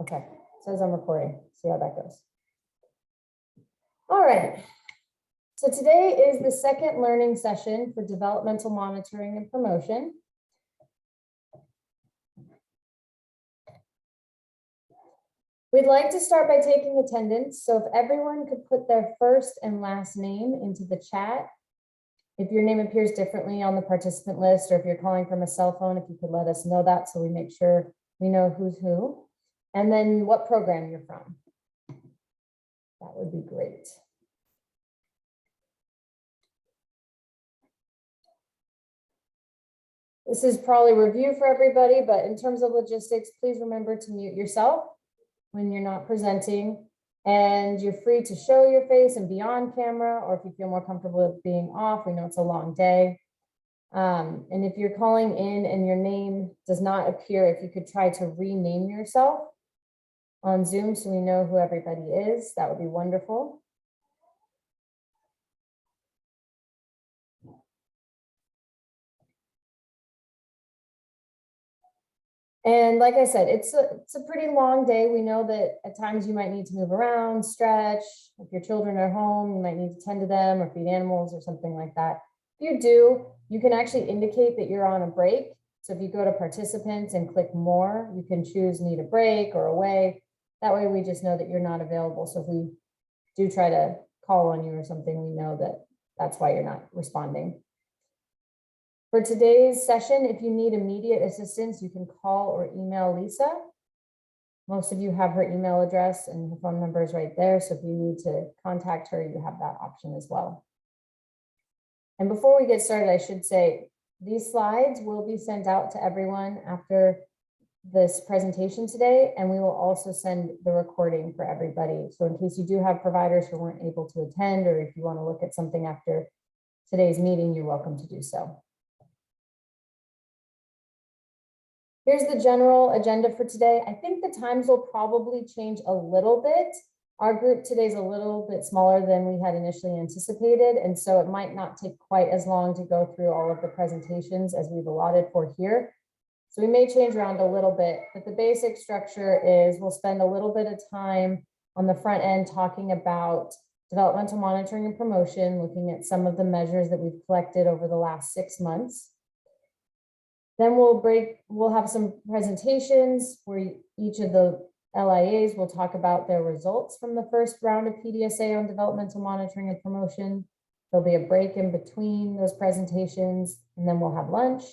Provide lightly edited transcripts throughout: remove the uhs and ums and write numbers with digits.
Okay, it says I'm recording. See how that goes. All right. So today is the second learning session for developmental monitoring and promotion. We'd like to start by taking attendance. So if everyone could put their first and last name into the chat. If your name appears differently on the participant list, or if you're calling from a cell phone, if you could let us know that so we make sure we know who's who. And then what program you're from. That would be great. This is probably review for everybody, but in terms of logistics, please remember to mute yourself when you're not presenting, and you're free to show your face and be on camera, or if you feel more comfortable with being off. We know it's a long day. And if you're calling in and your name does not appear, if you could try to rename yourself on Zoom so we know who everybody is, that would be wonderful. And like I said, it's a pretty long day. We know that at times you might need to move around, stretch. If your children are home, you might need to tend to them or feed animals or something like that. If you do, you can actually indicate that you're on a break. So if you go to participants and click more, you can choose need a break or away. That way we just know that you're not available. So if we do try to call on you or something, we know that that's why you're not responding. For today's session, if you need immediate assistance, you can call or email Lisa. Most of you have her email address and her phone number is right there. So if you need to contact her, you have that option as well. And before we get started, I should say these slides will be sent out to everyone after this presentation today, and we will also send the recording for everybody. So in case you do have providers who weren't able to attend, or if you want to look at something after today's meeting, you're welcome to do so. Here's the general agenda for today. I think the times will probably change a little bit. Our group today is a little bit smaller than we had initially anticipated, and so it might not take quite as long to go through all of the presentations as we've allotted for here. So we may change around a little bit, but the basic structure is we'll spend a little bit of time on the front end talking about developmental monitoring and promotion, looking at some of the measures that we've collected over the last 6 months. Then we'll have some presentations where each of the LIAs will talk about their results from the first round of PDSA on developmental monitoring and promotion. There'll be a break in between those presentations, and then we'll have lunch.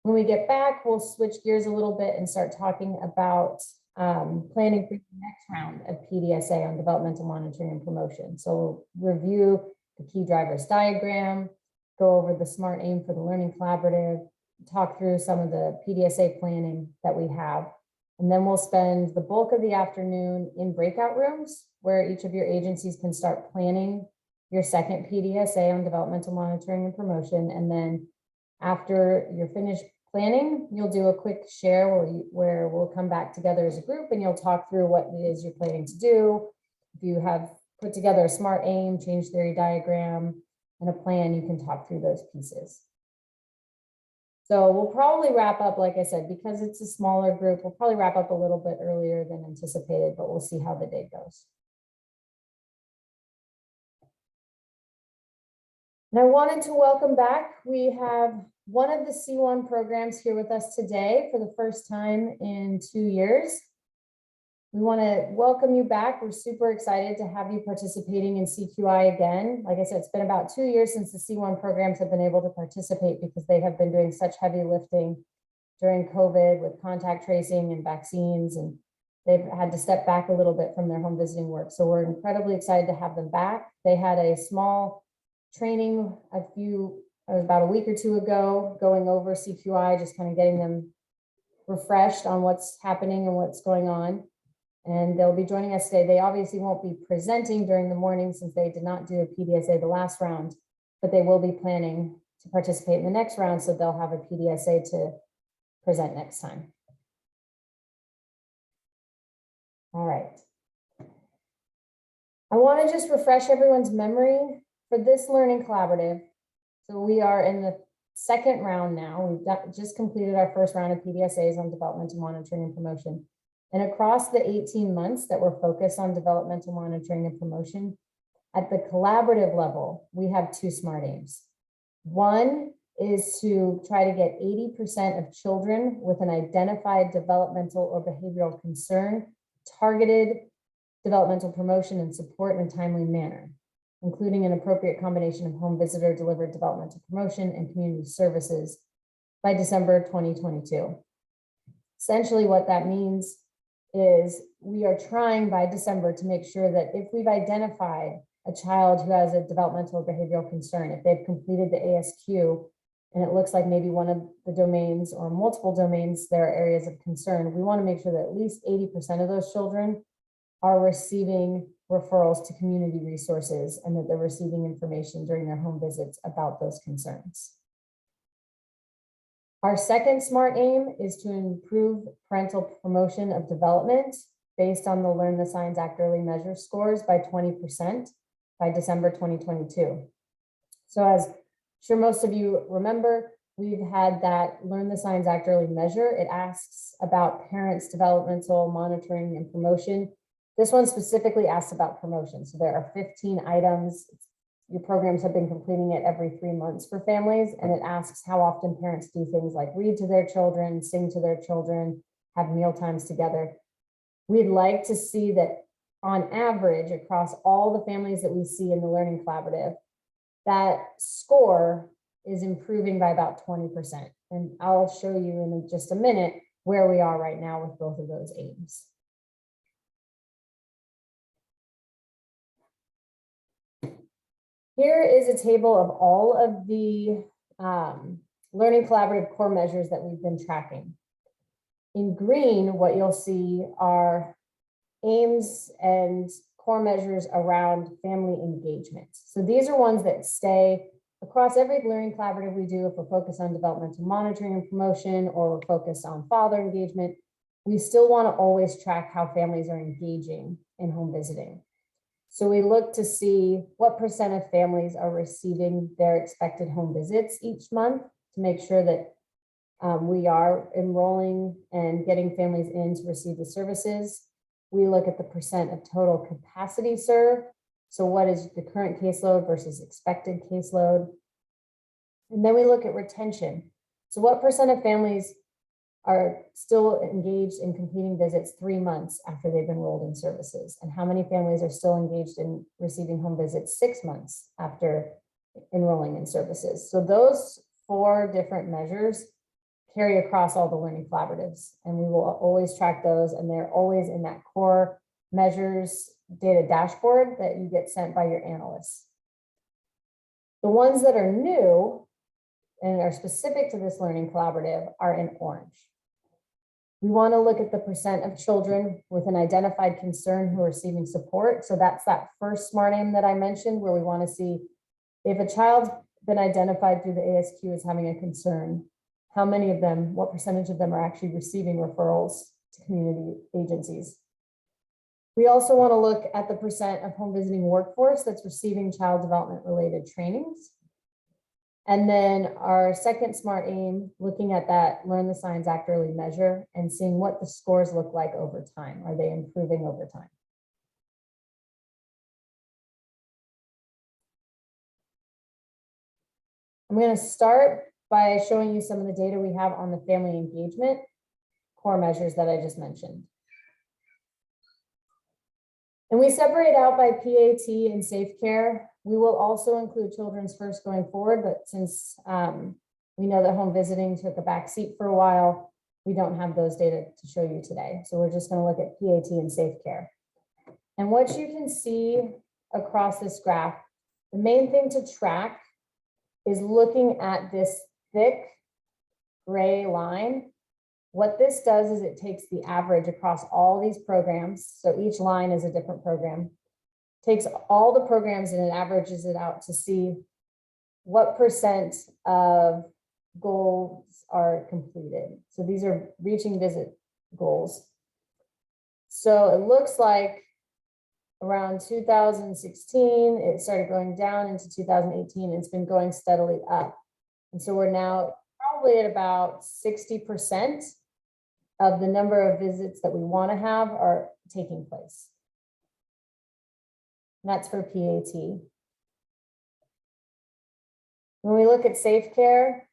When we get back, we'll switch gears a little bit and start talking about planning for the next round of PDSA on developmental monitoring and promotion. So we'll review the key drivers diagram, go over the SMART aim for the learning collaborative, talk through some of the PDSA planning that we have. And then we'll spend the bulk of the afternoon in breakout rooms where each of your agencies can start planning your second PDSA on developmental monitoring and promotion. And then after you're finished planning, you'll do a quick share where we'll come back together as a group and you'll talk through what it is you're planning to do. If you have put together a SMART aim, change theory diagram, and a plan, you can talk through those pieces. So we'll probably wrap up, like I said, because it's a smaller group, we'll probably wrap up a little bit earlier than anticipated, but we'll see how the day goes. And I wanted to welcome back. We have one of the C1 programs here with us today for the first time in 2 years. We want to welcome you back. We're super excited to have you participating in CQI again. Like I said, it's been about 2 years since the C1 programs have been able to participate because they have been doing such heavy lifting during COVID with contact tracing and vaccines, and they've had to step back a little bit from their home visiting work. So we're incredibly excited to have them back. They had a small training about a week or two ago, going over CQI, just kind of getting them refreshed on what's happening and what's going on. And they'll be joining us today. They obviously won't be presenting during the morning since they did not do a PDSA the last round, but they will be planning to participate in the next round. So they'll have a PDSA to present next time. All right. I want to just refresh everyone's memory for this learning collaborative. So we are in the second round now. We've just completed our first round of PDSAs on developmental monitoring and promotion. And across the 18 months that we're focused on developmental monitoring and promotion, at the collaborative level, we have two SMART aims. One is to try to get 80% of children with an identified developmental or behavioral concern targeted developmental promotion and support in a timely manner, including an appropriate combination of home visitor delivered developmental promotion and community services by December 2022. Essentially, what that means is we are trying by December to make sure that if we've identified a child who has a developmental or behavioral concern, if they've completed the ASQ, and it looks like maybe one of the domains or multiple domains, there are areas of concern, we want to make sure that at least 80% of those children are receiving referrals to community resources and that they're receiving information during their home visits about those concerns. Our second SMART aim is to improve parental promotion of development based on the Learn the Signs Act Early Measure scores by 20% by December 2022. So as I'm sure most of you remember, we've had that Learn the Signs Act Early Measure. It asks about parents' developmental monitoring and promotion. This one specifically asks about promotion. So there are 15 items. Your programs have been completing it every 3 months for families, and it asks how often parents do things like read to their children, sing to their children, have meal times together. We'd like to see that on average across all the families that we see in the Learning Collaborative, that score is improving by about 20%. And I'll show you in just a minute where we are right now with both of those aims. Here is a table of all of the Learning Collaborative core measures that we've been tracking. In green, what you'll see are aims and core measures around family engagement. So these are ones that stay across every Learning Collaborative we do. If we're focused on developmental monitoring and promotion, or we're focused on father engagement, we still want to always track how families are engaging in home visiting. So we look to see what % of families are receiving their expected home visits each month to make sure that we are enrolling and getting families in to receive the services. We look at the % of total capacity served. So what is the current caseload versus expected caseload? And then we look at retention. So what % of families are still engaged in completing visits 3 months after they've enrolled in services? And how many families are still engaged in receiving home visits 6 months after enrolling in services? So those 4 different measures carry across all the Learning Collaboratives, and we will always track those, and they're always in that core measures data dashboard that you get sent by your analysts. The ones that are new and are specific to this Learning Collaborative are in orange. We want to look at the % of children with an identified concern who are receiving support. So that's that first SMART aim that I mentioned, where we want to see if a child's been identified through the ASQ as having a concern, how many of them, what % of them are actually receiving referrals to community agencies. We also want to look at the % of home visiting workforce that's receiving child development related trainings. And then our second SMART aim, looking at that Learn the Signs Act Early Measure and seeing what the scores look like over time. Are they improving over time? I'm going to start by showing you some of the data we have on the family engagement core measures that I just mentioned. And we separate out by PAT and Safe Care. We will also include Children's First going forward, but since we know that home visiting took a back seat for a while, we don't have those data to show you today. So we're just going to look at PAT and Safe Care. And what you can see across this graph, the main thing to track is looking at this thick gray line. What this does is it takes the average across all these programs. So each line is a different program. Takes all the programs and it averages it out to see what % of goals are completed. So these are reaching visit goals. So it looks like around 2016, it started going down into 2018, and it's been going steadily up. And so we're now probably at about 60% of the number of visits that we want to have are taking place. And that's for PAT. When we look at safe care,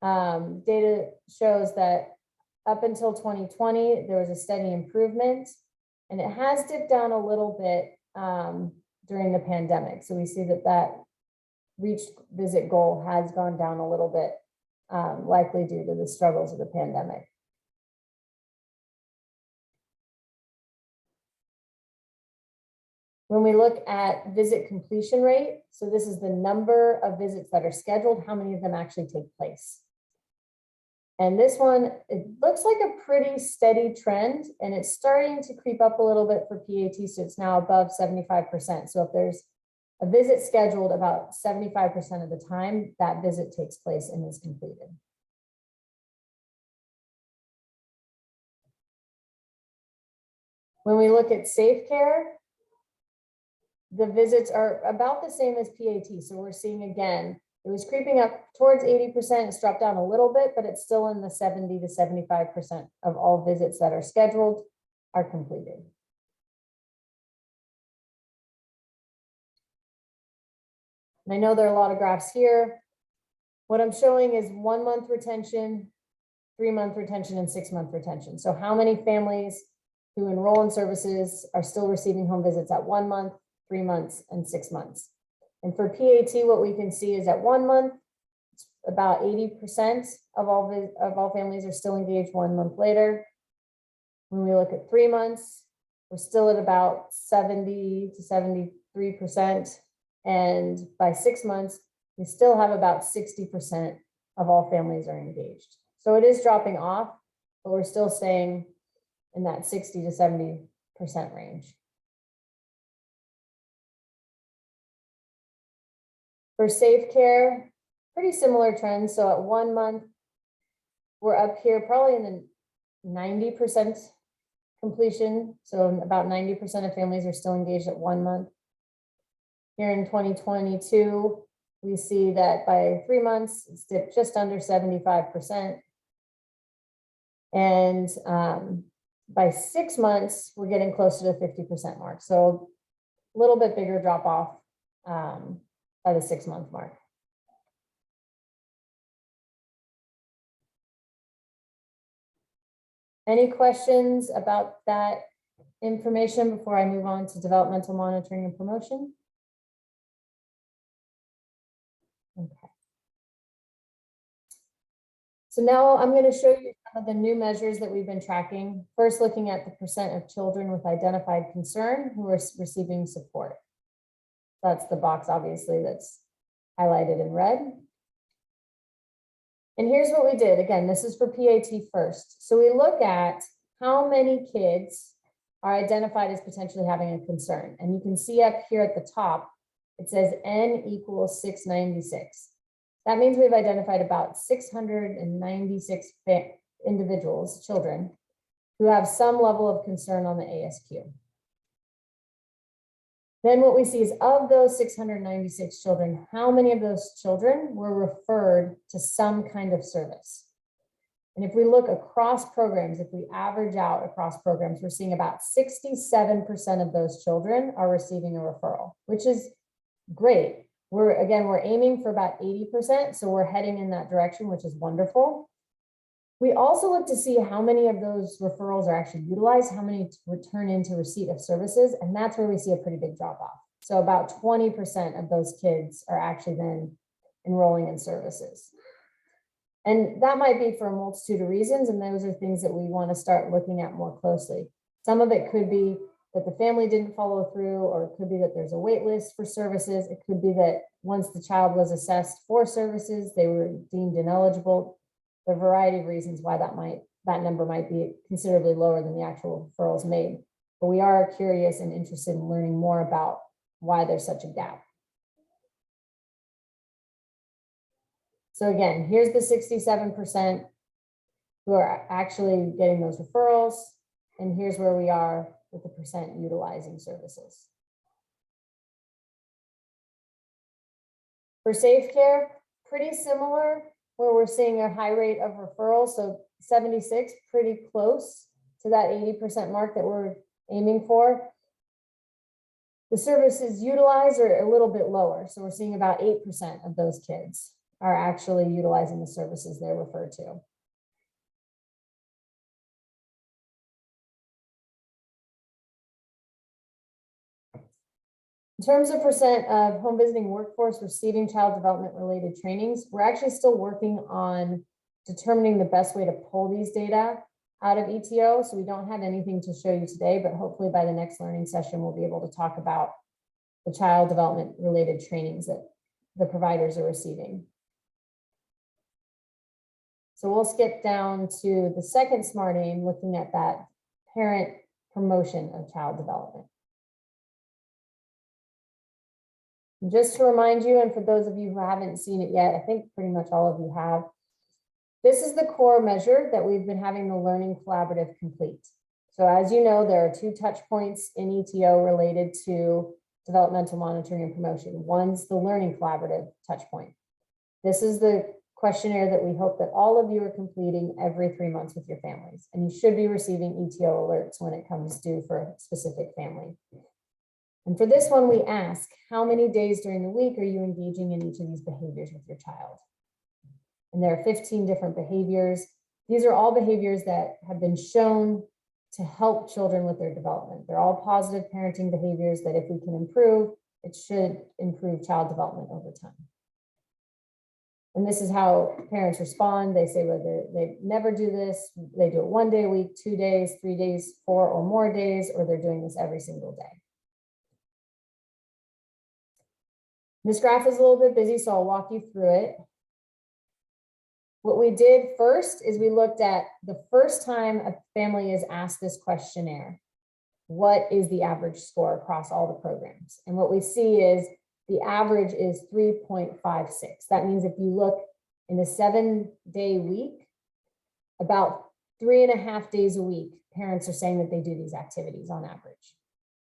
data shows that up until 2020, there was a steady improvement, and it has dipped down a little bit during the pandemic. So we see that that reached visit goal has gone down a little bit, likely due to the struggles of the pandemic. When we look at visit completion rate, so this is the number of visits that are scheduled, how many of them actually take place. And this one, it looks like a pretty steady trend, and it's starting to creep up a little bit for PAT, so it's now above 75%. So if there's a visit scheduled, about 75% of the time, that visit takes place and is completed. When we look at safe care, the visits are about the same as PAT. So we're seeing, again, it was creeping up towards 80%. It's dropped down a little bit, but it's still in the 70 to 75% of all visits that are scheduled are completed. And I know there are a lot of graphs here. What I'm showing is 1 month retention, 3 month retention, and 6 month retention. So how many families who enroll in services are still receiving home visits at 1 month, 3 months, and 6 months. And for PAT, what we can see is at 1 month, about 80% of all families are still engaged 1 month later. When we look at 3 months, we're still at about 70 to 73%. And by 6 months, we still have about 60% of all families are engaged. So it is dropping off, but we're still staying in that 60 to 70% range. For safe care, pretty similar trends. So at 1 month, we're up here probably in the 90% completion. So about 90% of families are still engaged at 1 month. Here in 2022, we see that by 3 months, it's dipped just under 75%. And by 6 months, we're getting closer to the 50% mark. So a little bit bigger drop off by the 6 month mark. Any questions about that information before I move on to developmental monitoring and promotion? Okay. So now I'm going to show you some of the new measures that we've been tracking. First, looking at the percent of children with identified concern who are receiving support. That's the box, obviously, that's highlighted in red. And here's what we did. Again, this is for PAT first. So we look at how many kids are identified as potentially having a concern. And you can see up here at the top, it says N equals 696. That means we've identified about 696 individuals, children, who have some level of concern on the ASQ. Then what we see is of those 696 children, how many of those children were referred to some kind of service? And if we look across programs, if we average out across programs, we're seeing about 67% of those children are receiving a referral, which is great. We're aiming for about 80%, so we're heading in that direction, which is wonderful. We also look to see how many of those referrals are actually utilized, how many return into receipt of services, and that's where we see a pretty big drop off. So about 20% of those kids are actually then enrolling in services. And that might be for a multitude of reasons, and those are things that we want to start looking at more closely. Some of it could be that the family didn't follow through, or it could be that there's a wait list for services. It could be that once the child was assessed for services, they were deemed ineligible. There are a variety of reasons why that number might be considerably lower than the actual referrals made. But we are curious and interested in learning more about why there's such a gap. So again, here's the 67% who are actually getting those referrals. And here's where we are with the percent utilizing services. For safe care, pretty similar, where we're seeing a high rate of referrals. So 76, pretty close to that 80% mark that we're aiming for. The services utilized are a little bit lower. So we're seeing about 8% of those kids are actually utilizing the services they're referred to. In terms of percent of home visiting workforce receiving child development related trainings, we're actually still working on determining the best way to pull these data out of ETO. So we don't have anything to show you today, but hopefully by the next learning session, we'll be able to talk about the child development related trainings that the providers are receiving. So we'll skip down to the second SMART aim, looking at that parent promotion of child development. Just to remind you, and for those of you who haven't seen it yet, I think pretty much all of you have, this is the core measure that we've been having the Learning Collaborative complete. So as you know, there are 2 touch points in ETO related to developmental monitoring and promotion. One's the Learning Collaborative touch point. This is the questionnaire that we hope that all of you are completing every 3 months with your families. And you should be receiving ETO alerts when it comes due for a specific family. And for this one, we ask, how many days during the week are you engaging in each of these behaviors with your child? And there are 15 different behaviors. These are all behaviors that have been shown to help children with their development. They're all positive parenting behaviors that if we can improve, it should improve child development over time. And this is how parents respond. They say whether they never do this, they do it 1 day a week, 2 days, 3 days, 4 or more days, or they're doing this every single day. This graph is a little bit busy, so I'll walk you through it. What we did first is we looked at the first time a family is asked this questionnaire, what is the average score across all the programs? And what we see is the average is 3.56. That means if you look in a 7-day week, about 3.5 days a week, parents are saying that they do these activities on average.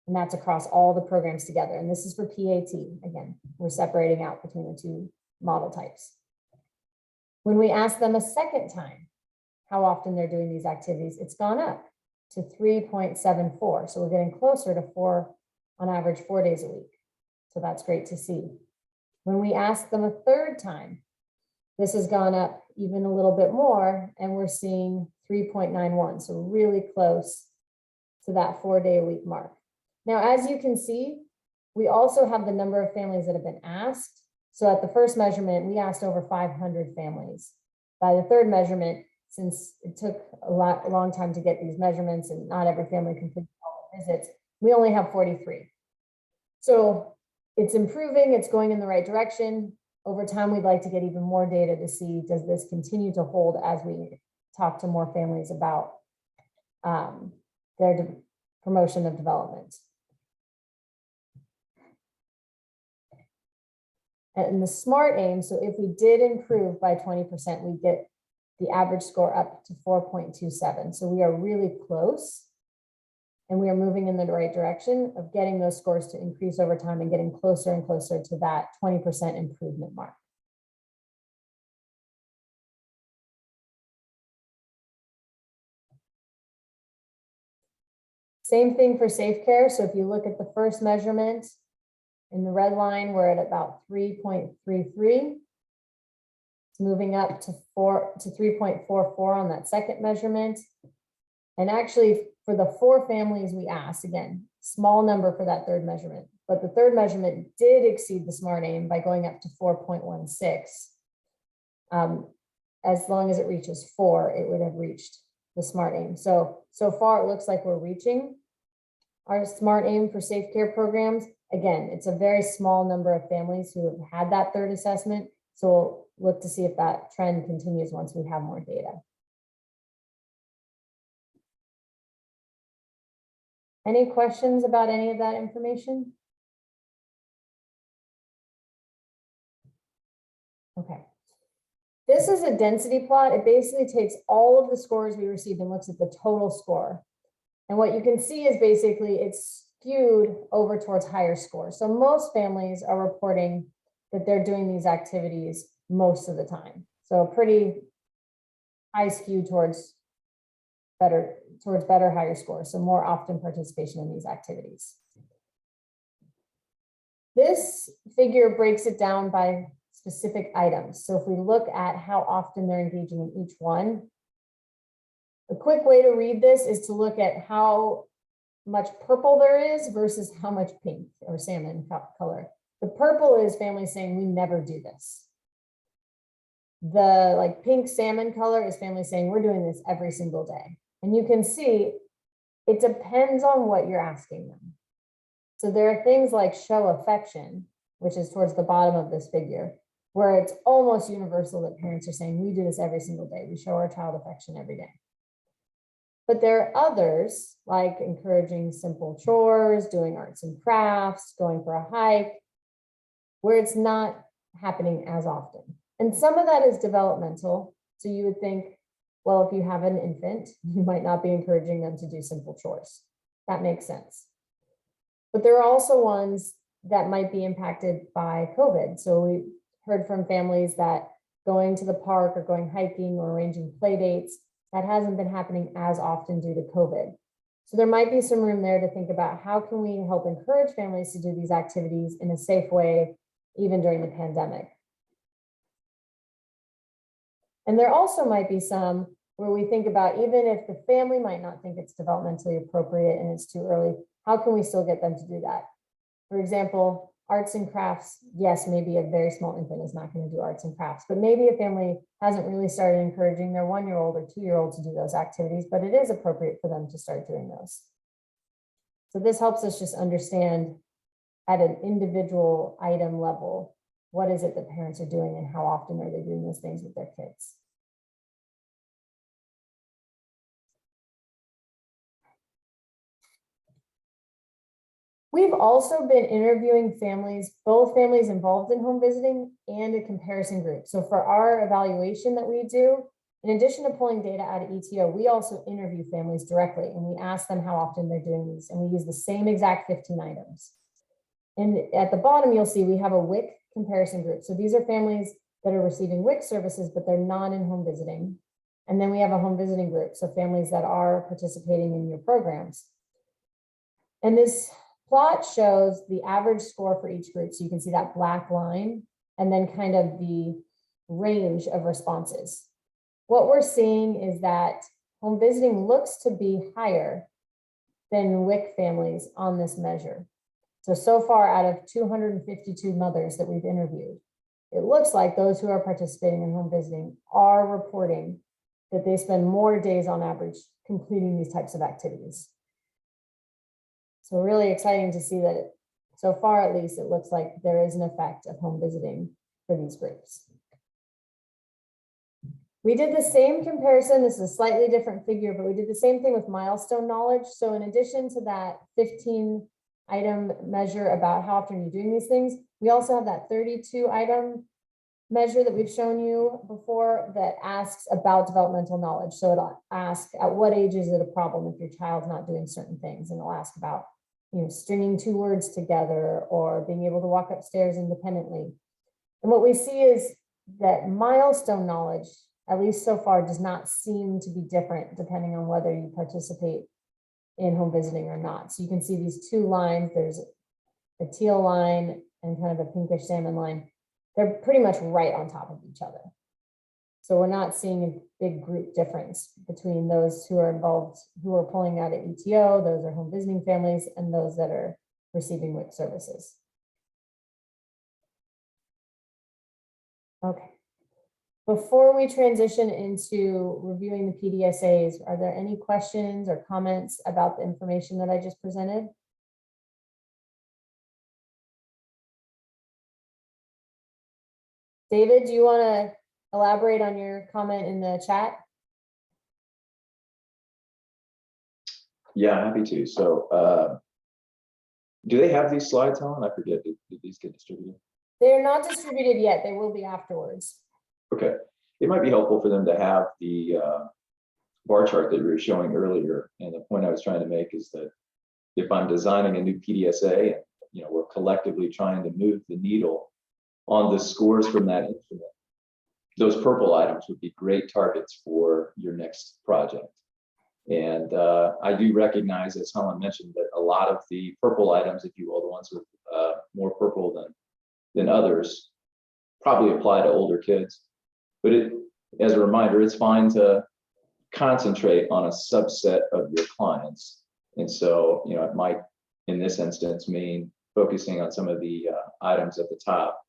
And that's across all the programs together. And this is for PAT. Again, we're separating out between the 2 model types. When we ask them a second time how often they're doing these activities, it's gone up to 3.74. So we're getting closer to 4, on average, 4 days a week. So that's great to see. When we ask them a third time, this has gone up even a little bit more, and we're seeing 3.91. So really close to that 4-day-a-week mark. Now, as you can see, we also have the number of families that have been asked. So at the first measurement, we asked over 500 families. By the third measurement, since it took a long time to get these measurements and not every family completed all the visits, we only have 43. So it's improving, it's going in the right direction. Over time, we'd like to get even more data to see, does this continue to hold as we talk to more families about their promotion of development. And the SMART aim, so if we did improve by 20%, we get the average score up to 4.27. So we are really close, and we are moving in the right direction of getting those scores to increase over time and getting closer and closer to that 20% improvement mark. Same thing for safe care. So if you look at the first measurement, in the red line, we're at about 3.33. It's moving up to 3.44 on that second measurement. And actually, for the 4 families we asked, again, small number for that third measurement, but the third measurement did exceed the SMART aim by going up to 4.16. As long as it reaches 4, it would have reached the SMART aim. So far, it looks like we're reaching our SMART aim for safe care programs. Again, it's a very small number of families who have had that third assessment. So we'll look to see if that trend continues once we have more data. Any questions about any of that information? Okay. This is a density plot. It basically takes all of the scores we received and looks at the total score. And what you can see is basically it's skewed over towards higher scores. So most families are reporting that they're doing these activities most of the time. So pretty high skew towards better higher scores, so more often participation in these activities. This figure breaks it down by specific items. So if we look at how often they're engaging in each one, a quick way to read this is to look at how much purple there is versus how much pink or salmon color. The purple is families saying we never do this. The like pink salmon color is families saying we're doing this every single day. And you can see it depends on what you're asking them. So there are things like show affection, which is towards the bottom of this figure, where it's almost universal that parents are saying we do this every single day. We show our child affection every day. But there are others like encouraging simple chores, doing arts and crafts, going for a hike, where it's not happening as often. And some of that is developmental. So you would think, well, if you have an infant, you might not be encouraging them to do simple chores. That makes sense. But there are also ones that might be impacted by COVID. So we heard from families that going to the park or going hiking or arranging play dates, that hasn't been happening as often due to COVID. So there might be some room there to think about how can we help encourage families to do these activities in a safe way, even during the pandemic. And there also might be some where we think about, even if the family might not think it's developmentally appropriate and it's too early, how can we still get them to do that? For example, arts and crafts, yes, maybe a very small infant is not going to do arts and crafts, but maybe a family hasn't really started encouraging their 1-year-old or 2-year-old to do those activities, but it is appropriate for them to start doing those. So this helps us just understand at an individual item level, what is it that parents are doing and how often are they doing those things with their kids? We've also been interviewing families, both families involved in home visiting and a comparison group. So for our evaluation that we do, in addition to pulling data out of ETO, we also interview families directly and we ask them how often they're doing these, and we use the same exact 15 items. And at the bottom, you'll see we have a WIC comparison group. So these are families that are receiving WIC services, but they're not in home visiting. And then we have a home visiting group, so families that are participating in your programs. And this plot shows the average score for each group. So you can see that black line and then kind of the range of responses. What we're seeing is that home visiting looks to be higher than WIC families on this measure. So far out of 252 mothers that we've interviewed, it looks like those who are participating in home visiting are reporting that they spend more days on average completing these types of activities. So really exciting to see that so far, at least, it looks like there is an effect of home visiting for these groups. We did the same comparison. This is a slightly different figure, but we did the same thing with milestone knowledge. So in addition to that 15 item measure about how often you're doing these things, we also have that 32 item measure that we've shown you before that asks about developmental knowledge. So it'll ask at what age is it a problem if your child's not doing certain things, and it'll ask about, you know, stringing 2 words together or being able to walk upstairs independently. And what we see is that milestone knowledge, at least so far, does not seem to be different depending on whether you participate in home visiting or not. So you can see these 2 lines, there's a teal line and kind of a pinkish salmon line. They're pretty much right on top of each other. So we're not seeing a big group difference between those who are involved, who are pulling out at ETO, those are home visiting families, and those that are receiving WIC services. Okay. Before we transition into reviewing the PDSAs, are there any questions or comments about the information that I just presented? David, do you want to elaborate on your comment in the chat? Yeah, happy to. So do they have these slides, Helen? I forget, did these get distributed? They're not distributed yet. They will be afterwards. Okay. It might be helpful for them to have the bar chart that you were showing earlier. And the point I was trying to make is that if I'm designing a new PDSA, and we're collectively trying to move the needle on the scores from that instrument, those purple items would be great targets for your next project. And I do recognize, as Helen mentioned, that a lot of the purple items, if you will, the ones with more purple than others, probably apply to older kids. But as a reminder, it's fine to concentrate on a subset of your clients. And so, it might, in this instance, mean focusing on some of the items at the top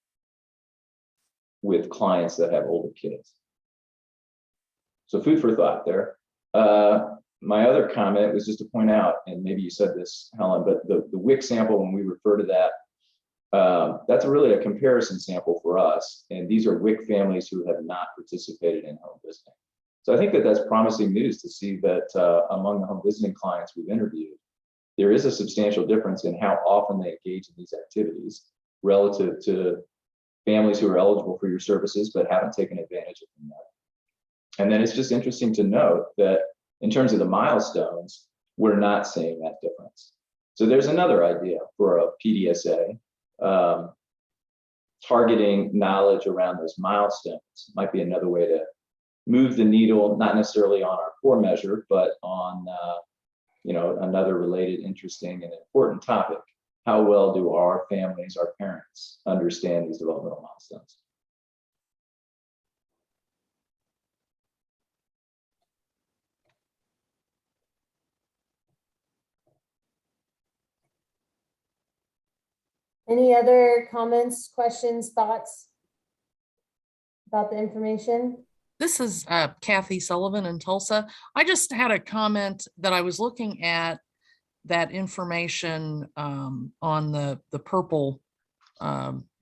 with clients that have older kids. So food for thought there. My other comment was just to point out, and maybe you said this, Helen, but the WIC sample, when we refer to that, that's really a comparison sample for us. And these are WIC families who have not participated in home visiting. So I think that that's promising news to see that among the home visiting clients we've interviewed, there is a substantial difference in how often they engage in these activities relative to families who are eligible for your services but haven't taken advantage of them yet. And then it's just interesting to note that in terms of the milestones, we're not seeing that difference. So there's another idea for a PDSA. Targeting knowledge around those milestones might be another way to move the needle, not necessarily on our core measure, but on another related, interesting, and important topic. How well do our families, our parents, understand these developmental milestones? Any other comments, questions, thoughts about the information? This is Kathy Sullivan in Tulsa. I just had a comment that I was looking at that information on the purple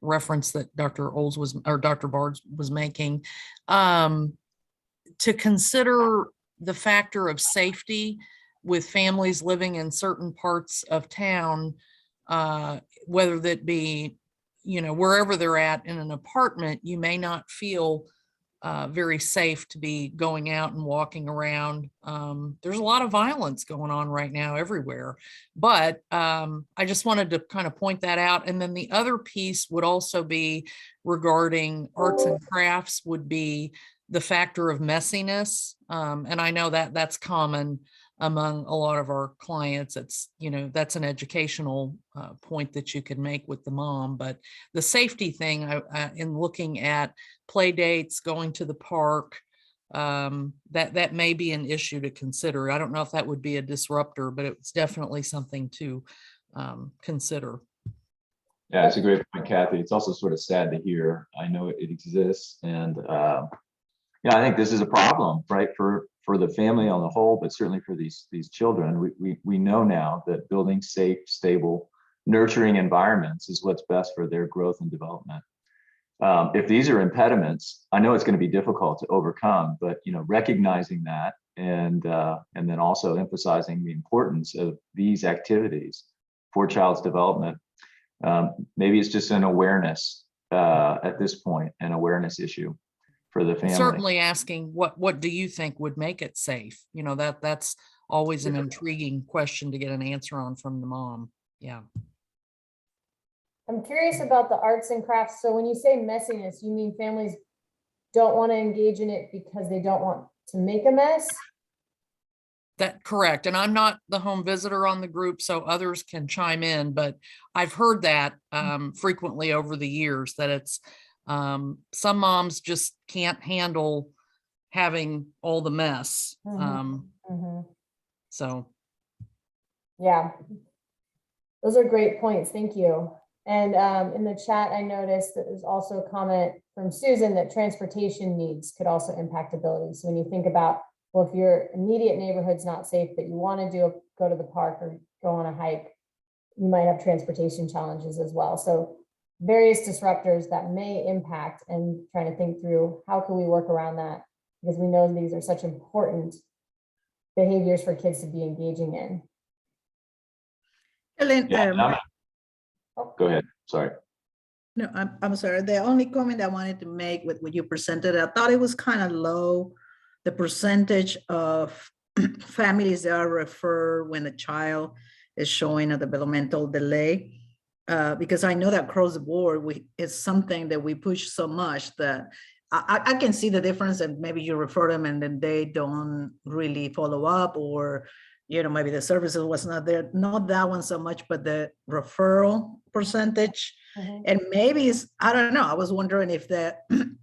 reference that Dr. Olds was, or Dr. Bards was making, to consider the factor of safety with families living in certain parts of town, whether that be, wherever they're at in an apartment, you may not feel very safe to be going out and walking around. There's a lot of violence going on right now everywhere, but I just wanted to kind of point that out. And then the other piece would also be regarding arts and crafts, would be the factor of messiness. And I know that that's common among a lot of our clients. It's, that's an educational point that you could make with the mom, but the safety thing, in looking at play dates, going to the park, that may be an issue to consider. I don't know if that would be a disruptor, but it's definitely something to consider. Yeah, it's a great point, Kathy. It's also sort of sad to hear. I know it exists, and I think this is a problem, right, for the family on the whole, but certainly for these children. We know now that building safe, stable, nurturing environments is what's best for their growth and development. If these are impediments, I know it's going to be difficult to overcome, but recognizing that and then also emphasizing the importance of these activities for child's development. Maybe it's just an awareness at this point, an awareness issue for the family. Certainly asking what do you think would make it safe? That's always an intriguing question to get an answer on from the mom. Yeah. I'm curious about the arts and crafts. So when you say messiness, you mean families don't want to engage in it because they don't want to make a mess? That correct. And I'm not the home visitor on the group, so others can chime in, but I've heard that frequently over the years, that it's some moms just can't handle having all the mess. So. Yeah, those are great points. Thank you. And in the chat, I noticed that there's also a comment from Susan that transportation needs could also impact ability. So when you think about, well, if your immediate neighborhood's not safe, but you want to go to the park or go on a hike, you might have transportation challenges as well. So various disruptors that may impact, and trying to think through how can we work around that, because we know these are such important behaviors for kids to be engaging in. Ellen, Go ahead. Sorry. No, I'm sorry. The only comment I wanted to make with what you presented, I thought it was kind of low, the percentage of families that are referred when a child is showing a developmental delay. Because I know that across the board, it's something that we push so much that I can see the difference, and maybe you refer them and then they don't really follow up, or, maybe the services was not there, not that one so much, but the referral percentage. Mhm. And maybe I don't know, I was wondering if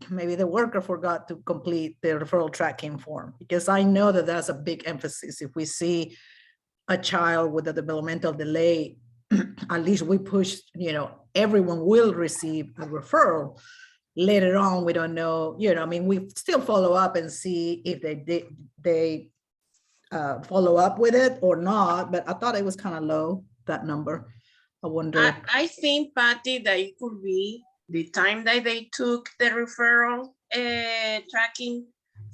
maybe the worker forgot to complete the referral tracking form, because I know that that's a big emphasis. If we see a child with a developmental delay, at least we push, everyone will receive a referral. Later on, we don't know, we still follow up and see if they follow up with it or not, but I thought it was kind of low, that number. I wonder. I think, Patty, that it could be the time that they took the referral tracking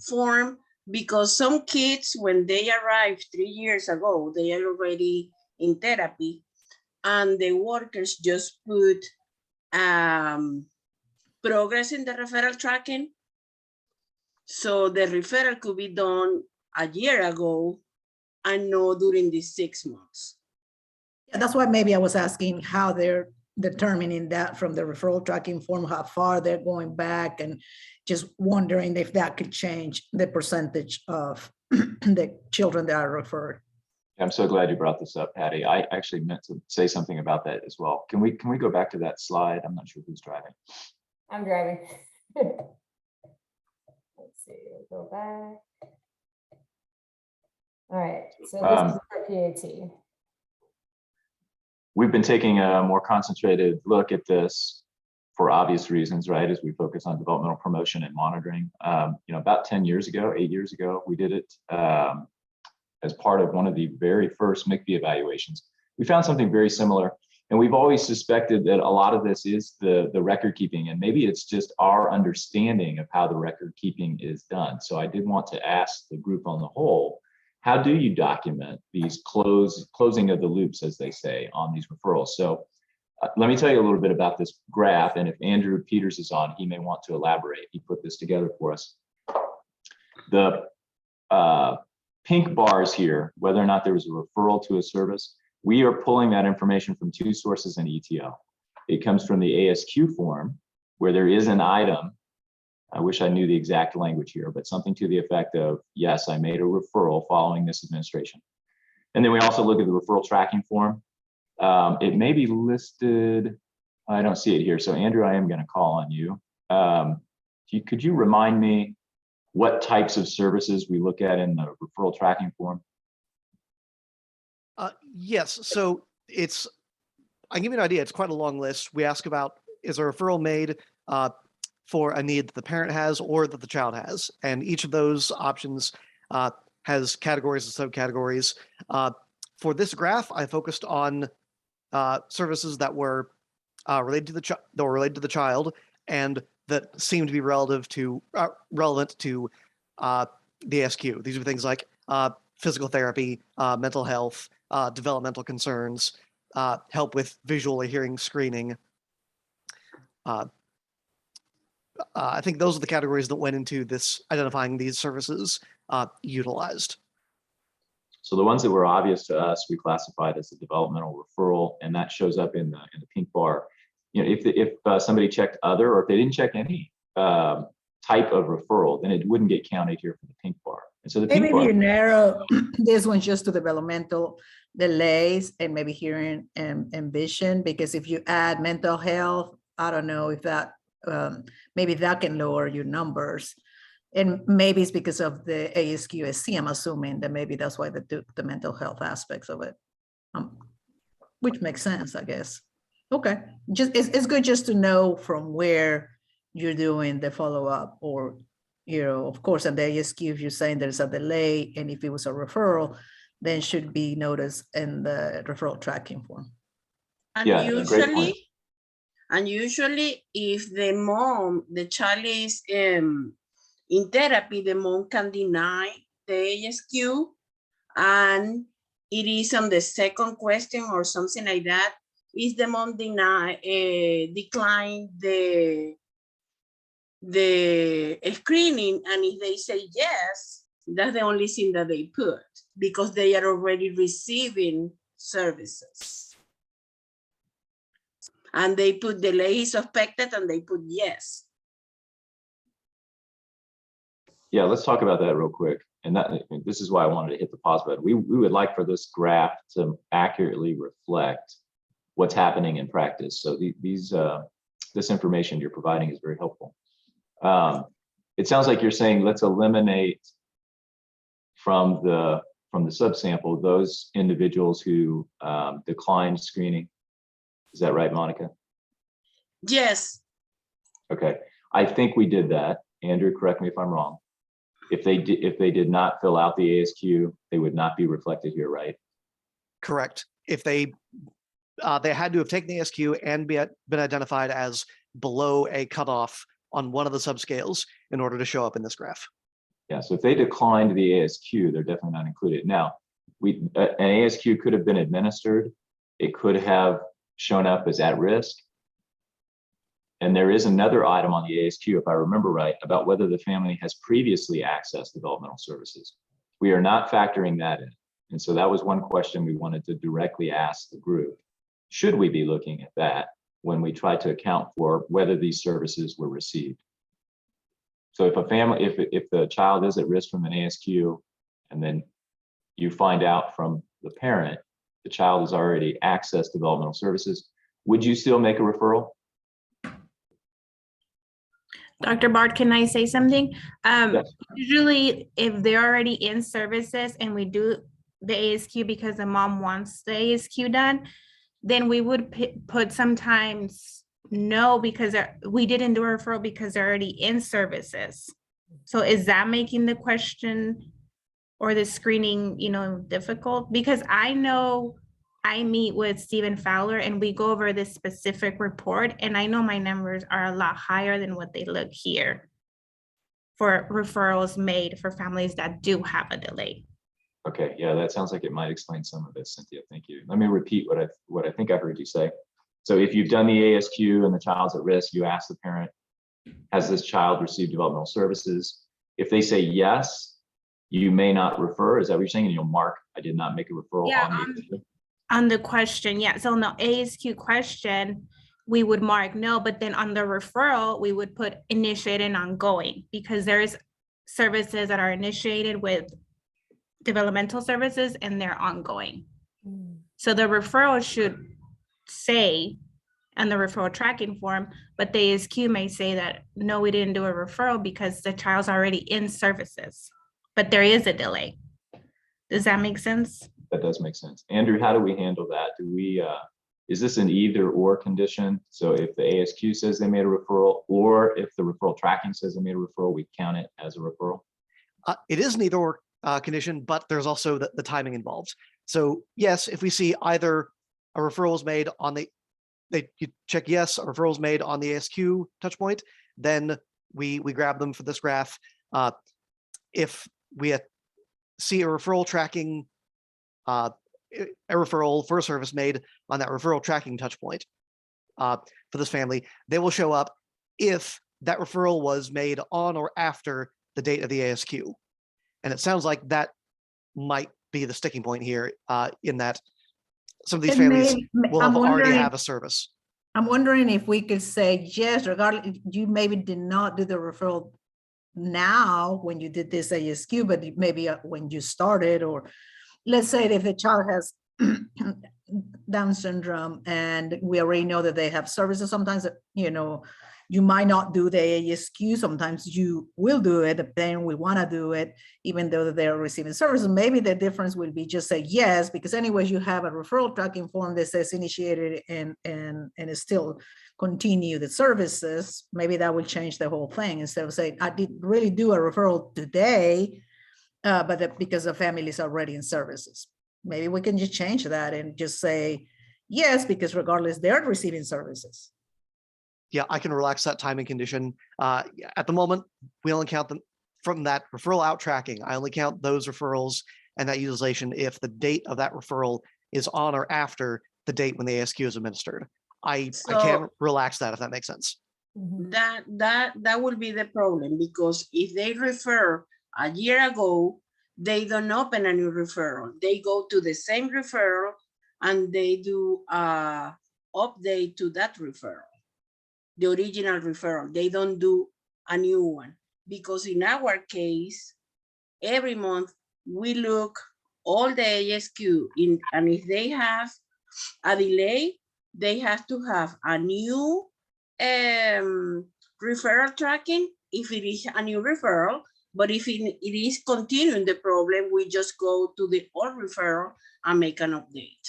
form, because some kids, when they arrived 3 years ago, they are already in therapy, and the workers just put progress in the referral tracking. So the referral could be done a year ago and not during these 6 months. Yeah, that's why maybe I was asking how they're determining that from the referral tracking form, how far they're going back, and just wondering if that could change the percentage of the children that are referred. I'm so glad you brought this up, Patty. I actually meant to say something about that as well. Can we go back to that slide? I'm not sure who's driving. I'm driving. Let's see, go back. All right, so this is for PAT. We've been taking a more concentrated look at this for obvious reasons, right? As we focus on developmental promotion and monitoring. About 8 years ago, we did it as part of one of the very first MICB evaluations. We found something very similar, and we've always suspected that a lot of this is the record keeping, and maybe it's just our understanding of how the record keeping is done. So I did want to ask the group on the whole, how do you document these closing of the loops, as they say, on these referrals? So let me tell you a little bit about this graph, and if Andrew Peters is on, he may want to elaborate. He put this together for us. The pink bars here, whether or not there was a referral to a service, we are pulling that information from 2 sources in ETL. It comes from the ASQ form, where there is an item. I wish I knew the exact language here, but something to the effect of, yes, I made a referral following this administration. And then we also look at the referral tracking form. It may be listed, I don't see it here. So Andrew, I am going to call on you. Could you remind me what types of services we look at in the referral tracking form? Yes, so I'll give you an idea. It's quite a long list. We ask about, is a referral made for a need that the parent has or that the child has? And each of those options has categories and subcategories. For this graph, I focused on services that were related to the child and that seemed to be relevant to the SQ. These are things like physical therapy, mental health, developmental concerns, help with visual or hearing screening. I think those are the categories that went into this, identifying these services utilized. So the ones that were obvious to us, we classified as a developmental referral, and that shows up in the pink bar. If somebody checked other, or if they didn't check any type of referral, then it wouldn't get counted here for the pink bar. And so the pink Maybe bar, if you narrow this one just to developmental delays and maybe hearing and vision, because if you add mental health, I don't know if that, maybe that can lower your numbers. And maybe it's because of the ASQSC, I'm assuming that maybe that's why they took the mental health aspects of it, which makes sense, I guess. Okay, it's good just to know from where you're doing the follow-up, or, of course, at the ASQ, if you're saying there's a delay, and if it was a referral, then should be noticed in the referral tracking form. And Yeah, great point. usually if the child is in therapy, the mom can deny the ASQ, and it is on the second question or something like that. Is the mom decline the screening, and if they say yes, that's the only thing that they put, because they are already receiving services. And they put delay suspected, and they put yes. Yeah, let's talk about that real quick. And this is why I wanted to hit the pause button. We would like for this graph to accurately reflect what's happening in practice. So this information you're providing is very helpful. It sounds like you're saying let's eliminate from the subsample those individuals who declined screening. Is that right, Monica? Yes, Okay, I think we did that. Andrew, correct me if I'm wrong. If they did not fill out the ASQ, they would not be reflected here, right? Correct. If they had to have taken the ASQ and been identified as below a cutoff on one of the subscales in order to show up in this graph. Yeah, so if they declined the ASQ, they're definitely not included. Now, an ASQ could have been administered. It could have shown up as at risk. And there is another item on the ASQ, if I remember right, about whether the family has previously accessed developmental services. We are not factoring that in. And so that was one question we wanted to directly ask the group. Should we be looking at that when we try to account for whether these services were received? So if a family, if the child is at risk from an ASQ, and then you find out from the parent the child has already accessed developmental services, would you still make a referral? Dr. Bart, can I say something? Yes. Usually if they're already in services and we do the ASQ because the mom wants the ASQ done, then we would put sometimes no, because we didn't do a referral because they're already in services. So is that making the question or the screening, difficult? Because I know I meet with Stephen Fowler and we go over this specific report, and I know my numbers are a lot higher than what they look here for referrals made for families that do have a delay. Okay, yeah, that sounds like it might explain some of this, Cynthia. Thank you. Let me repeat what I think I heard you say. So if you've done the ASQ and the child's at risk, you ask the parent, has this child received developmental services? If they say yes, you may not refer. Is that what you're saying? And you'll mark, I did not make a referral on the On the question, yeah. So on the ASQ question, we would mark no, but then on the referral, we would put initiated and ongoing, because there's services that are initiated with developmental services and they're ongoing. So the referral should say, and the referral tracking form, but the ASQ may say that, no, we didn't do a referral because the child's already in services, but there is a delay. Does that make sense? That does make sense. Andrew, how do we handle that? Do we, is this an either or condition? So if the ASQ says they made a referral, or if the referral tracking says they made a referral, we count it as a referral? It is an either or condition, but there's also the timing involved. So yes, if we see either a referral is made on you check yes, a referral is made on the ASQ touch point, then we grab them for this graph. If we see a referral tracking, a referral for a service made on that referral tracking touch point for this family, they will show up if that referral was made on or after the date of the ASQ. And it sounds like that might be the sticking point here, in that some of these families will have already have a service. I'm wondering if we could say, yes, regardless, you maybe did not do the referral now when you did this ASQ, but maybe when you started, or let's say if the child has Down syndrome and we already know that they have services, sometimes, you might not do the ASQ, sometimes you will do it, but then we want to do it, even though they're receiving services. Maybe the difference will be just say yes, because anyways, you have a referral tracking form that says initiated and it still continue the services. Maybe that will change the whole thing. Instead of saying, I did really do a referral today, but because the family is already in services. Maybe we can just change that and just say yes, because regardless, they're receiving services. Yeah, I can relax that timing condition. At the moment, we only count them from that referral out tracking. I only count those referrals and that utilization if the date of that referral is on or after the date when the ASQ is administered. I can relax that, if that makes sense. That would be the problem, because if they refer a year ago, they don't open a new referral. They go to the same referral and they do a update to that referral, the original referral. They don't do a new one. because in our case, every month we look all the ASQ in, and if they have a delay, they have to have a new referral tracking if it is a new referral. But if it is continuing the problem, we just go to the old referral and make an update.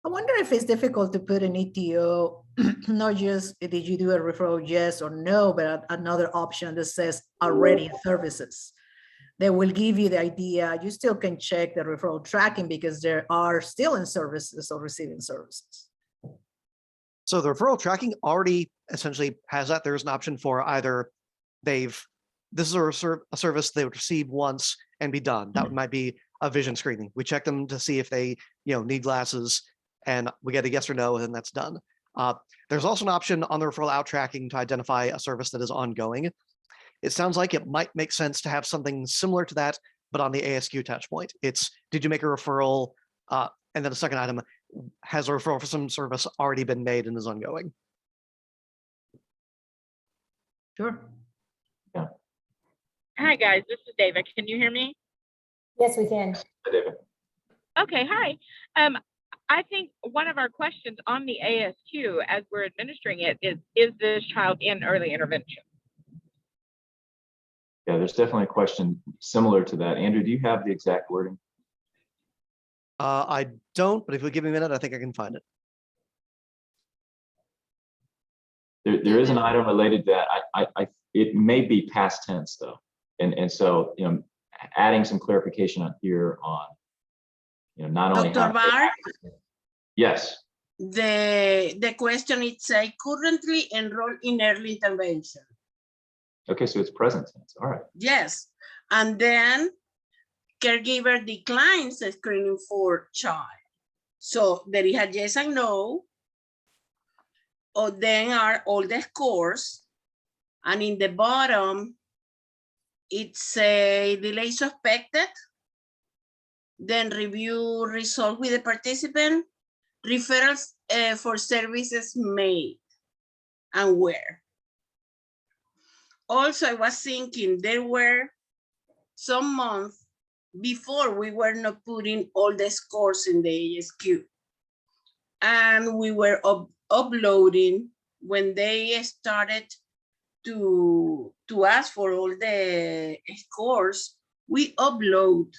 I wonder if it's difficult to put an ETO, not just did you do a referral, yes or no, but another option that says already in services. They will give you the idea. You still can check the referral tracking because there are still in services or receiving services. So the referral tracking already essentially has that. There's an option for either this is a service they would receive once and be done. That might be a vision screening. We check them to see if they need glasses, and we get a yes or no, and that's done. There's also an option on the referral out tracking to identify a service that is ongoing. It sounds like it might make sense to have something similar to that, but on the ASQ touch point. It's, did you make a referral? And then the second item, has a referral for some service already been made and is ongoing? Sure. Hi, guys. This is David. Can you hear me? Yes, we can. David. Okay, hi. I think one of our questions on the ASQ as we're administering it is this child in early intervention? Yeah, there's definitely a question similar to that. Andrew, do you have the exact wording? I don't, but if you give me a minute, I think I can find it. There is an item related to that. It may be past tense though. And so, adding some clarification on here on, not only. Dr. Barr? Yes. The question it say currently enrolled in early intervention. Okay, so it's present tense. All right. Yes, and then caregiver declines the screening for child. So there is a yes and no, or then are all the scores, and in the bottom, it's a delay suspected, then review result with the participant, referrals for services made, and where. Also, I was thinking there were some months before we were not putting all the scores in the ASQ. And we were uploading when they started to ask for all the scores, we upload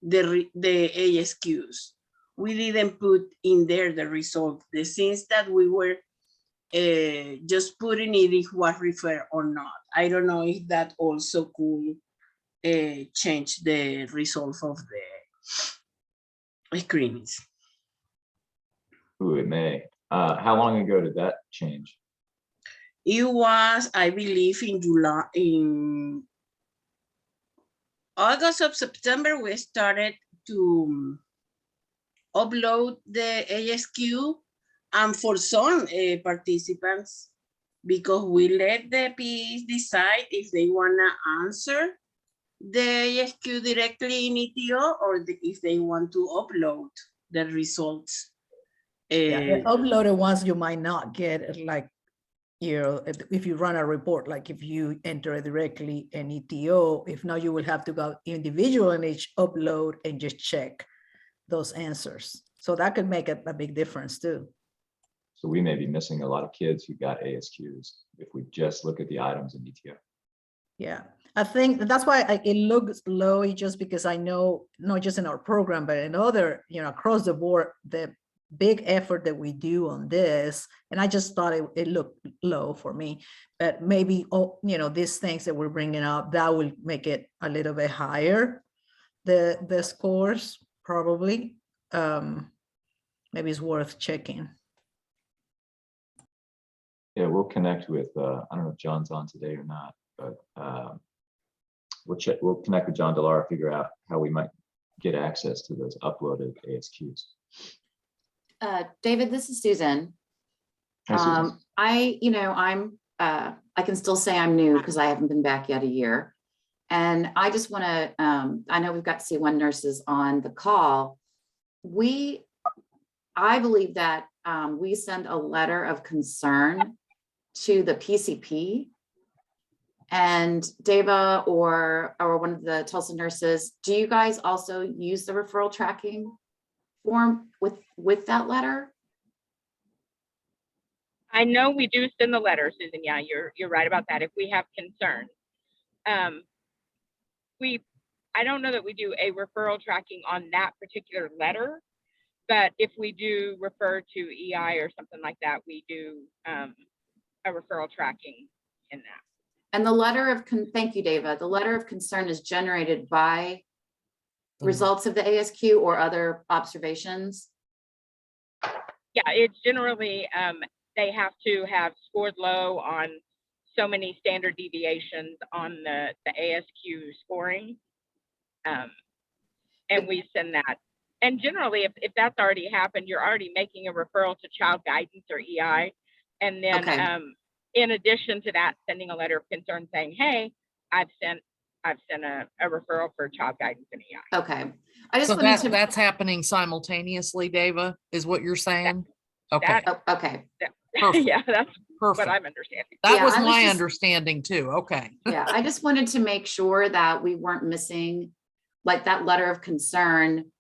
the ASQs. We didn't put in there the result. The things that we were just putting it if was referred or not. I don't know if that also could change the result of the screenings. Ooh, it may. How long ago did that change? It was, I believe, in August or September, we started to upload the ASQ, and for some participants, because we let the PEs decide if they wanna answer the ASQ directly in ETO or if they want to upload the results. The uploaded ones you might not get, like, if you run a report, like if you enter it directly in ETO, if not, you will have to go individual in each upload and just check those answers. So that could make a big difference too. So we may be missing a lot of kids who got ASQs if we just look at the items in ETO. Yeah, I think that's why it looks low, just because I know, not just in our program, but in other, across the board, the big effort that we do on this, and I just thought it looked low for me, but maybe, these things that we're bringing up, that will make it a little bit higher, the scores, probably. Maybe it's worth checking. Yeah, we'll connect with, I don't know if John's on today or not, but we'll connect with John Delara, figure out how we might get access to those uploaded ASQs. David, this is Susan. Hi, Susan. I can still say I'm new because I haven't been back yet a year. And I just want to, I know we've got C1 nurses on the call. I believe that we send a letter of concern to the PCP And Deva or one of the Tulsa nurses, do you guys also use the referral tracking form with that letter? I know we do send the letter, Susan. Yeah, you're right about that. If we have concerns, I don't know that we do a referral tracking on that particular letter, but if we do refer to EI or something like that, we do a referral tracking in that. And the letter of, thank you, Deva. The letter of concern is generated by results of the ASQ or other observations? Yeah, it's generally, they have to have scored low on so many standard deviations on the ASQ scoring. And we send that. And generally, if that's already happened, you're already making a referral to child guidance or EI. And then Okay. In addition to that, sending a letter of concern saying, hey, I've sent a referral for child guidance and EI. Okay. I just So wanted to. that's happening simultaneously, Deva, is what you're saying? Okay, Oh, okay. perfect, Yeah, that's what perfect. I'm understanding. That Yeah, was I was my just- understanding too. Okay. Yeah, I just wanted to make sure that we weren't missing, like that letter of concern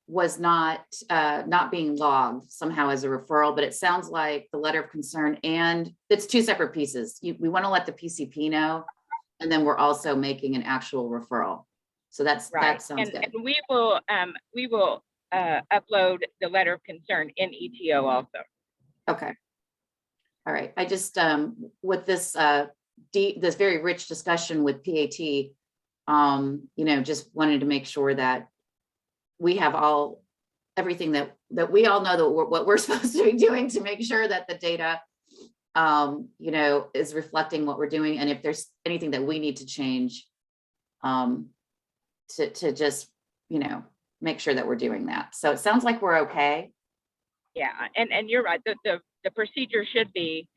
was not being logged somehow as a referral, but it sounds like the letter of concern, and it's two separate pieces. We want to let the PCP know, and then we're also making an actual referall. So that sounds good. And we will upload the letter of concern in ETO also. Okay. All right. I just, with this, this very rich discussion with PAT, just wanted to make sure that we have everything that we all know what we're supposed to be doing to make sure that the data, is reflecting what we're doing. And if there's anything that we need to change, to just, make sure that we're doing that. So it sounds like we're okay. Yeah, and you're right. The procedure should be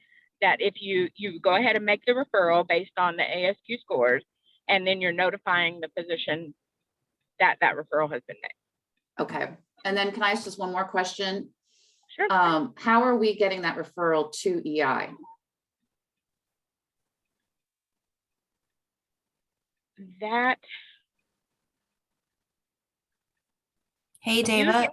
that if you go ahead and make the referral based on the ASQ scores, and then you're notifying the physician that referral has been made. Okay. And then can I ask just one more question? Sure. How are we getting that referral to EI? Hey, Dava.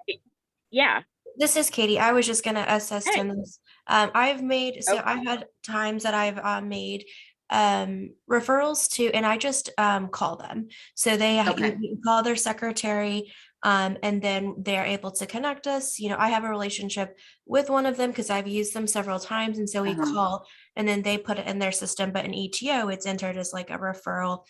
Yeah. This is Katie. I was just going to assist Hey. in this. I've Okay. had times that I've made referrals to, and I just call them. So Okay. you call their secretary, and then they're able to connect us. I have a relationship with one of them because I've used them several times. And so we call, and then they put it in their system. But in ETO, it's entered as like a referral.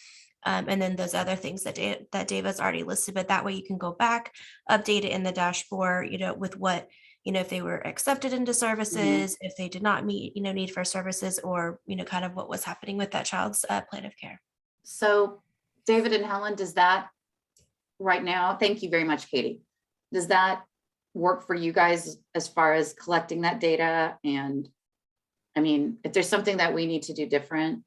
And then those other things that Dava's already listed, but that way you can go back, update it in the dashboard, with what, if they were accepted into services, if they did not meet, need for services, or, kind of what was happening with that child's plan of care. So David and Helen, does that right now, thank you very much, Katie. Does that work for you guys as far as collecting that data? And I mean, if there's something that we need to do different,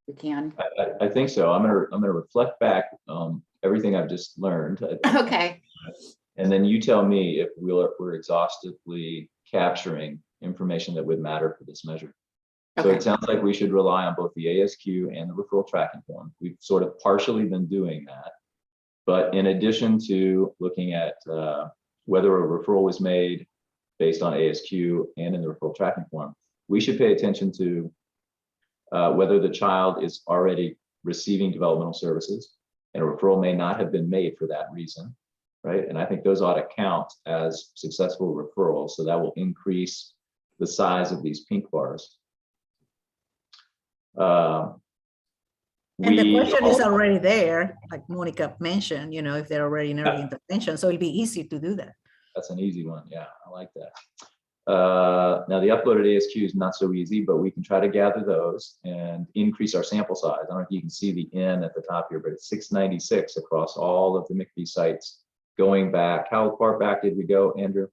we can. I think so. I'm gonna reflect back everything I've just learned. Okay. And then you tell me if we're exhaustively capturing information that would matter for this measure. So Okay. it sounds like we should rely on both the ASQ and the referral tracking form. We've sort of partially been doing that. But in addition to looking at whether a referral was made based on ASQ and in the referral tracking form, we should pay attention to whether the child is already receiving developmental services, and a referral may not have been made for that reason, right? And I think those ought to count as successful referrals, so that will increase the size of these pink bars. And the question is already there, like Monica mentioned, if they're already in early intervention, so it'll be easy to do that. That's an easy one. Yeah, I like that. Now the uploaded ASQ is not so easy, but we can try to gather those and increase our sample size. I don't know if you can see the N at the top here, but it's 696 across all of the MICV sites going back. How far back did we go, Andrew?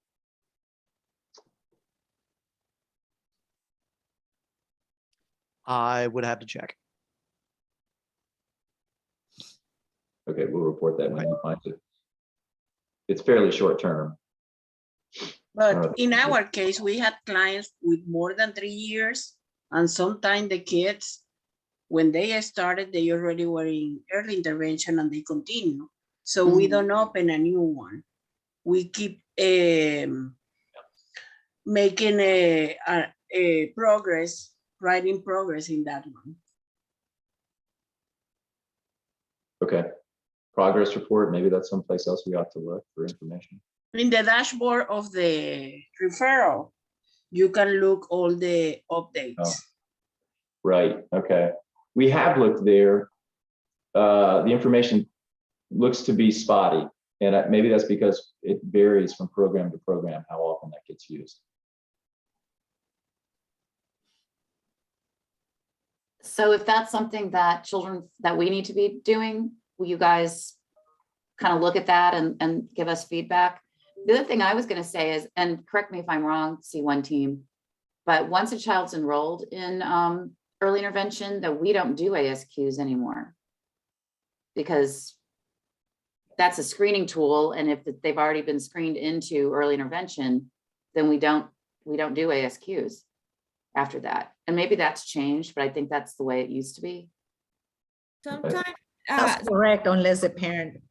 I would have to check. Okay, we'll report that when you find it. It's fairly short term. But in our case, we had clients with more than 3 years And sometimes the kids, when they started, they already were in early intervention and they continue. So we don't open a new one. We keep making a progress, writing progress in that one. Okay. Progress report, maybe that's someplace else we ought to look for information. In the dashboard of the referral, you can look all the updates. Oh. Right, okay. We have looked there. The information looks to be spotty, and maybe that's because it varies from program to program how often that gets used. So if that's something that we need to be doing, will you guys kind of look at that and give us feedback? The other thing I was going to say is, and correct me if I'm wrong, C1 team, but once a child's enrolled in early intervention, that we don't do ASQs anymore, because that's a screening tool. And if they've already been screened into early intervention, then we don't do ASQs after that. And maybe that's changed, but I think that's the way it used to be. Sometimes, That's correct, unless the parent.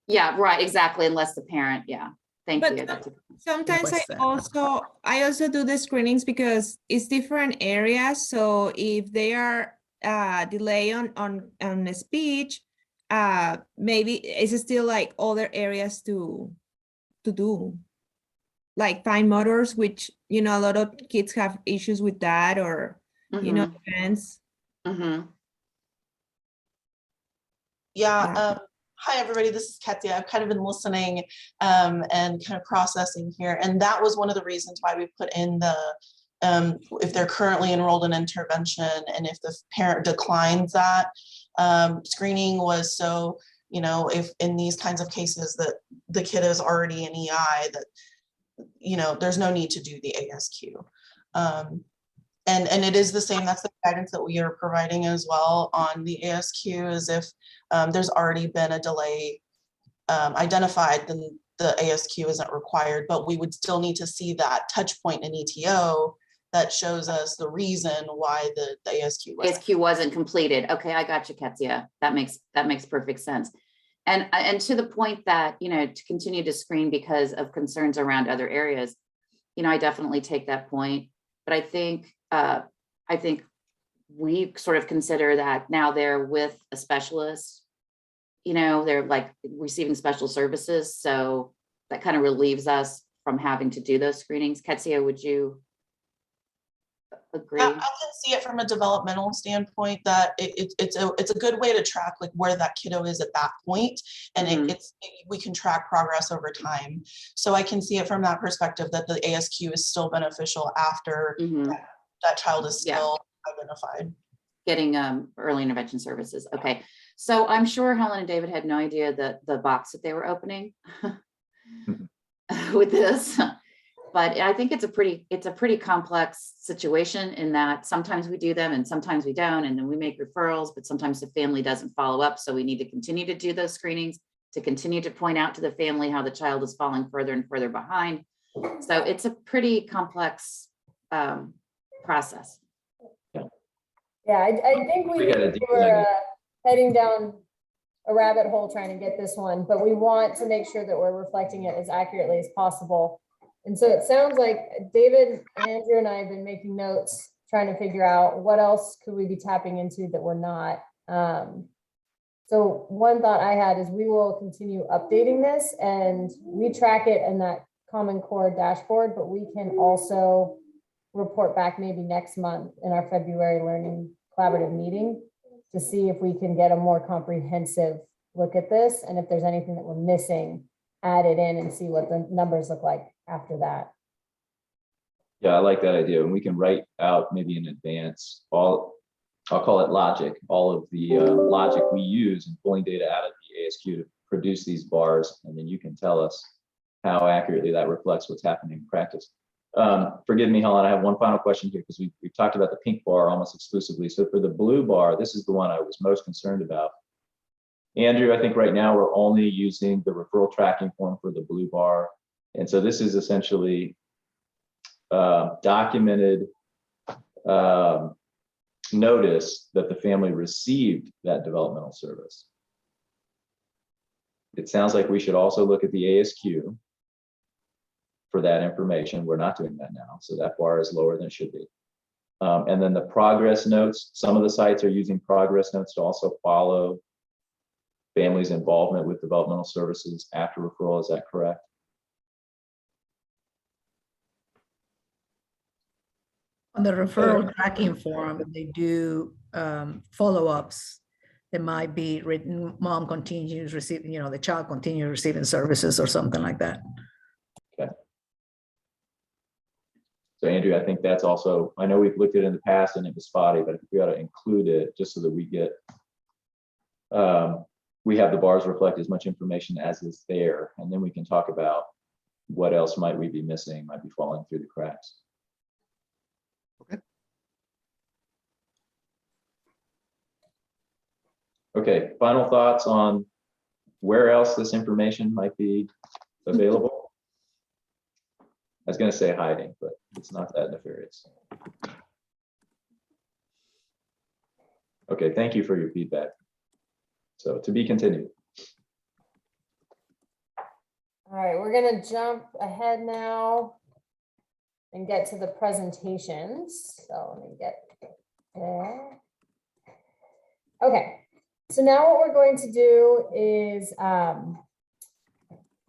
Yeah, right, exactly, unless the parent, yeah. Thank But you. sometimes Request I also do the screenings because it's different areas. So if they are delay on the speech, maybe it's still like other areas to do, like fine motors, which, you know, a lot of kids have issues with that, or you know, depends. Yeah. Hi, everybody. This is Katia. I've kind of been listening and kind of processing here. And that was one of the reasons why we put in the, if they're currently enrolled in intervention and if the parent declines that, screening was so, you know, if in these kinds of cases that the kid is already in EI, that, you know, there's no need to do the ASQ. And it is the same, that's the guidance that we are providing as well on the ASQ, is if there's already been a delay identified, then the ASQ isn't required, but we would still need to see that touch point in ETO that shows us the reason why the ASQ wasn't completed. Okay, I got you, Katia. That makes perfect sense. And to the point that, you know, to continue to screen because of concerns around other areas, you know, I definitely take that point. But I think we sort of consider that now they're with a specialist, you know, they're like receiving special services. So that kind of relieves us from having to do those screenings. Ketsia, would you agree? I can see it from a developmental standpoint that it's a good way to track like where that kiddo is at that point, and we can track progress over time. So I can see it from that perspective that the ASQ is still beneficial after that child is still identified. Getting early intervention services. Okay, so I'm sure Helen and David had no idea that the box that they were opening with this. But I think it's a pretty complex situation in that sometimes we do them and sometimes we don't, and then we make referrals, but sometimes the family doesn't follow up. So we need to continue to do those screenings, to continue to point out to the family how the child is falling further and further behind. So it's a pretty complex process. Yeah, I think we were heading down a rabbit hole trying to get this one, but we want to make sure that we're reflecting it as accurately as possible. And so it sounds like David, Andrew, and I have been making notes, trying to figure out what else could we be tapping into that we're not. So one thought I had is we will continue updating this and we track it in that Common Core dashboard, but we can also report back maybe next month in our February Learning Collaborative meeting to see if we can get a more comprehensive look at this, and if there's anything that we're missing, add it in and see what the numbers look like after that. Yeah, I like that idea. And we can write out maybe in advance I'll call it logic, all of the logic we use in pulling data out of the ASQ to produce these bars, and then you can tell us how accurately that reflects what's happening in practice. Forgive me, Helen, I have one final question here because we've talked about the pink bar almost exclusively. So for the blue bar, this is the one I was most concerned about. Andrew, I think right now we're only using the referral tracking form for the blue bar. And so this is essentially documented notice that the family received that developmental service. It sounds like we should also look at the ASQ for that information. We're not doing that now, so that bar is lower than it should be. And then the progress notes, some of the sites are using progress notes to also follow families' involvement with developmental services after referral. Is that correct? On the referral tracking form, they do follow-ups. There might be written, mom continues receiving, the child continues receiving services or something like that. Okay. So Andrew, I think that's also, I know we've looked at it in the past and it was spotty, but I think we ought to include it just so that we get, we have the bars reflect as much information as is there, and then we can talk about what else might we be missing, might be falling through the cracks. Okay, final thoughts on where else this information might be available? I was going to say hiding, but it's not that nefarious. Okay, thank you for your feedback. So to be continued. All right, we're going to jump ahead now and get to the presentations. So let me get there. Okay. So now what we're going to do is have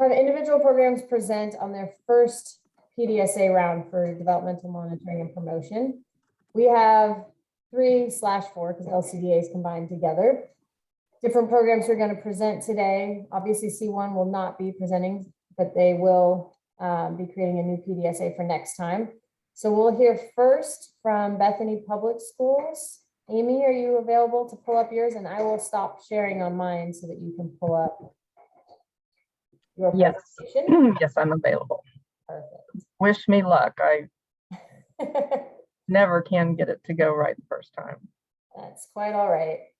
individual programs present on their first PDSA round for developmental monitoring and promotion. We have 3/4 because LCDA is combined together. Different programs are going to present today. Obviously C1 will not be presenting, but they will be creating a new PDSA for next time. So we'll hear first from Bethany Public Schools. Amy, are you available to pull up yours? And I will stop sharing on mine so that you can pull up your presentation. Yes, I'm available. Perfect. Wish me luck. I never can get it to go right the first time. That's quite all right.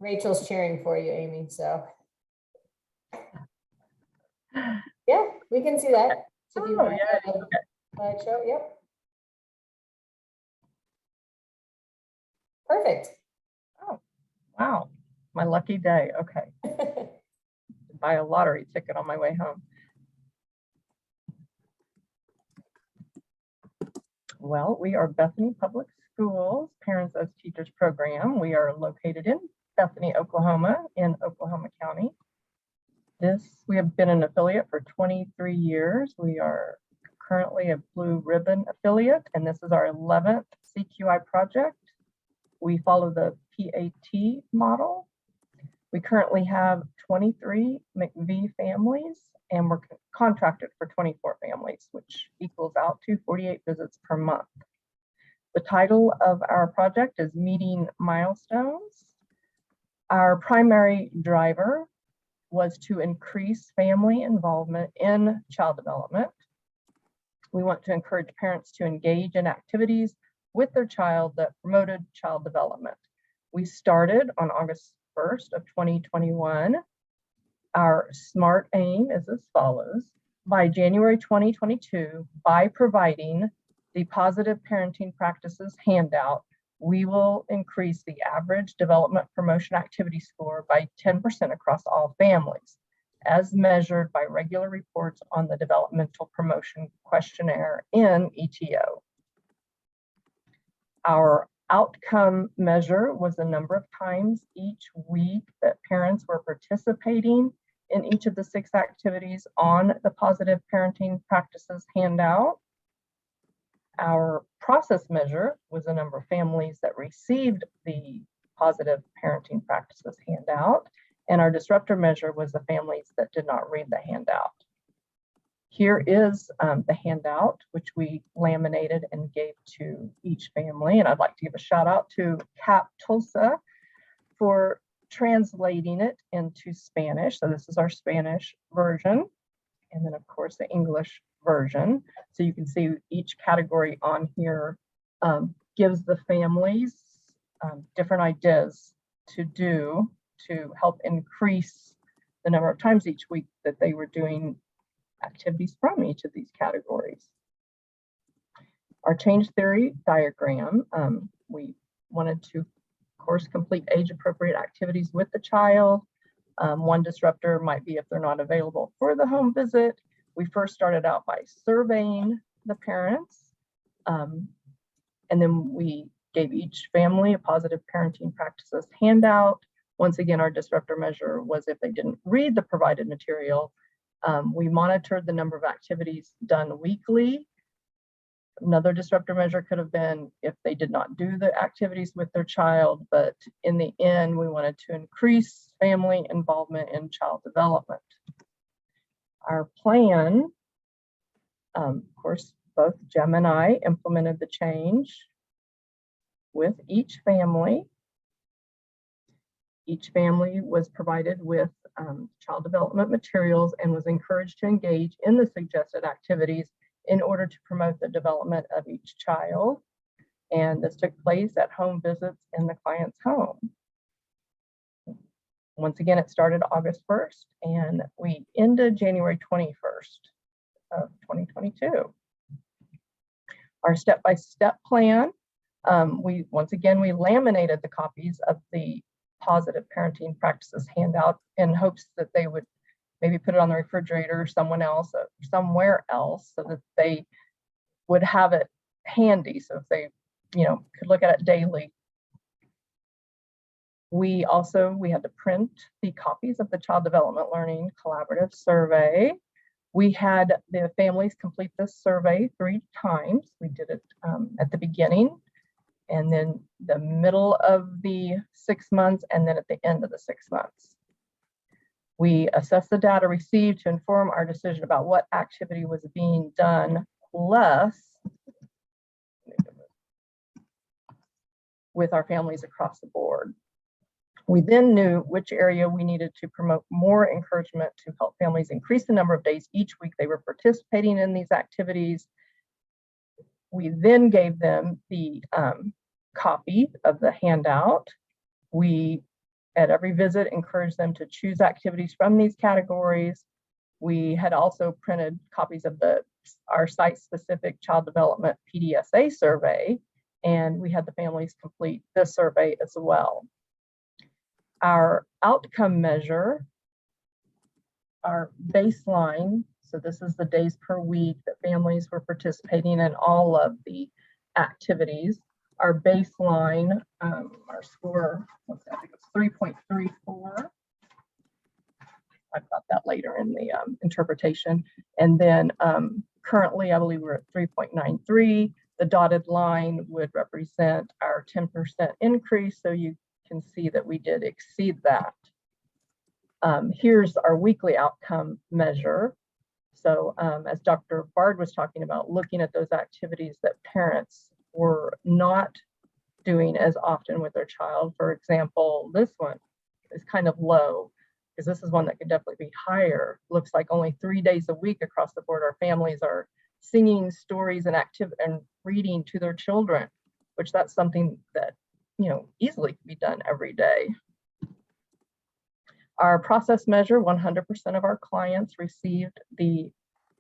Rachel's cheering for you, Amy, so. Yeah, we can see that. So do you want to slideshow? Yep. Perfect. Oh, wow. My lucky day. Okay. Buy a lottery ticket on my way home. Well, we are Bethany Public Schools, Parents as Teachers program. We are located in Bethany, Oklahoma, in Oklahoma County. We have been an affiliate for 23 years. We are currently a Blue Ribbon affiliate, and this is our 11th CQI project. We follow the PAT model. We currently have 23 McV families, and we're contracted for 24 families, which equals out to 48 visits per month. The title of our project is Meeting Milestones. Our primary driver was to increase family involvement in child development. We want to encourage parents to engage in activities with their child that promoted child development. We started on August 1st of 2021. Our SMART aim is as follows. By January 2022, by providing the Positive Parenting Practices handout, we will increase the average development promotion activity score by 10% across all families, as measured by regular reports on the Developmental Promotion Questionnaire in ETO. Our outcome measure was the number of times each week that parents were participating in each of the 6 activities on the Positive Parenting Practices handout. Our process measure was the number of families that received the Positive Parenting Practices handout, and our disruptor measure was the families that did not read the handout. Here is the handout, which we laminated and gave to each family, and I'd like to give a shout out to Cap Tulsa for translating it into Spanish. So this is our Spanish version, and then of course the English version. So you can see each category on here gives the families different ideas to do to help increase the number of times each week that they were doing activities from each of these categories. Our change theory diagram, we wanted to, of course, complete age-appropriate activities with the child. One disruptor might be if they're not available for the home visit. We first started out by surveying the parents, and then we gave each family a positive parenting practices handout. Once again, our disruptor measure was if they didn't read the provided material. We monitored the number of activities done weekly. Another disruptor measure could have been if they did not do the activities with their child, but in the end, we wanted to increase family involvement in child development. Our plan, of course, both Jem and I implemented the change with each family. Each family was provided with child development materials and was encouraged to engage in the suggested activities in order to promote the development of each child. And this took place at home visits in the client's home. Once again, it started August 1st and we ended January 21st of 2022. Our step-by-step plan, once again, we laminated the copies of the positive parenting practices handout in hopes that they would maybe put it on the refrigerator or somewhere else so that they would have it handy. So if they, could look at it daily. We had to print the copies of the Child Development Learning Collaborative Survey. We had the families complete this survey 3 times. We did it at the beginning, and then the middle of the 6 months, and then at the end of the 6 months. We assessed the data received to inform our decision about what activity was being done less with our families across the board. We then knew which area we needed to promote more encouragement to help families increase the number of days each week they were participating in these activities. We then gave them the copy of the handout. We, at every visit, encouraged them to choose activities from these categories. We had also printed copies of our site-specific child development PDSA survey, and we had the families complete this survey as well. Our outcome measure, our baseline, so this is the days per week that families were participating in all of the activities. Our baseline, our score, I think it's 3.34. I've got that later in the interpretation. And then currently, I believe we're at 3.93. The dotted line would represent our 10% increase. So you can see that we did exceed that. Here's our weekly outcome measure. So as Dr. Bard was talking about, looking at those activities that parents were not doing as often with their child. For example, this one is kind of low because this is one that could definitely be higher. Looks like only 3 days a week across the board, our families are singing stories and reading to their children, which that's something that easily can be done every day. Our process measure, 100% of our clients received the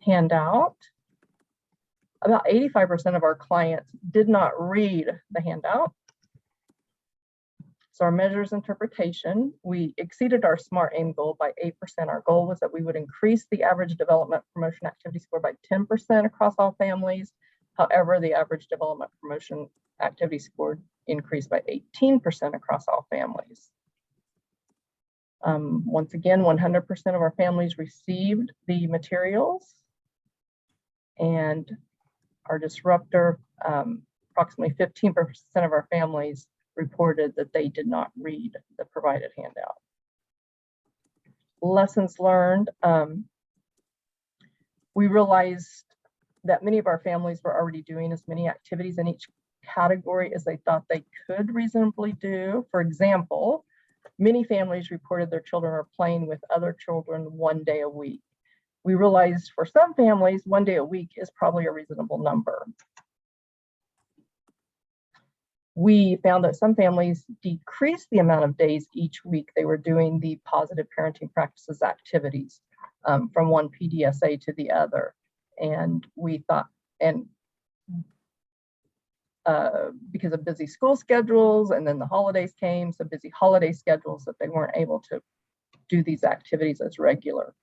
handout. About 85% of our clients did not read the handout. So our measures interpretation, we exceeded our SMART aim goal by 8%. Our goal was that we would increase the average development promotion activity score by 10% across all families. However, the average development promotion activity score increased by 18% across all families. Once again, 100% of our families received the materials, and our disruptor, approximately 15% of our families reported that they did not read the provided handout. Lessons learned. We realized that many of our families were already doing as many activities in each category as they thought they could reasonably do. For example, many families reported their children are playing with other children 1 day a week. We realized for some families, 1 day a week is probably a reasonable number. we found that some families decreased the amount of days each week they were doing the positive parenting practices activities from one PDSA to the other. And we thought, and because of busy school schedules, and then the holidays came, so busy holiday schedules, that they weren't able to do these activities as regular.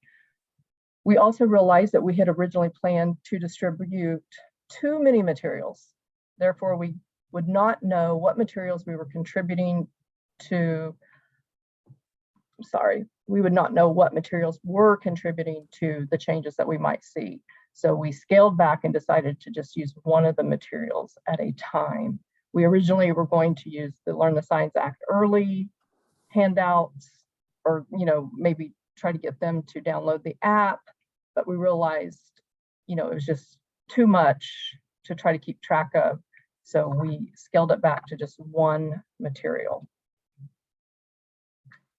We also realized that we had originally planned to distribute too many materials. Therefore, we would not know what materials we were contributing to, we would not know what materials were contributing to the changes that we might see. So we scaled back and decided to just use one of the materials at a time. We originally were going to use the Learn the Science Act early handouts, or maybe try to get them to download the app, but we realized it was just too much to try to keep track of. So we scaled it back to just one material.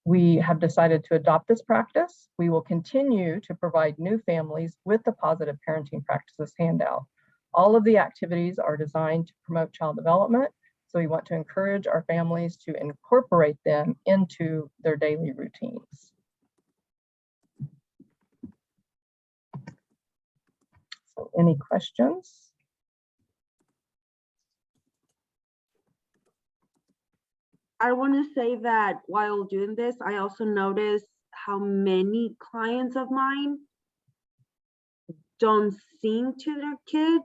We have decided to adopt this practice. We will continue to provide new families with the positive parenting practices handout. All of the activities are designed to promote child development, so we want to encourage our families to incorporate them into their daily routines. So any questions? I want to say that while doing this, I also noticed how many clients of mine don't sing to their kids,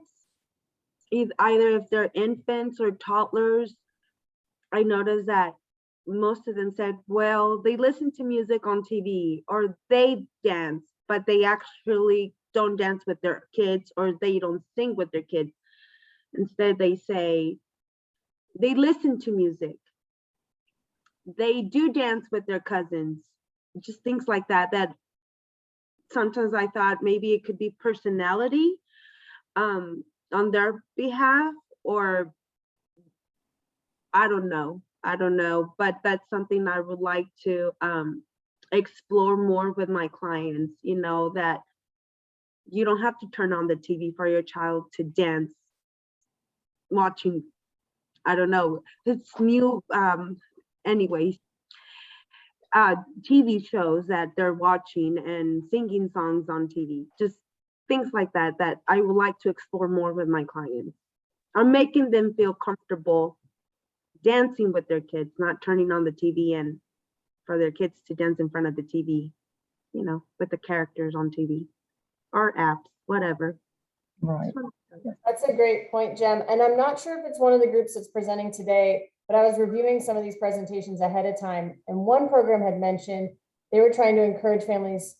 either if they're infants or toddlers. I noticed that most of them said, well, they listen to music on TV or they dance, but they actually don't dance with their kids, or they don't sing with their kids. Instead, they say they listen to music. They do dance with their cousins, just things like that, that sometimes I thought maybe it could be personality on their behalf, or I don't know, but that's something I would like to explore more with my clients, that you don't have to turn on the TV for your child to dance, watching, I don't know, it's new, anyways, TV shows that they're watching and singing songs on TV, just things like that, that I would like to explore more with my clients. I'm making them feel comfortable dancing with their kids, not turning on the TV and for their kids to dance in front of the TV, with the characters on TV or apps, whatever. Right. That's a great point, Jem. And I'm not sure if it's one of the groups that's presenting today, but I was reviewing some of these presentations ahead of time, and one program had mentioned they were trying to encourage families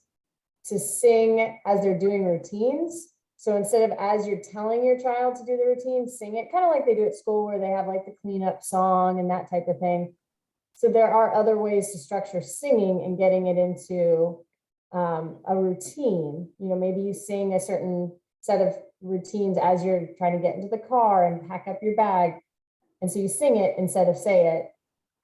to sing as they're doing routines. So instead of as you're telling your child to do the routine, sing it, kind of like they do at school where they have like the cleanup song and that type of thing. So there are other ways to structure singing and getting it into a routine. Maybe you sing a certain set of routines as you're trying to get into the car and pack up your bag. And so you sing it instead of say it.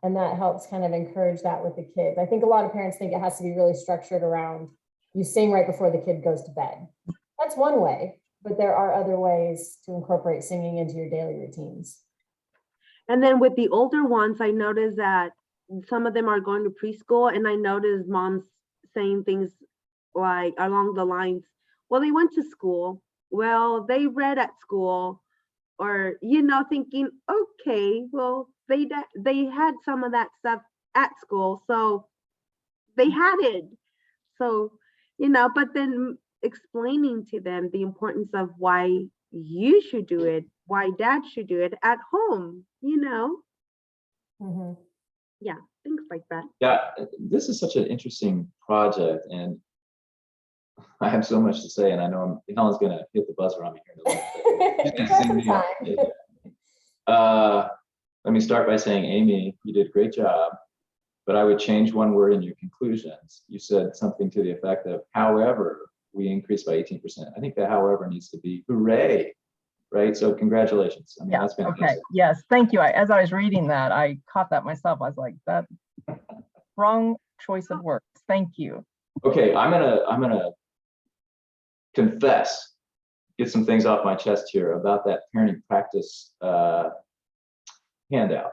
And that helps kind of encourage that with the kids. I think a lot of parents think it has to be really structured around you sing right before the kid goes to bed. That's one way, but there are other ways to incorporate singing into your daily routines. And then with the older ones, I noticed that some of them are going to preschool, and I noticed moms saying things like along the lines, well, they went to school, well, they read at school, or, thinking, okay, well, they had some of that stuff at school, so they had it. So, but then explaining to them the importance of why you should do it, why dad should do it at home, Mm-hmm. Yeah, things like that. Yeah, this is such an interesting project, and I have so much to say, and I know Helen's going to hit the buzzer on me here in a You got some time. Let me start by saying, Amy, you did a great job, but I would change one word in your conclusions. You said something to the effect of, however, we increased by 18%. I think the however needs to be hooray, right? So congratulations. I mean, that's fantastic. Okay, yes, thank you. As I was reading that, I caught that myself. I was like, that wrong choice of words. Thank you. Okay, I'm gonna confess, get some things off my chest here about that parenting practice handout.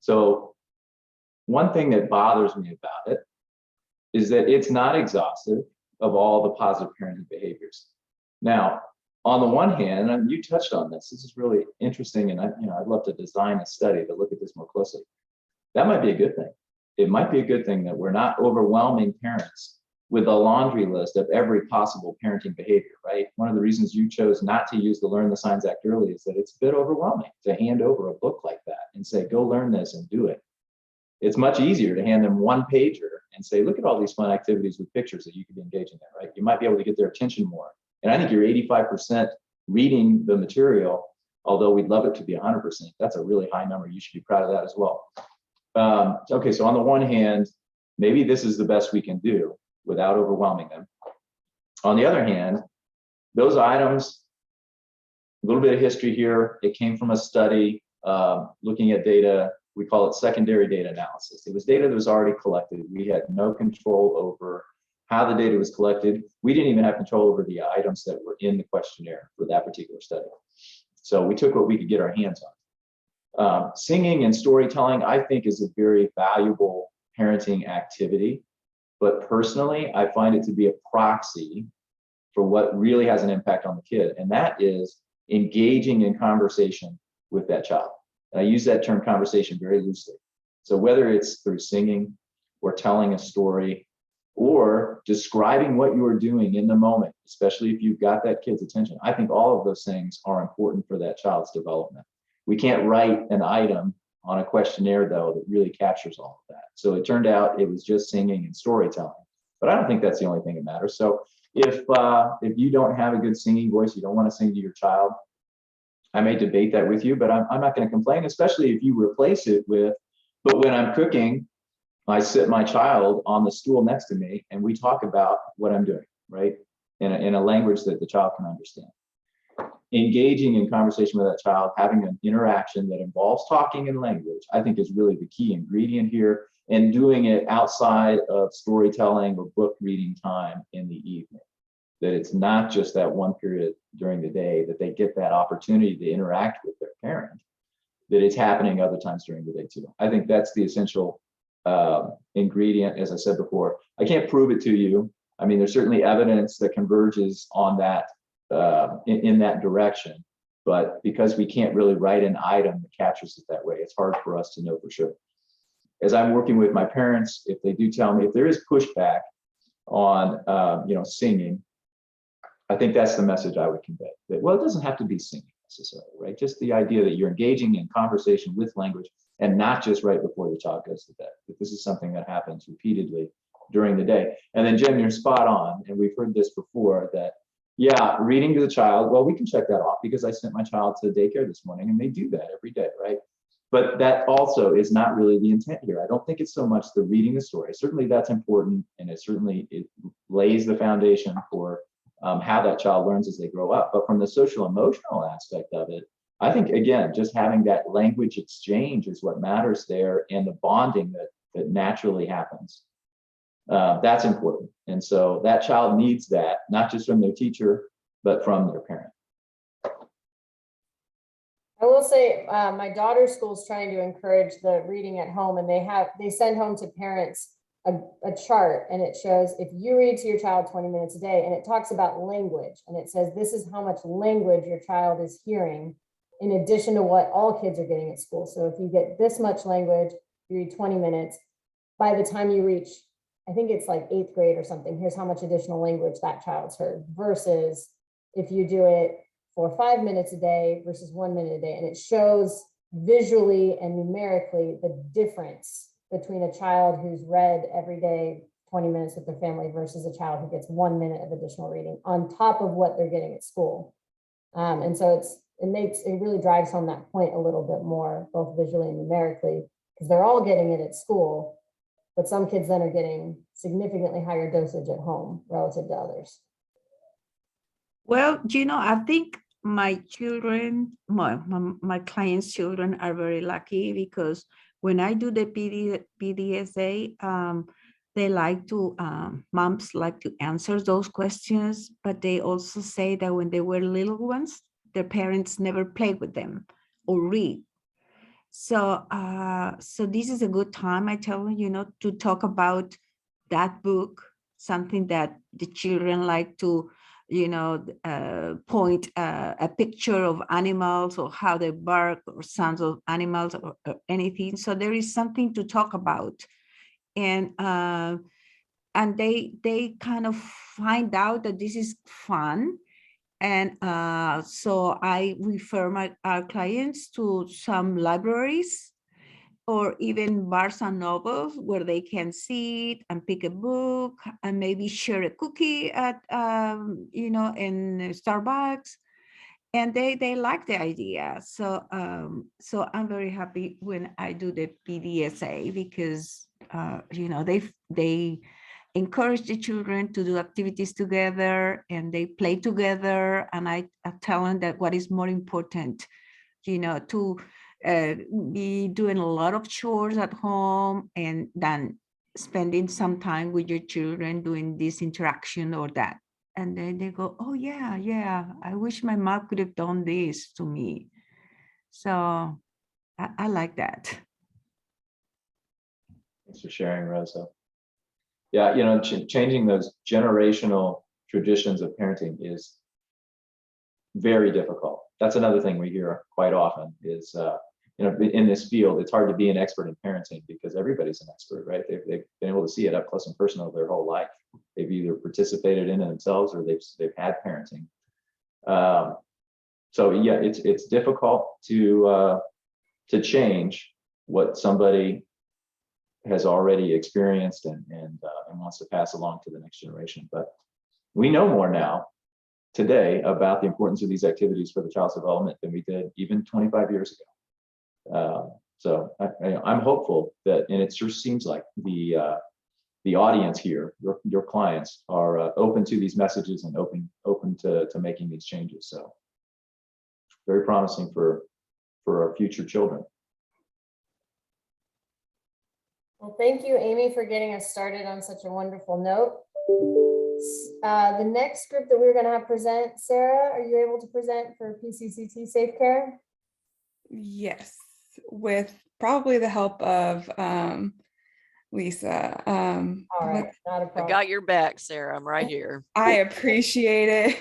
So one thing that bothers me about it is that it's not exhaustive of all the positive parenting behaviors. Now, on the one hand, and you touched on this is really interesting, and I'd love to design a study to look at this more closely. That might be a good thing. It might be a good thing that we're not overwhelming parents with a laundry list of every possible parenting behavior, right? One of the reasons you chose not to use the Learn the Signs Act early is that it's a bit overwhelming to hand over a book like that and say, go learn this and do it. It's much easier to hand them one pager and say, look at all these fun activities with pictures that you could be engaging in, right? You might be able to get their attention more. And I think you're 85% reading the material, although we'd love it to be 100%. That's a really high number. You should be proud of that as well. Okay, so on the one hand, maybe this is the best we can do without overwhelming them. On the other hand, those items, a little bit of history here, it came from a study looking at data, we call it secondary data analysis. It was data that was already collected. We had no control over how the data was collected. We didn't even have control over the items that were in the questionnaire for that particular study. So we took what we could get our hands on. Singing and storytelling, I think, is a very valuable parenting activity. But personally, I find it to be a proxy for what really has an impact on the kid. And that is engaging in conversation with that child. And I use that term conversation very loosely. So whether it's through singing or telling a story or describing what you are doing in the moment, especially if you've got that kid's attention, I think all of those things are important for that child's development. We can't write an item on a questionnaire, though, that really captures all of that. So it turned out it was just singing and storytelling. But I don't think that's the only thing that matters. So if you don't have a good singing voice, you don't want to sing to your child, I may debate that with you, but I'm not going to complain, especially if you replace it with, but when I'm cooking, I sit my child on the stool next to me and we talk about what I'm doing, right? In a language that the child can understand. Engaging in conversation with that child, having an interaction that involves talking and language, I think is really the key ingredient here, and doing it outside of storytelling or book reading time in the evening. That it's not just that one period during the day, that they get that opportunity to interact with their parent, that it's happening other times during the day too. I think that's the essential ingredient, as I said before. I can't prove it to you. I mean, there's certainly evidence that converges on that in that direction, but because we can't really write an item that captures it that way, it's hard for us to know for sure. As I'm working with my parents, if they do tell me, if there is pushback on singing, I think that's the message I would convey. That, well, it doesn't have to be singing necessarily, right? Just the idea that you're engaging in conversation with language and not just right before the child goes to bed. That this is something that happens repeatedly during the day. And then Jen, you're spot on, and we've heard this before, that yeah, reading to the child, well, we can check that off because I sent my child to daycare this morning, and they do that every day, right? But that also is not really the intent here. I don't think it's so much the reading the story. Certainly that's important, and it lays the foundation for how that child learns as they grow up. But from the social emotional aspect of it, I think, again, just having that language exchange is what matters there, and the bonding that naturally happens. That's important. And so that child needs that, not just from their teacher, but from their parent. I will say my daughter's school is trying to encourage the reading at home, and they send home to parents a chart, and it shows if you read to your child 20 minutes a day, and it talks about language, and it says this is how much language your child is hearing in addition to what all kids are getting at school. So if you get this much language, you read 20 minutes, by the time you reach, I think it's like 8th grade or something, here's how much additional language that child's heard, versus if you do it for 5 minutes a day versus 1 minute a day. And it shows visually and numerically the difference between a child who's read every day 20 minutes with their family versus a child who gets 1 minute of additional reading on top of what they're getting at school. And so it really drives home that point a little bit more, both visually and numerically, because they're all getting it at school, but some kids then are getting significantly higher dosage at home relative to others. Well, I think my children, my clients' children are very lucky, because when I do the PDSA, they like to, moms like to answer those questions, but they also say that when they were little ones, their parents never played with them or read. So, so this is a good time, I tell you, to talk about that book, something that the children like to, point a picture of animals or how they bark or sounds of animals or anything. So there is something to talk about. And they kind of find out that this is fun. And so I refer our clients to some libraries or even bars and novels where they can sit and pick a book and maybe share a cookie at, in Starbucks. And they like the idea. So, so I'm very happy when I do the PDSA because, they encourage the children to do activities together and they play together. And I tell them that what is more important, to be doing a lot of chores at home and then spending some time with your children doing this interaction or that. And then they go, oh yeah, I wish my mom could have done this to me. So I like that. Thanks for sharing, Rosa. Yeah, changing those generational traditions of parenting is very difficult. That's another thing we hear quite often is, in this field, it's hard to be an expert in parenting because everybody's an expert, right? They've been able to see it up close and personal their whole life. They've either participated in it themselves or they've had parenting. So yeah, it's difficult to change what somebody has already experienced and wants to pass along to the next generation. But we know more now today about the importance of these activities for the child's development than we did even 25 years ago. So I'm hopeful that, and it sure seems like the audience here, your clients, are open to these messages and open to making these changes. So very promising for our future children. Well, thank you, Amy, for getting us started on such a wonderful note. The next group that we're going to have present, Sarah, are you able to present for PCCT Safe Care? Yes, with probably the help of Lisa. All right, not a problem. I got your back, Sarah. I'm right here. I appreciate it.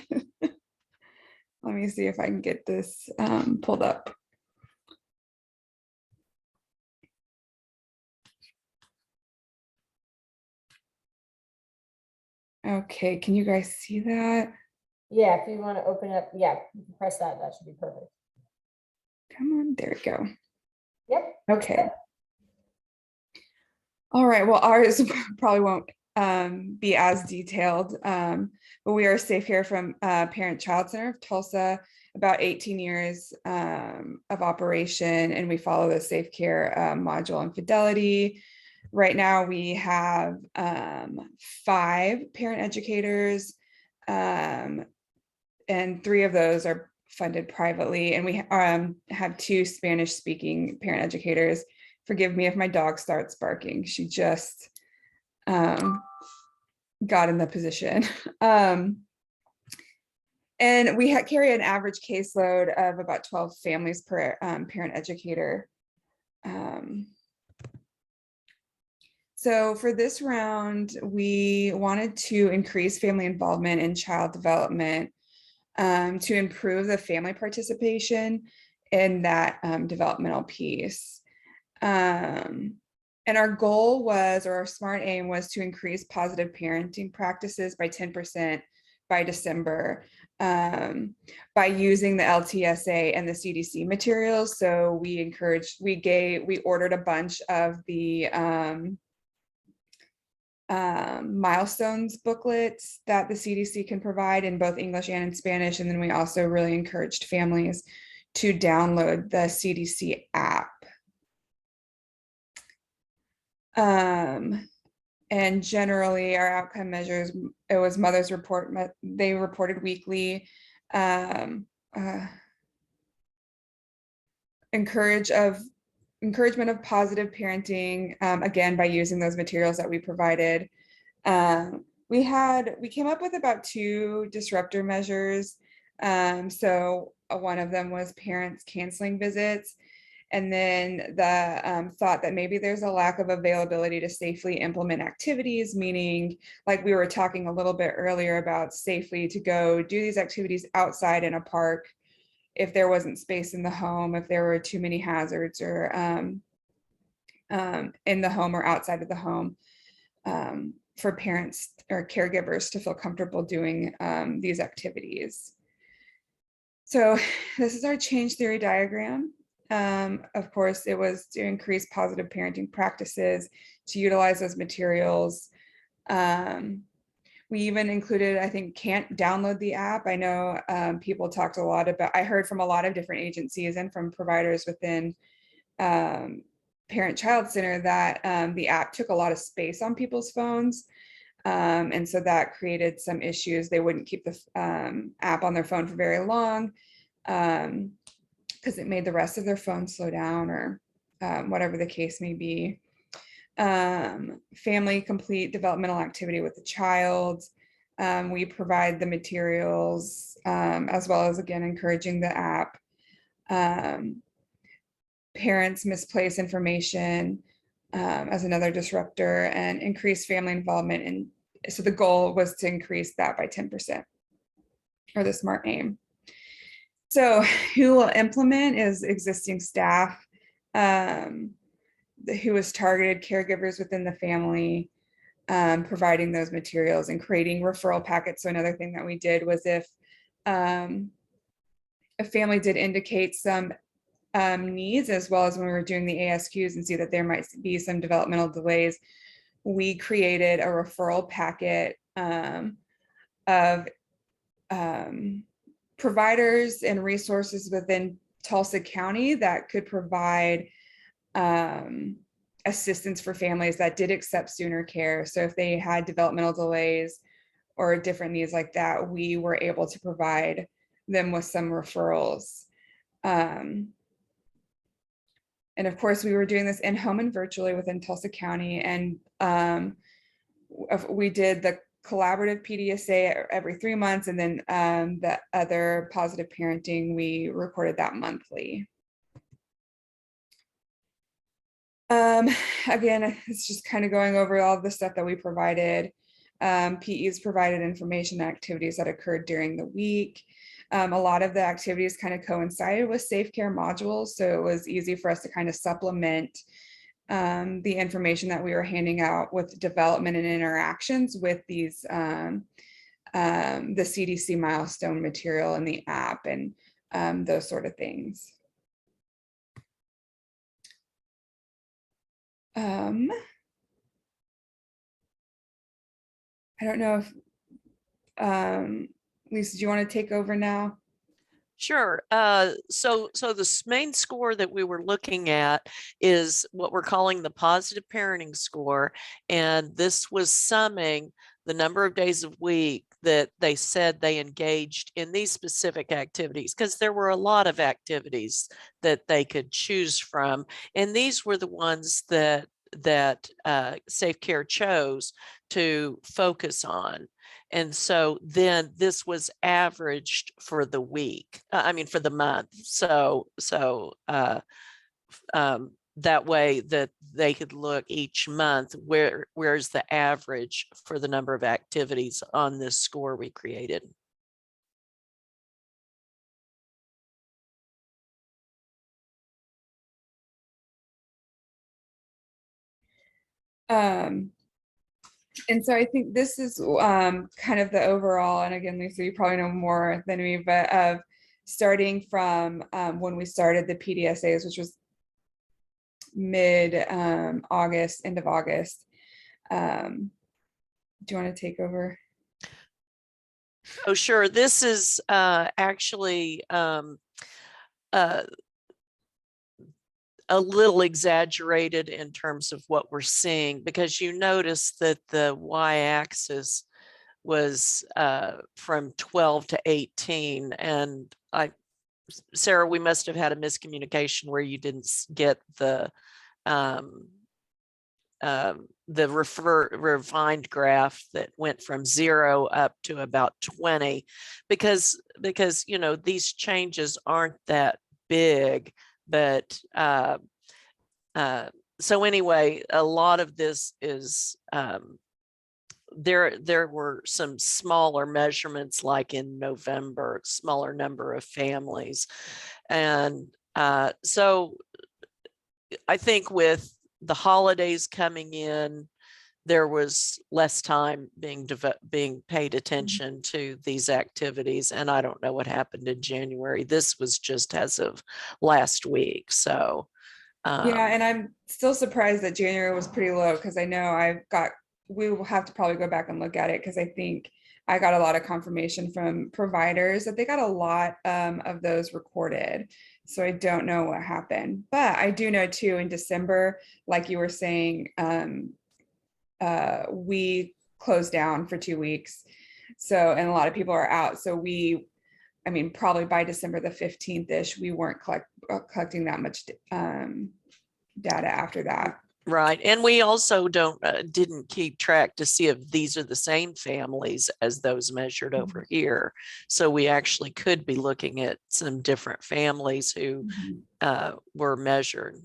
Let me see if I can get this pulled up. Okay, can you guys see that? Yeah, if you want to open up, yeah, you can press that. That should be perfect. Come on, there we go. Yep. Okay. All right, well, ours probably won't be as detailed, but we are Safe Care from Parent Child Center of Tulsa, about 18 years of operation, and we follow the Safe Care module and fidelity. Right now we have 5 parent educators, and 3 of those are funded privately, and we have 2 Spanish-speaking parent educators. Forgive me if my dog starts barking. She just got in the position. And we carry an average caseload of about 12 families per parent educator. So for this round, we wanted to increase family involvement in child development to improve the family participation in that developmental piece. And our goal was, or our SMART aim was, to increase positive parenting practices by 10% by December by using the LTSA and the CDC materials. So we ordered a bunch of the milestones booklets that the CDC can provide in both English and in Spanish. And then we also really encouraged families to download the CDC app. And generally our outcome measures, it was mothers report, they reported weekly, encouragement of positive parenting, again, by using those materials that we provided. We came up with about 2 disruptor measures. So one of them was parents canceling visits. And then the thought that maybe there's a lack of availability to safely implement activities, meaning like we were talking a little bit earlier about safely to go do these activities outside in a park if there wasn't space in the home, if there were too many hazards or in the home or outside of the home, for parents or caregivers to feel comfortable doing these activities. So this is our change theory diagram. Of course, it was to increase positive parenting practices, to utilize those materials. We even included, I think, can't download the app. I know people talked a lot about, I heard from a lot of different agencies and from providers within Parent-Child Center that the app took a lot of space on people's phones. And so that created some issues. They wouldn't keep the app on their phone for very long because it made the rest of their phone slow down or whatever the case may be. Family complete developmental activity with the child. We provide the materials as well as, again, encouraging the app. Parents misplace information as another disruptor, and increase family involvement. And so the goal was to increase that by 10%, or the SMART aim. So who will implement is existing staff who is targeted caregivers within the family, providing those materials and creating referral packets. So another thing that we did was if a family did indicate some needs, as well as when we were doing the ASQs and see that there might be some developmental delays, we created a referral packet of providers and resources within Tulsa County that could provide assistance for families that did accept sooner care. So if they had developmental delays or different needs like that, we were able to provide them with some referrals. And of course, we were doing this in-home and virtually within Tulsa County. And we did the collaborative PDSA every 3 months. And then the other positive parenting, we recorded that monthly. Again, it's just kind of going over all the stuff that we provided. PEs provided information and activities that occurred during the week. A lot of the activities kind of coincided with safe care modules, so it was easy for us to kind of supplement the information that we were handing out with development and interactions with these the CDC milestone material in the app and those sort of things. I don't know if Lisa, do you want to take over now? Sure. So the main score that we were looking at is what we're calling the positive parenting score. And this was summing the number of days a week that they said they engaged in these specific activities, because there were a lot of activities that they could choose from. And these were the ones that Safe Care chose to focus on. And so then this was averaged for the week, for the month. So that way that they could look each month, where's the average for the number of activities on this score we created. And so I think this is kind of the overall, and again, Lisa, you probably know more than me, but starting from when we started the PDSAs, which was mid-August, end of August. Do you want to take over? Oh, sure. This is actually a little exaggerated in terms of what we're seeing, because you notice that the y-axis was from 12 to 18. And Sarah, we must have had a miscommunication where you didn't get the refined graph that went from 0 up to about 20, because these changes aren't that big But so anyway, a lot of this is there were some smaller measurements like in November, smaller number of families. And so I think with the holidays coming in, there was less time being paid attention to these activities. And I don't know what happened in January. This was just as of last week. So Yeah, and I'm still surprised that January was pretty low because I know we will have to probably go back and look at it because I think I got a lot of confirmation from providers that they got a lot of those recorded. So I don't know what happened, but I do know too in December, like you were saying, we closed down for 2 weeks. So, and a lot of people are out. So I mean, probably by December the 15th-ish, we weren't collecting that much data after that. Right. And we also didn't keep track to see if these are the same families as those measured over here. So we actually could be looking at some different families who were measured.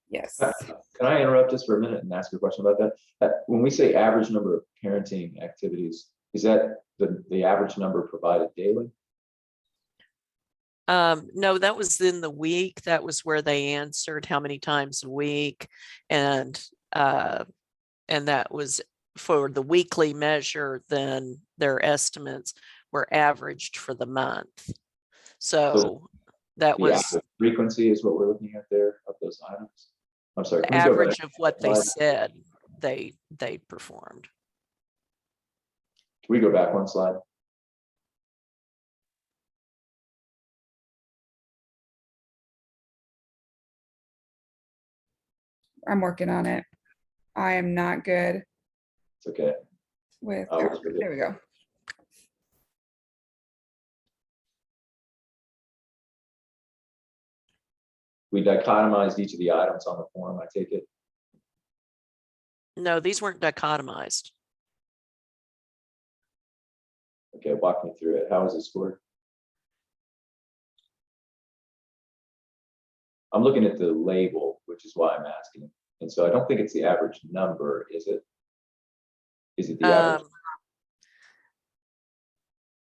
Yes. Can I interrupt just for a minute and ask a question about that? When we say average number of parenting activities, is that the average number provided daily? No, that was in the week. That was where they answered how many times a week. And that was for the weekly measure, then their estimates were averaged for the month. So that was frequency is what we're looking at there of those items. I'm sorry. The average of what they said they performed. Can we go back one slide? I'm working on it. I am not good. It's okay. With there we go. We dichotomized each of the items on the form, I take it. No, these weren't dichotomized. Okay, walk me through it. How was it scored? I'm looking at the label, which is why I'm asking. And so I don't think it's the average number, is it? Is it the average?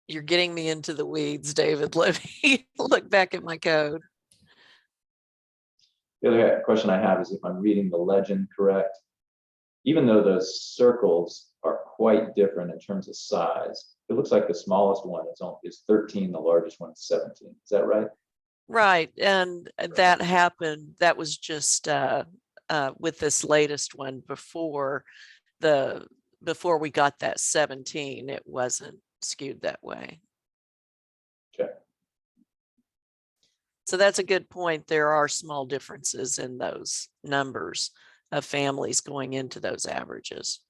You're getting me into the weeds, David. Let me look back at my code. The other question I have is if I'm reading the legend correct, even though those circles are quite different in terms of size, it looks like the smallest one is 13, the largest one is 17. Is that right? Right. And that happened. That was just with this latest one before we got that 17, it wasn't skewed that way. Okay. So that's a good point. There are small differences in those numbers of families going into those averages.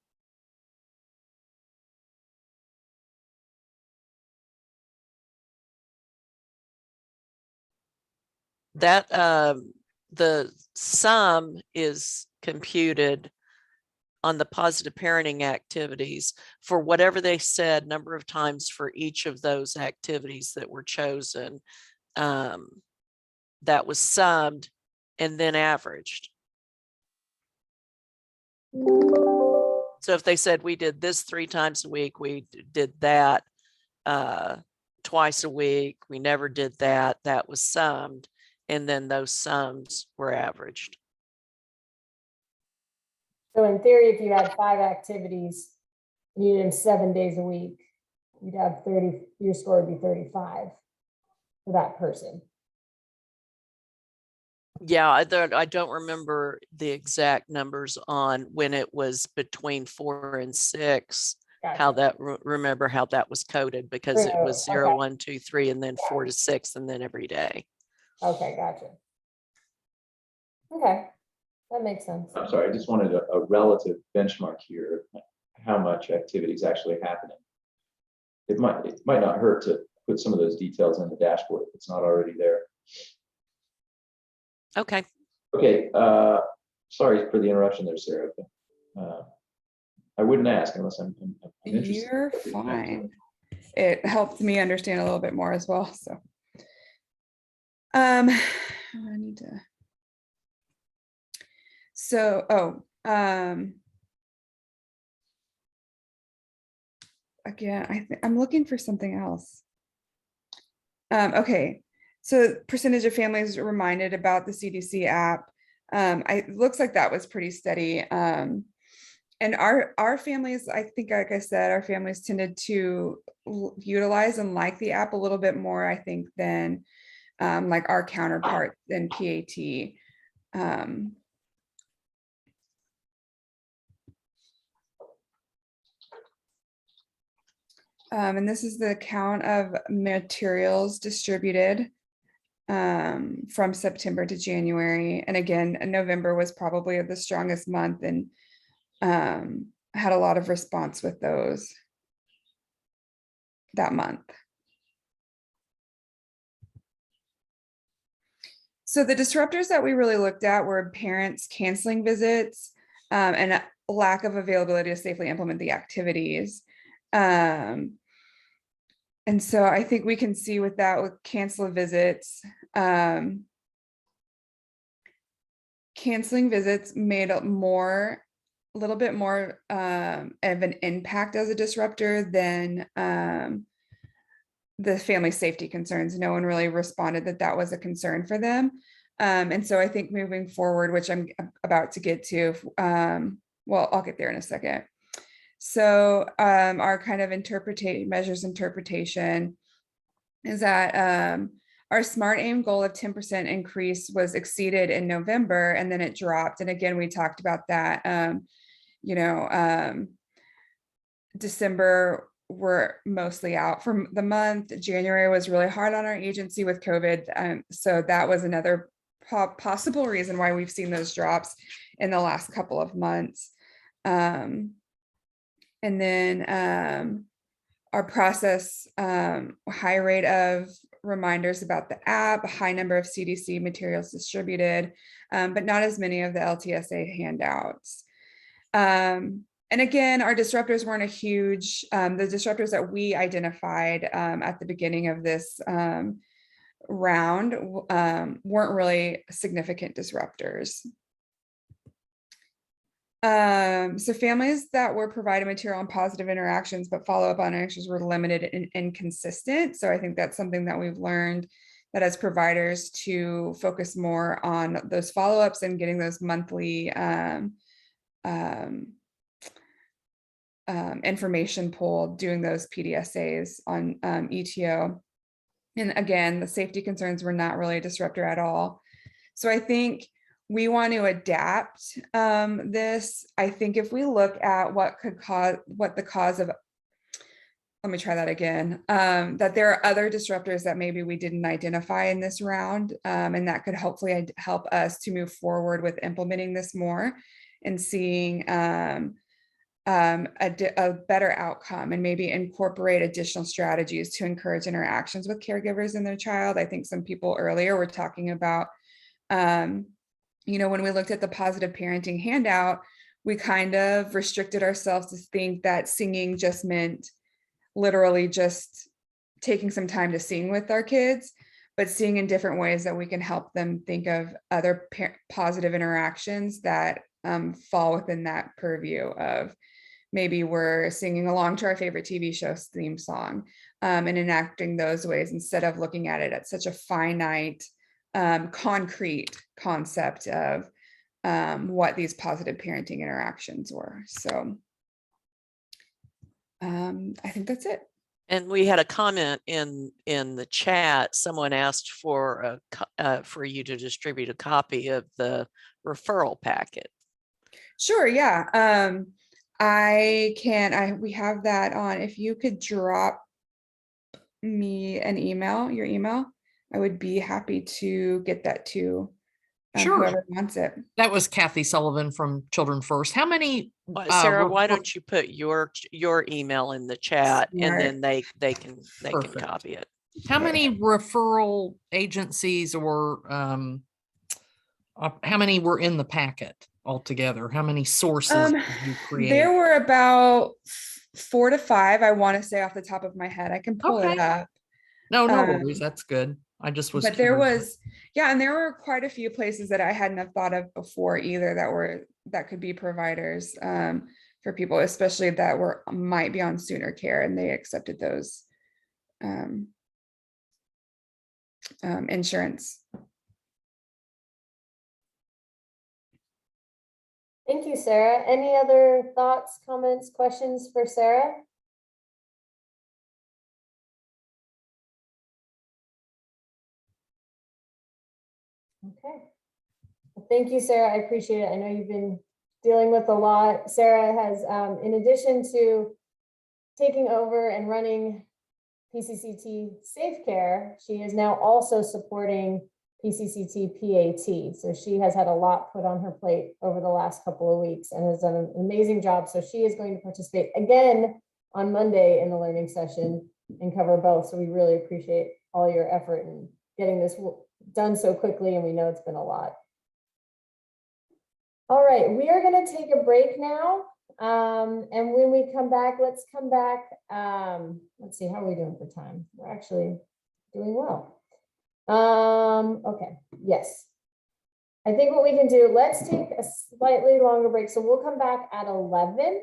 That the sum is computed on the positive parenting activities for whatever they said number of times for each of those activities that were chosen. That was summed and then averaged. So if they said we did this 3 times a week, we did that twice a week, we never did that, that was summed, and then those sums were averaged. So in theory, if you had 5 activities, and you did them 7 days a week, you'd have 30, your score would be 35 for that person. Yeah, I don't remember the exact numbers on when it was between 4 and 6. Gotcha. How that remember how that was coded, because it was 0, 1, 2, 3, and then 4 to 6, and then every day. Okay, gotcha. Okay, that makes sense. I'm sorry, I just wanted a relative benchmark here of how much activity is actually happening. It might not hurt to put some of those details in the dashboard if it's not already there. Okay. Okay, sorry for the interruption there, Sarah. I wouldn't ask unless I'm interested. You're fine. It helped me understand a little bit more as well. So I need to. So, again, I'm looking for something else. Okay, so percentage of families reminded about the CDC app. It looks like that was pretty steady. And our families, I think, like I said, our families tended to utilize and like the app a little bit more, I think, than like our counterparts in PAT. And this is the count of materials distributed from September to January. And again, November was probably the strongest month, and had a lot of response with those that month. So the disruptors that we really looked at were parents canceling visits and a lack of availability to safely implement the activities. And so I think we can see with that, with cancel visits, canceling visits made a little bit more of an impact as a disruptor than the family safety concerns. No one really responded that was a concern for them. And so I think moving forward, which I'm about to get to, well, I'll get there in a second. So our kind of measures interpretation is that our SMART aim goal of 10% increase was exceeded in November, and then it dropped. And again, we talked about that. December we're mostly out for the month. January was really hard on our agency with COVID. So that was another possible reason why we've seen those drops in the last couple of months. And then our process, high rate of reminders about the app, a high number of CDC materials distributed, but not as many of the LTSA handouts. And again, our disruptors weren't a huge, the disruptors that we identified at the beginning of this round weren't really significant disruptors. So families that were provided material on positive interactions, but follow-up on interactions were limited and inconsistent. So I think that's something that we've learned, that as providers to focus more on those follow-ups and getting those monthly information pulled, doing those PDSAs on ETO. And again, the safety concerns were not really a disruptor at all. So I think we want to adapt this. I think if we look at what the cause of, let me try that again, that there are other disruptors that maybe we didn't identify in this round, and that could hopefully help us to move forward with implementing this more and seeing a better outcome, and maybe incorporate additional strategies to encourage interactions with caregivers and their child. I think some people earlier were talking about, when we looked at the positive parenting handout, we kind of restricted ourselves to think that singing just meant literally just taking some time to sing with our kids, but seeing in different ways that we can help them think of other positive interactions that fall within that purview of maybe we're singing along to our favorite TV show's theme song, and enacting those ways instead of looking at it at such a finite, concrete concept of what these positive parenting interactions were. So I think that's it. And we had a comment in the chat. Someone asked for you to distribute a copy of the referral packet. Sure, yeah. We have that on. If you could drop me an email, your email, I would be happy to get that to whoever wants it. That was Kathy Sullivan from Children First. How many? Sarah, why don't you put your email in the chat, and then they can copy it. How many referral agencies or how many were in the packet altogether? How many sources did you create? There were about 4 to 5, I want to say off the top of my head. I can pull it up. No worries. That's good. I just was But there curious. was, yeah, and there were quite a few places that I hadn't have thought of before either that could be providers for people, especially that might be on sooner care, and they accepted those insurance. Thank you, Sarah. Any other thoughts, comments, questions for Sarah? Okay. Well, thank you, Sarah. I appreciate it. I know you've been dealing with a lot. Sarah has, in addition to taking over and running PCCT Safe Care, she is now also supporting PCCT PAT. So she has had a lot put on her plate over the last couple of weeks and has done an amazing job. So she is going to participate again on Monday in the learning session and cover both. So we really appreciate all your effort in getting this done so quickly, and we know it's been a lot. All right, we are going to take a break now. And when we come back, let's come back. Let's see, how are we doing for time? We're actually doing well. Okay, yes. I think what we can do, let's take a slightly longer break. So we'll come back at 11,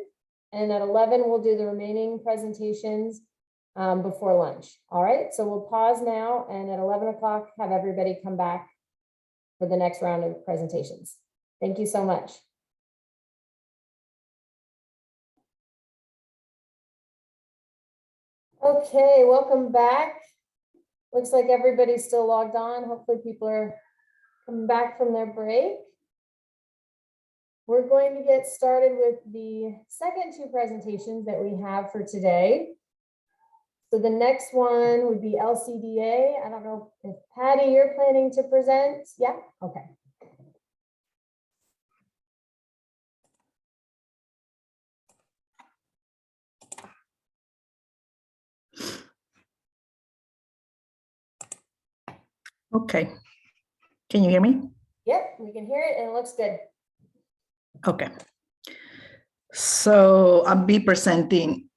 and at 11, we'll do the remaining presentations before lunch. All right, so we'll pause now, and at 11 o'clock, have everybody come back for the next round of presentations. Thank you so much. Okay, welcome back. Looks like everybody's still logged on. Hopefully people are coming back from their break. We're going to get started with the second two presentations that we have for today. So the next one would be LCDA. I don't know if Patty, you're planning to present. Yeah, okay. Okay. Can you hear me? Yep, we can hear it and it looks good. Okay. So I'll be presenting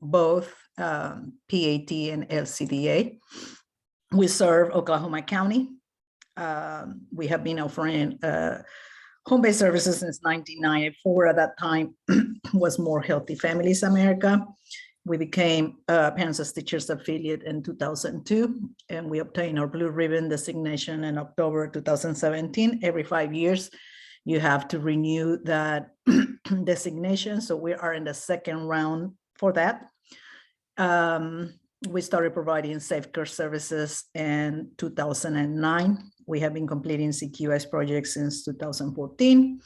both PAT and LCDA. We serve Oklahoma County. We have been offering home-based services since 1994. At that time was More Healthy Families America. We became Parents as Teachers affiliate in 2002, and we obtained our Blue Ribbon designation in October 2017. Every 5 years, you have to renew that designation. So we are in the second round for that. We started providing safe care services in 2009. We have been completing CQS projects since 2014,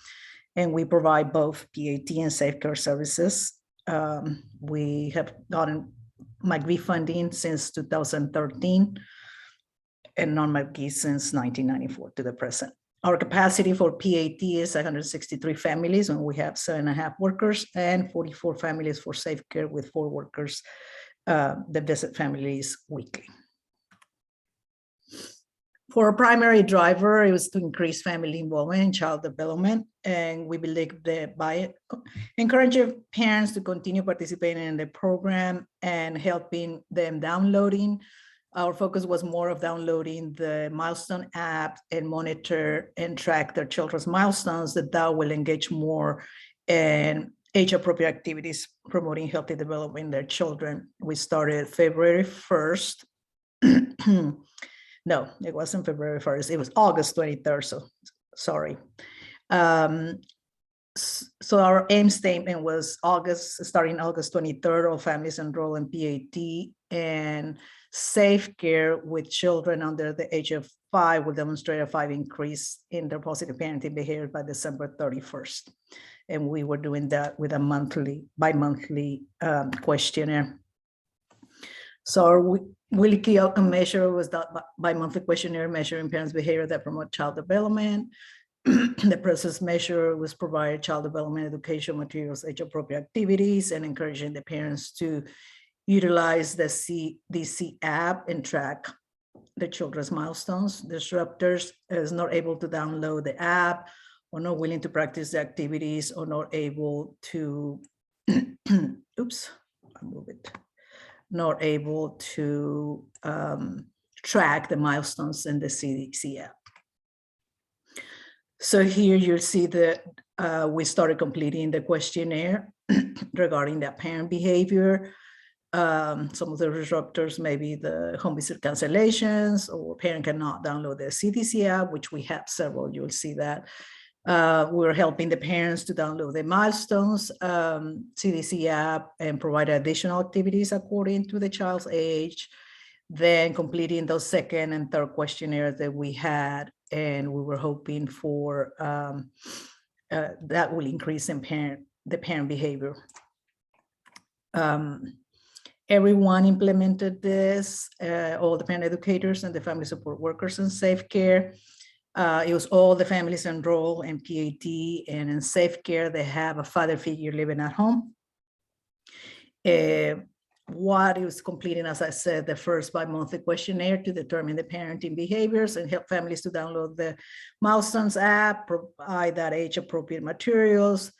and we provide both PAT and safe care services. We have gotten McGee funding since 2013 and non-McGee since 1994 to the present. Our capacity for PAT is 163 families, and we have 7.5 workers, and 44 families for safe care with 4 workers that visit families weekly. For a primary driver, it was to increase family involvement in child development. And we believe that by encouraging parents to continue participating in the program and helping them downloading, our focus was more of downloading the milestone app and monitor and track their children's milestones, that will engage more in age-appropriate activities promoting healthy development in their children. We started February 1st. No, it wasn't February 1st. It was August 23rd. So sorry. So our aim statement was starting August 23rd, all families enroll in PAT and safe care with children under the age of 5 will demonstrate a 5 increase in their positive parenting behavior by December 31st. And we were doing that with a bi-monthly questionnaire. So our weekly key outcome measure was that bi-monthly questionnaire measuring parents' behavior that promote child development. The process measure was provide child development education materials, age-appropriate activities, and encouraging the parents to utilize the CDC app and track the children's milestones. Disruptors is not able to download the app, or not willing to practice the activities, or not able to, oops, I move it. Not able to track the milestones in the CDC app. So here you'll see that we started completing the questionnaire regarding the parent behavior. Some of the disruptors, maybe the home visit cancellations, or parent cannot download the CDC app, which we have several, you'll see that. We're helping the parents to download the milestones CDC app and provide additional activities according to the child's age, then completing those second and third questionnaires that we had, and we were hoping for that will increase in the parent behavior. Everyone implemented this, all the parent educators and the family support workers in Safe Care. It was all the families enrolled in PAT, and in Safe Care, they have a father figure living at home. What it was completing, as I said, the first bi-monthly questionnaire to determine the parenting behaviors and help families to download the Milestones app, provide that age-appropriate materials.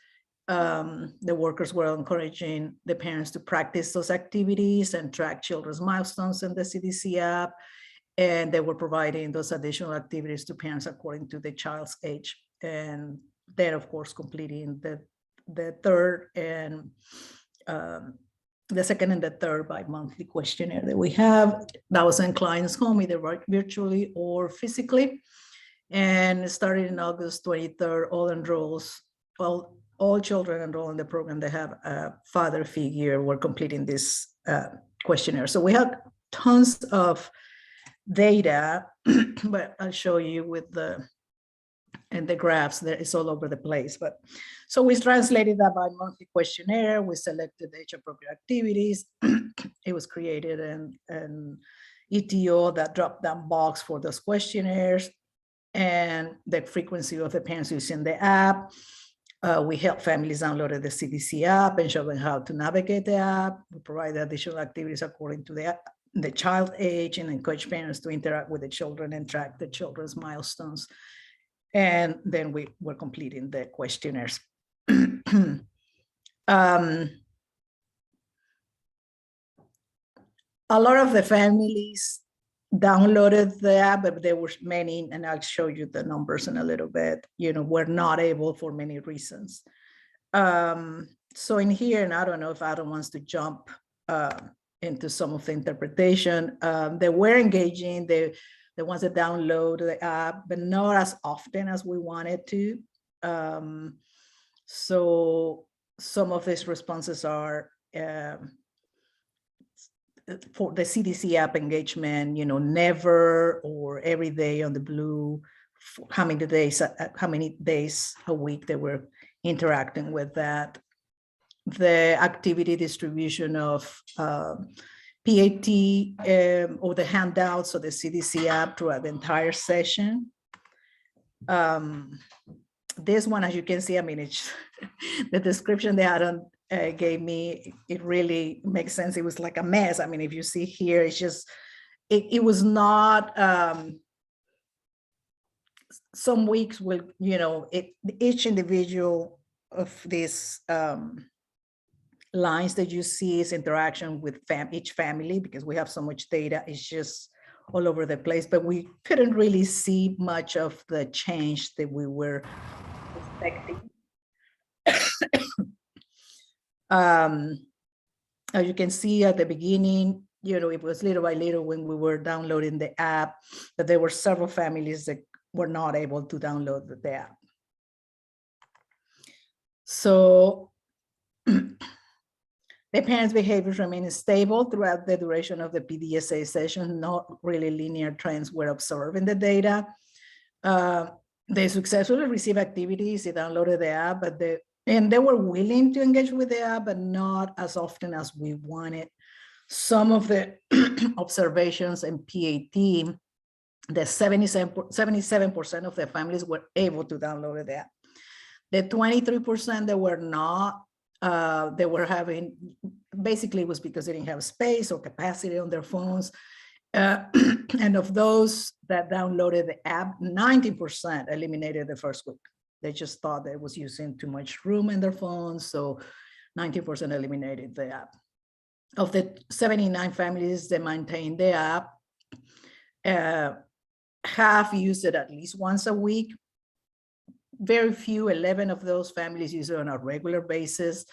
The workers were encouraging the parents to practice those activities and track children's milestones in the CDC app. And they were providing those additional activities to parents according to the child's age. And then, of course, completing the third and the second and the third bi-monthly questionnaire that we have. That was in client's home, either virtually or physically. And starting in August 23rd, all children enrolled in the program that have a father figure were completing this questionnaire. So we have tons of data, but I'll show you with the graphs that it's all over the place. But so we translated that by monthly questionnaire. We selected the age-appropriate activities. It was created an ETO, that drop-down box for those questionnaires, and the frequency of the parents using the app. We help families download the CDC app and show them how to navigate the app. We provide additional activities according to the child age and encourage parents to interact with the children and track the children's milestones. And then we were completing the questionnaires. A lot of the families downloaded the app, but there were many, and I'll show you the numbers in a little bit, were not able for many reasons. So in here, and I don't know if Adam wants to jump into some of the interpretation, they were engaging, the ones that download the app, but not as often as we wanted to. So some of these responses are for the CDC app engagement, never or every day on the blue, how many days a week they were interacting with that. The activity distribution of PAT or the handouts of the CDC app throughout the entire session. This one, as you can see, it's the description that Adam gave me, it really makes sense. It was like a mess. If you see here, it's just, it was not, some weeks will, each individual of these lines that you see is interaction with each family, because we have so much data, it's just all over the place, but we couldn't really see much of the change that we were expecting. As you can see at the beginning, it was little by little when we were downloading the app, that there were several families that were not able to download the app. So the parents' behaviors remained stable throughout the duration of the PDSA session. Not really linear trends were observed in the data. They successfully received activities, they downloaded the app, and they were willing to engage with the app, but not as often as we wanted. Some of the observations in PAT, the 77% of the families were able to download the app. The 23% that were not, they were having, basically it was because they didn't have space or capacity on their phones. And of those that downloaded the app, 90% eliminated the first week. They just thought they was using too much room in their phones, so 90% eliminated the app. Of the 79 families that maintained the app, Half use it at least once a week. Very few, 11 of those families use it on a regular basis.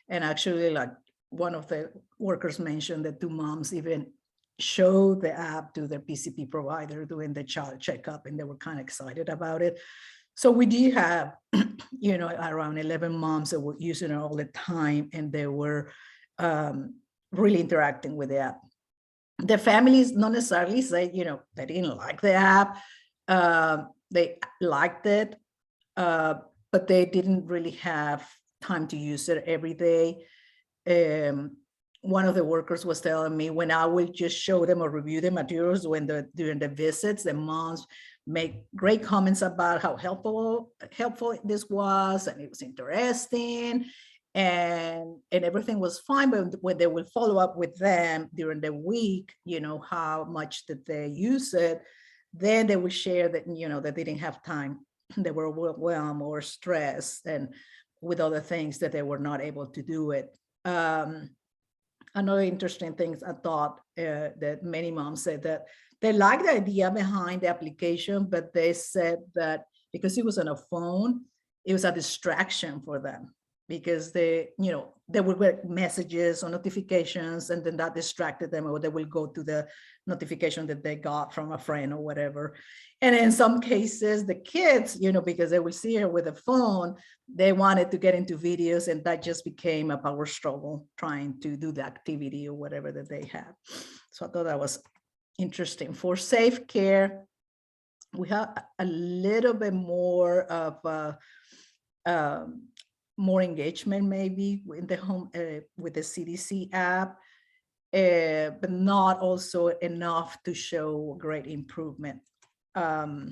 And actually, like one of the workers mentioned that 2 moms even show the app to their PCP provider doing the child checkup, and they were kind of excited about it. So we do have, you know, around 11 moms that were using it all the time, and they were really interacting with the app. The families not necessarily say, you know, they didn't like the app. They liked it, but they didn't really have time to use it every day. One of the workers was telling me, when I would just show them or review the materials during the visits, the moms make great comments about how helpful this was, and it was interesting, and everything was fine. But when they will follow up with them during the week, you know, how much did they use it, then they would share that, you know, that they didn't have time, they were overwhelmed or stressed and with other things that they were not able to do it. Another interesting thing I thought that many moms said that they liked the idea behind the application, but they said that because it was on a phone, it was a distraction for them, because they, you know, they would get messages or notifications, and then that distracted them, or they will go to the notification that they got from a friend or whatever. And in some cases, the kids, you know, because they will see her with a phone, they wanted to get into videos, and that just became a power struggle trying to do the activity or whatever that they had. So I thought that was interesting. For safe care, we have a little bit more of more engagement maybe in the home with the CDC app, but not also enough to show great improvement. So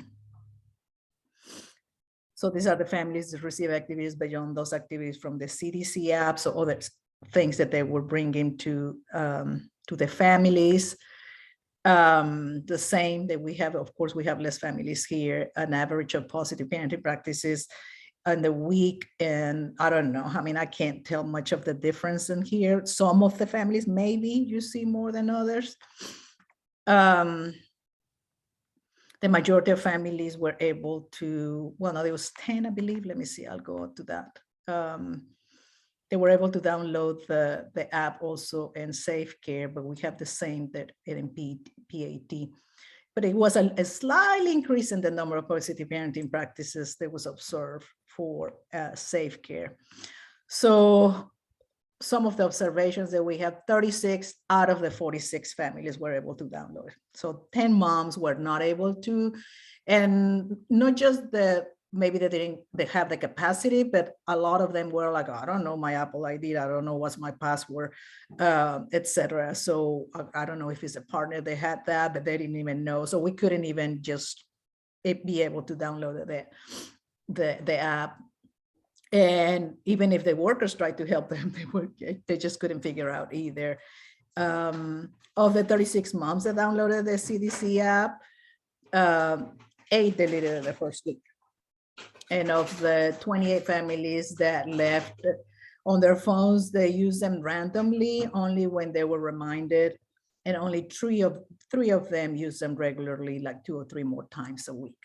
these are the families that receive activities beyond those activities from the CDC app, so other things that they were bringing to the families. The same that we have, of course, we have less families here, an average of positive parenting practices in the week. And I don't know, I mean, I can't tell much of the difference in here. Some of the families, maybe you see more than others. The majority of families were able to, well, no, there was 10, I believe. Let me see, I'll go to that. They were able to download the app also in Safe Care, but we have the same that in PAT. But it was a slight increase in the number of positive parenting practices that was observed for Safe Care. So some of the observations that we have, 36 out of the 46 families were able to download it. So 10 moms were not able to, and not just maybe they have the capacity, but a lot of them were like, I don't know my Apple ID, I don't know what's my password, etc. So I don't know if it's a partner they had that, but they didn't even know. So we couldn't even just be able to download the app. And even if the workers tried to help them, they just couldn't figure out either. Of the 36 moms that downloaded the CDC app, 8 deleted it the first week. And of the 28 families that left on their phones, they use them randomly, only when they were reminded, and only three of them use them regularly, like 2 or 3 more times a week.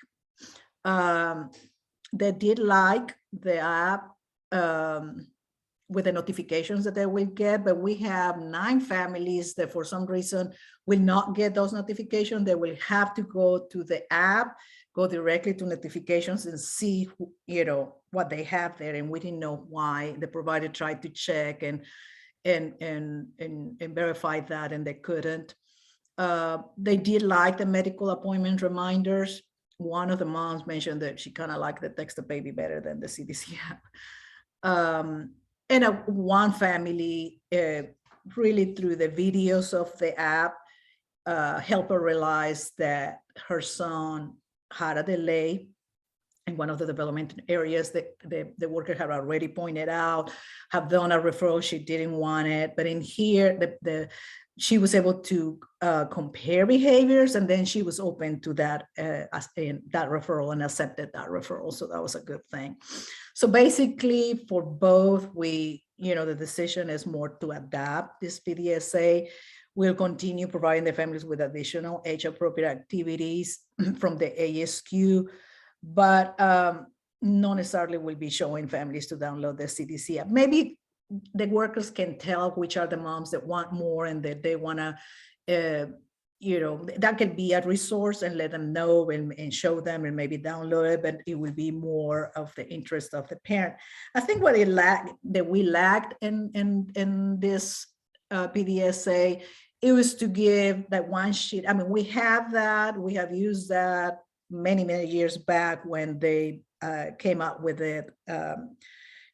They did like the app with the notifications that they will get, but we have 9 families that for some reason will not get those notifications. They will have to go to the app, go directly to notifications and see, you know, what they have there. And we didn't know why. The provider tried to check and verify that, and they couldn't. They did like the medical appointment reminders. One of the moms mentioned that she kind of liked the Text a Baby better than the CDC app. And one family really through the videos of the app helped her realize that her son had a delay in one of the developmental areas that the worker had already pointed out, have done a referral, she didn't want it. But in here, she was able to compare behaviors, and then she was open to that that referral and accepted that referral. So that was a good thing. So basically for both, the decision is more to adapt this PDSA. We'll continue providing the families with additional age-appropriate activities from the ASQ, but not necessarily will be showing families to download the CDC app. Maybe the workers can tell which are the moms that want more and that they want to, that can be a resource and let them know and show them and maybe download it, but it will be more of the interest of the parent. I think what we lacked in this PDSA, it was to give that one sheet. I mean, we have that, we have used that many years back when they came up with it.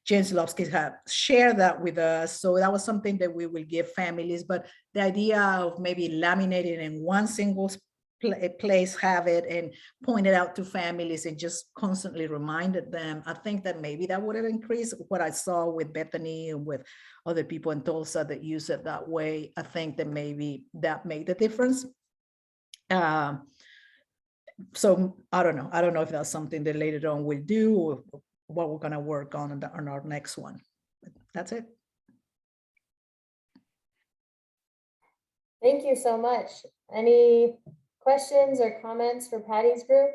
James Lovsky had shared that with us. So that was something that we will give families, but the idea of maybe laminating in one single place, have it and point it out to families and just constantly reminded them. I think that maybe that would have increased what I saw with Bethany and with other people in Tulsa that use it that way. I think that maybe that made the difference. So I don't know. I don't know if that's something that later on we'll do or what we're going to work on our next one. But that's it. Thank you so much. Any questions or comments for Patty's group?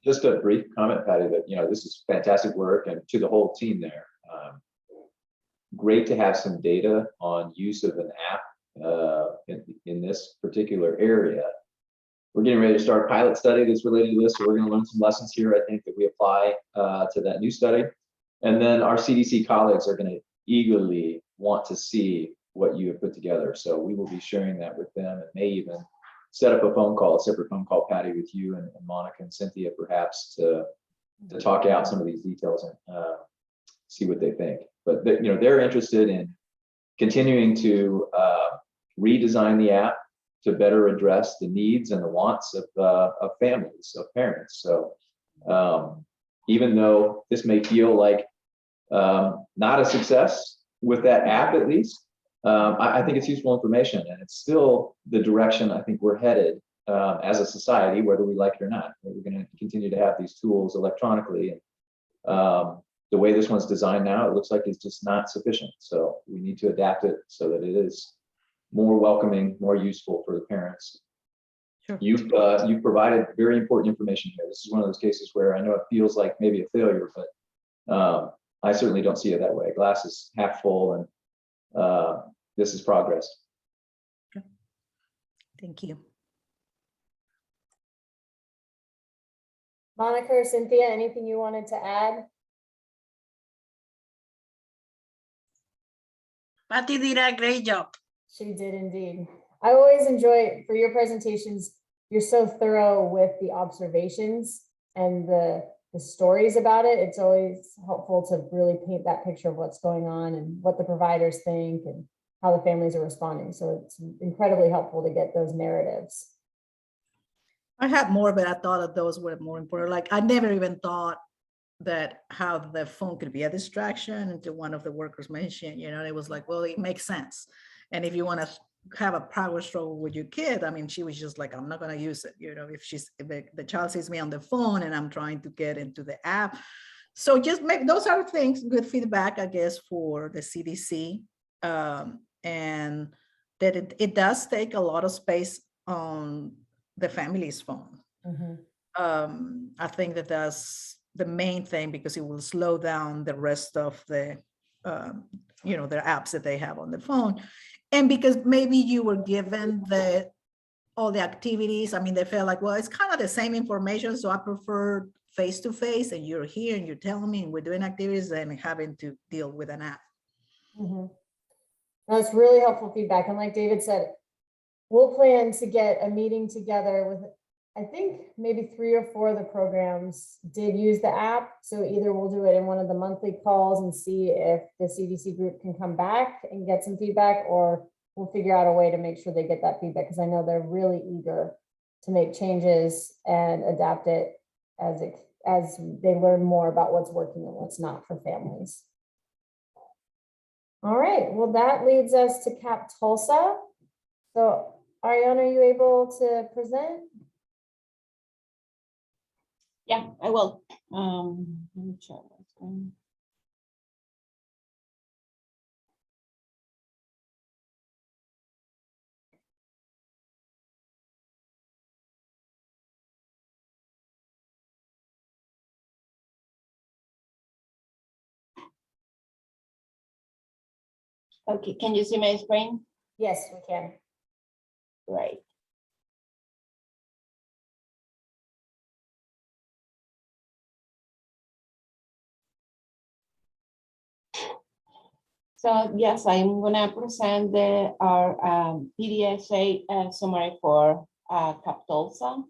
Just a brief comment, Patty, that, this is fantastic work, and to the whole team there. Great to have some data on use of an app in this particular area. We're getting ready to start a pilot study that's related to this, so we're going to learn some lessons here, I think, that we apply to that new study. And then our CDC colleagues are going to eagerly want to see what you have put together. So we will be sharing that with them, and may even set up a separate phone call, Patty, with you and Monica and Cynthia, perhaps, to talk out some of these details and see what they think. But they're interested in continuing to redesign the app to better address the needs and the wants of families, of parents. So even though this may feel like not a success with that app, at least, I think it's useful information, and it's still the direction I think we're headed as a society, whether we like it or not. We're going to continue to have these tools electronically, and the way this one's designed now, it looks like it's just not sufficient. So we need to adapt it so that it is more welcoming, more useful for the parents. Sure. You've provided very important information here. This is one of those cases where I know it feels like maybe a failure, but I certainly don't see it that way. Glass is half full, and this is progress. Thank you. Monica or Cynthia, anything you wanted to add? Patty did a great job. She did indeed. I always enjoy, for your presentations, you're so thorough with the observations and the stories about it. It's always helpful to really paint that picture of what's going on and what the providers think and how the families are responding. So it's incredibly helpful to get those narratives. I had more, but I thought that those were more important. Like, I never even thought that how the phone could be a distraction until one of the workers mentioned, it was like, well, it makes sense. And if you want to have a power struggle with your kid, I mean, she was just like, I'm not going to use it. If the child sees me on the phone and I'm trying to get into the app. So just make those are things, good feedback, I guess, for the CDC. And that it does take a lot of space on the family's phone. Mm-hmm. I think that's the main thing, because it will slow down the rest of the, their apps that they have on the phone. And because maybe you were given all the activities, I mean, they felt like, well, it's kind of the same information, so I prefer face-to-face, and you're here and you're telling me and we're doing activities than having to deal with an app. Mm-hmm. That's really helpful feedback. And like David said, we'll plan to get a meeting together with, I think maybe 3 or 4 of the programs did use the app. So either we'll do it in one of the monthly calls and see if the CDC group can come back and get some feedback, or we'll figure out a way to make sure they get that feedback, because I know they're really eager to make changes and adapt it as they learn more about what's working and what's not for families. All right, well, that leads us to CAP Tulsa. So Ariana, are you able to present? Yeah, I will. Let me check what's going on. Okay, can you see my screen? Yes, we can. Right. So yes, I'm gonna present our PDSA summary for Captolsa.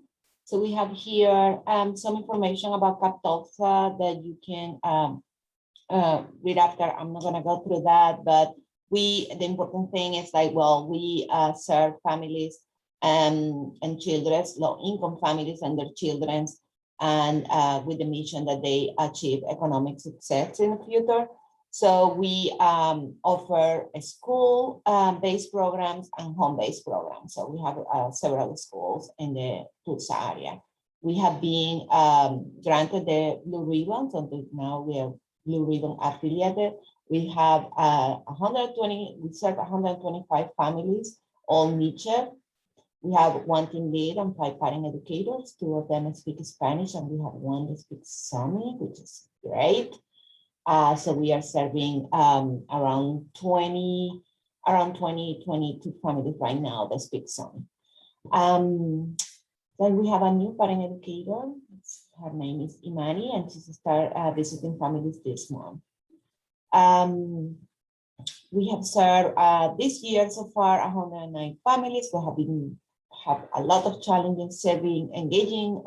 So we have here some information about Captolsa that you can read after. I'm not gonna go through that, but the important thing is like, well, we serve families and children, low-income families and their children, and with the mission that they achieve economic success in the future. So we offer school-based programs and home-based programs. So we have several schools in the Tulsa area. We have been granted the Blue Ribbon, so now we are Blue Ribbon affiliated. We have 120, we serve 125 families, all niche. We have one team lead and 5 parent educators. 2 of them speak Spanish, and we have 1 that speaks Sami, which is great. So we are serving around 22 families right now that speak Sami. Then we have a new parent educator. Her name is Imani, and she's started visiting families this month. We have served this year so far 109 families. We have a lot of challenges serving, engaging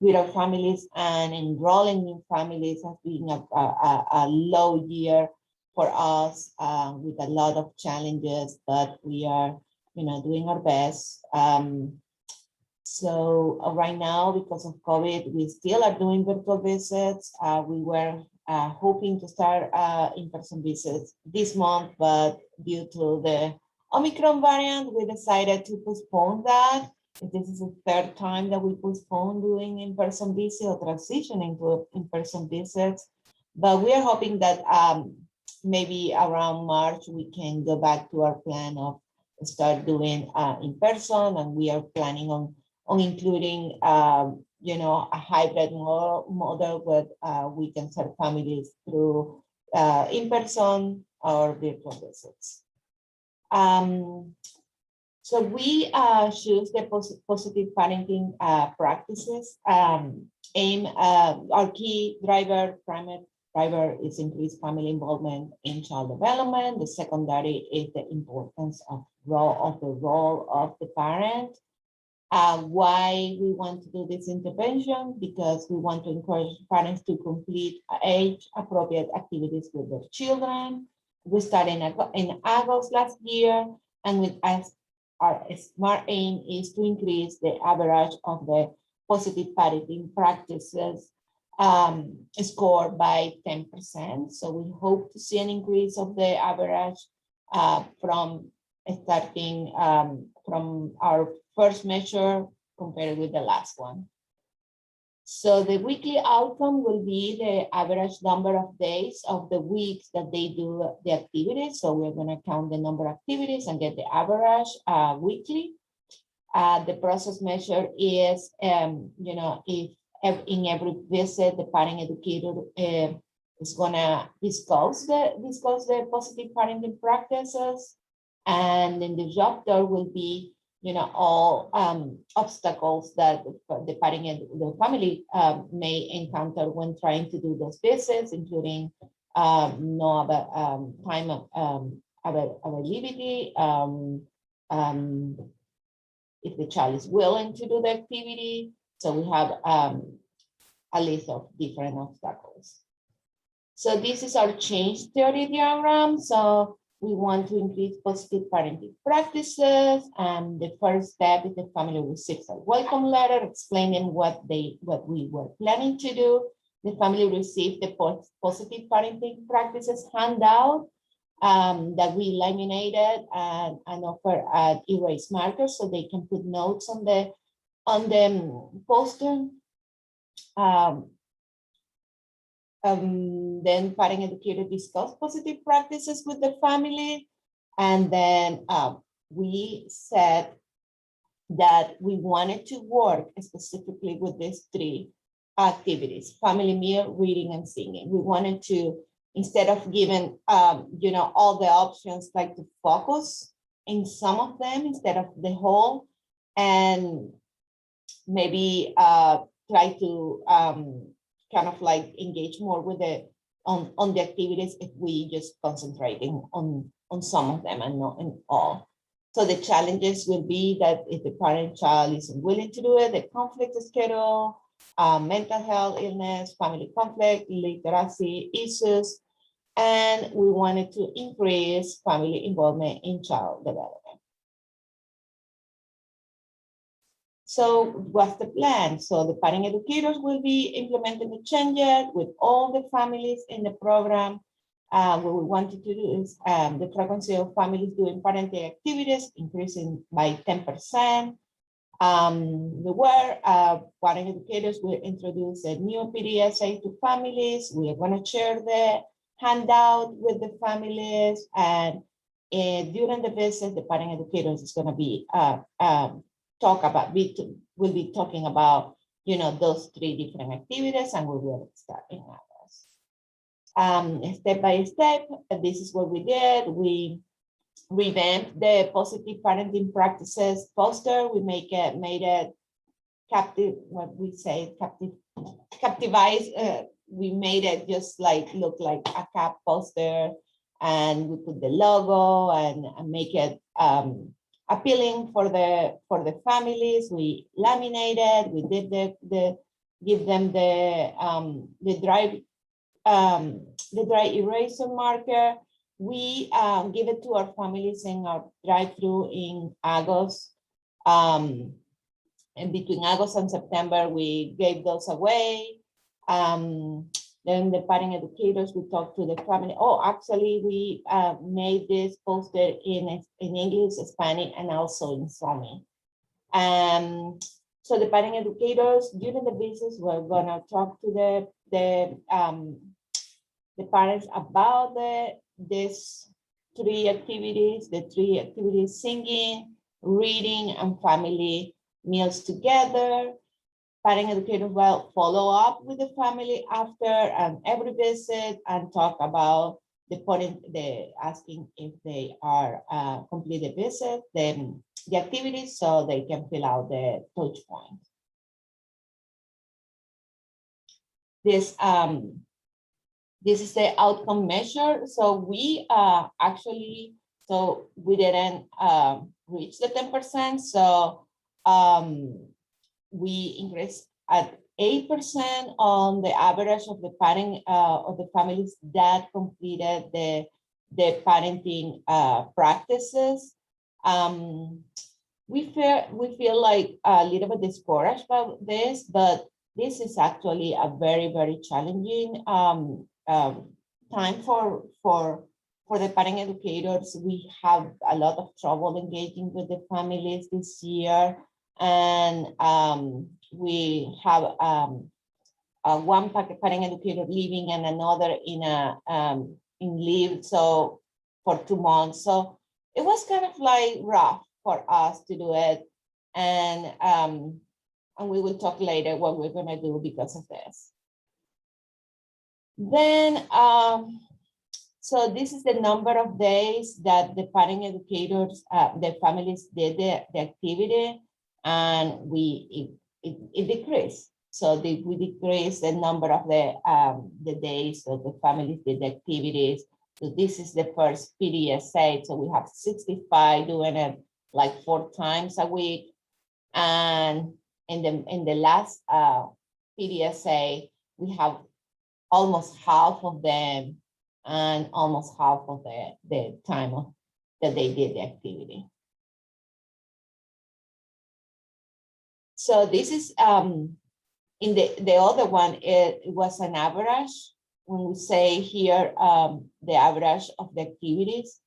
with our families, and enrolling new families has been a low year for us with a lot of challenges, but we are, doing our best. So right now, because of COVID, we still are doing virtual visits. We were hoping to start in-person visits this month, but due to the Omicron variant, we decided to postpone that. This is the 3rd time that we postpone doing in-person visits or transitioning to in-person visits. But we are hoping that maybe around March, we can go back to our plan of start doing in-person, and we are planning on including, a hybrid model where we can serve families through in-person or virtual visits. So we choose the positive parenting practices. Our key primary driver is increased family involvement in child development. The secondary is the importance of the role of the parent. Why we want to do this intervention? Because we want to encourage parents to complete age-appropriate activities with their children. We started in August last year, and our smart aim is to increase the average of the positive parenting practices score by 10%. So we hope to see an increase of the average from starting from our first measure compared with the last one. So the weekly outcome will be the average number of days of the weeks that they do the activities. So we're going to count the number of activities and get the average weekly. The process measure is, if in every visit the parent educator is going to discuss the positive parenting practices, and then the job there will be all obstacles that the parent and the family may encounter when trying to do those visits, including time availability, if the child is willing to do the activity. So we have a list of different obstacles. So this is our change theory diagram. So we want to increase positive parenting practices, and the first step is the family receives a welcome letter explaining what we were planning to do. The family received the positive parenting practices handout that we laminated and offer erase markers so they can put notes on the poster. Then parent educator discuss positive practices with the family. And then we said that we wanted to work specifically with these 3 activities: family meal, reading, and singing. We wanted to instead of giving, you know, all the options, like to focus in some of them instead of the whole, and maybe try to kind of like engage more with the on the activities if we just concentrating on some of them and not in all. So the challenges will be that if the parent child isn't willing to do it, the conflict schedule, mental health, illness, family conflict, literacy issues, and we wanted to increase family involvement in child development. So what's the plan? So the parent educators will be implementing the changes with all the families in the program. What we wanted to do is the frequency of families doing parenting activities increasing by 10%. Parent educators will introduce a new PDSA to families. We are going to share the handout with the families, and during the visit, the parent educators is going to be we'll be talking about, you know, those 3 different activities, and we will start in others. Step by step, this is what we did. We revamped the positive parenting practices poster. We made it captive, what we say, captivize. We made it just like look like a cap poster, and we put the logo and make it appealing for the families. We laminated. We did give them the dry eraser marker. We give it to our families in our drive-through in August. And between August and September, we gave those away. Then the parent educators, we talked to the family. Oh, actually, we made this poster in English, Spanish, and also in Sami. So the parent educators during the business, we're gonna talk to the parents about these 3 activities, the 3 activities: singing, reading, and family meals together. Parent educators will follow up with the family after every visit and talk about the asking if they are complete the visit, the activities, so they can fill out the touch point. This is the outcome measure. So we actually, we didn't reach the 10%. So we increased at 8% on the average of the parent of the families that completed the parenting practices. We feel like a little bit discouraged about this, but this is actually a very, very challenging time for the parent educators. We have a lot of trouble engaging with the families this year. And we have one parent educator leaving and another in leave, so for 2 months. So it was kind of like rough for us to do it, and we will talk later what we're gonna do because of this. Then so this is the number of days that the parent educators, the families did the activity. And it decreased. So we decreased the number of the days that the families did the activities. So this is the first PDSA. So we have 65 doing it like 4 times a week. And in the last PDSA, we have almost half of them and almost half of the time that they did the activity. So this is in the other one, it was an average. When we say here, the average of the activities,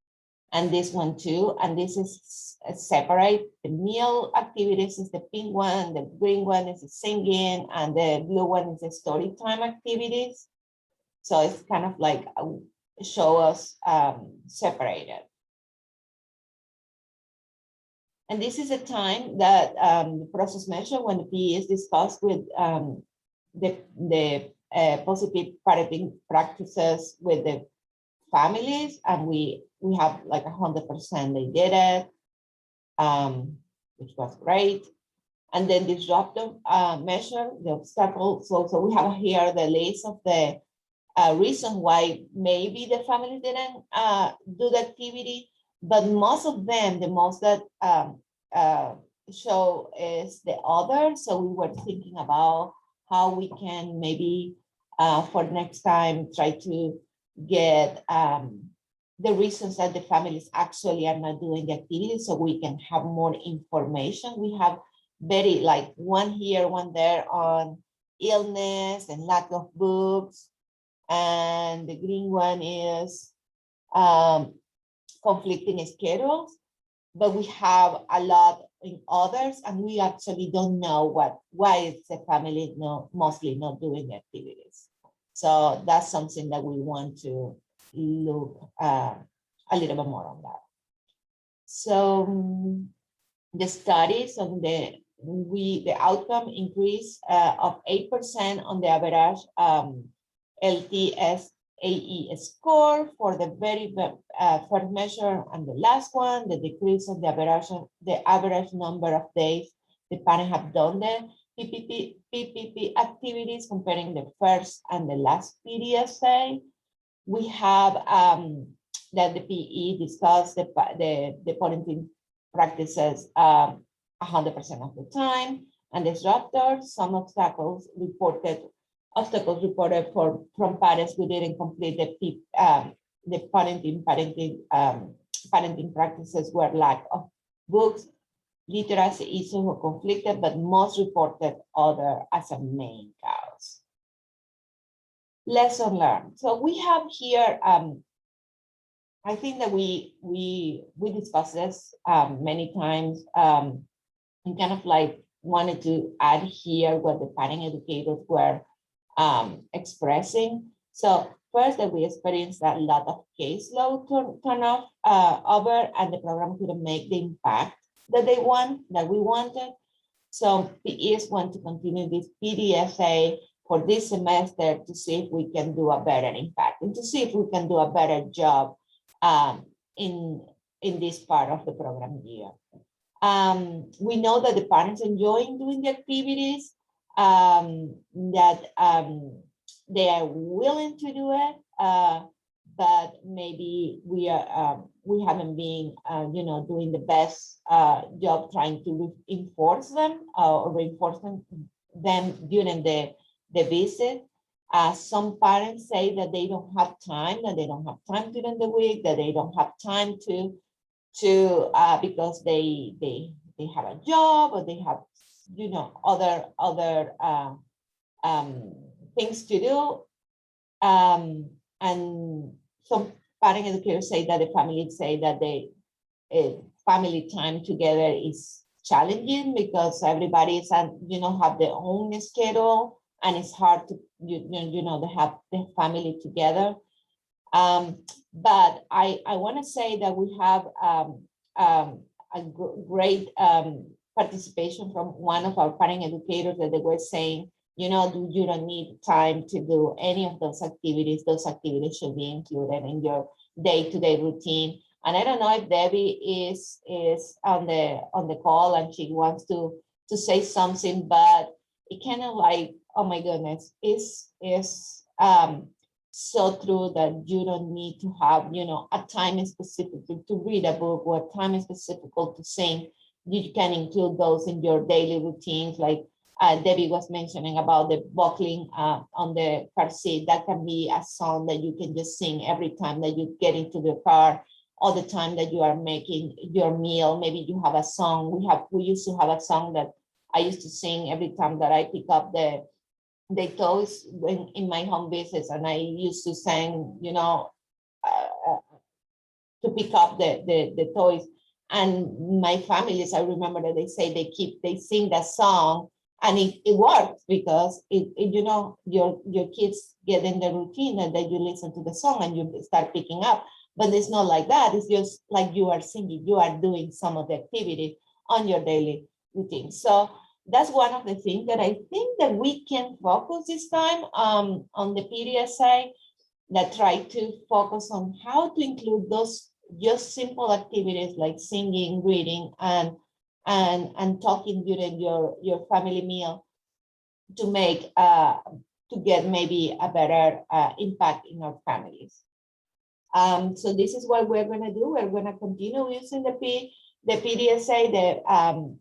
and this one too, and this is separate. The meal activities is the pink one, the green one is the singing, and the blue one is the story time activities. So it's kind of like show us separated. And this is a time that the process measure when the PE is discussed with the positive parenting practices with the families, and we have like 100% they did it, which was great. And then disruptive measure, the obstacles. So we have here the list of the reason why maybe the family didn't do the activity, but most of them, the most that show is the other. So we were thinking about how we can maybe for next time try to get the reasons that the families actually are not doing the activity, so we can have more information. We have very like one here, one there on illness and lack of books. And the green one is conflicting schedules, but we have a lot in others, and we actually don't know why is the family mostly not doing activities. So that's something that we want to look a little bit more on that. So the studies on the outcome increase of 8% on the average LTSAE score for the very first measure, and the last one, the decrease of the average number of days the parents have done the PPP activities, comparing the first and the last PDSA. We have that the PE discussed the parenting practices 100% of the time, and disruptors, some obstacles reported from parents who didn't complete the parenting practices were lack of books, literacy issues were conflicted, but most reported other as a main cause. Lesson learned. So we have here, I think that we discussed this many times, and kind of like wanted to add here what the parent educators were expressing. So first, that we experienced a lot of caseload turn off over, and the program couldn't make the impact that we wanted. So PEs want to continue this PDSA for this semester to see if we can do a better impact and to see if we can do a better job in this part of the program year. We know that the parents enjoy doing the activities, that they are willing to do it, but maybe we haven't been doing the best job trying to reinforce them or reinforce them during the visit. Some parents say that they don't have time, during the week, that they don't have time to because they have a job, or they have other things to do, and some parent educators say that the families say that family time together is challenging because everybody is have their own schedule, and it's hard to to have the family together. But I want to say that we have a great participation from one of our parent educators, that they were saying, you don't need time to do any of those activities. Those activities should be included in your day-to-day routine. And I don't know if Debbie is on the call and she wants to say something, but it kind of like, oh my goodness, is so true that you don't need to have a time specific to read a book, or a time specific to sing. You can include those in your daily routines, like Debbie was mentioning about the buckling on the car seat. That can be a song that you can just sing every time that you get into the car, all the time that you are making your meal. Maybe you have a song. We used to have a song that I used to sing every time that I pick up the toys in my home visits, and I used to sing, to pick up the toys. And my families, I remember that they say they sing that song, and it works because your kids get in the routine, and then you listen to the song and you start picking up. But it's not like that. It's just like you are singing, you are doing some of the activity on your daily routine. So that's one of the things that I think that we can focus this time on the PDSA, that try to focus on how to include those just simple activities like singing, reading, and talking during your family meal to make to get maybe a better impact in our families. So this is what we're going to do. We're going to continue using the PDSA,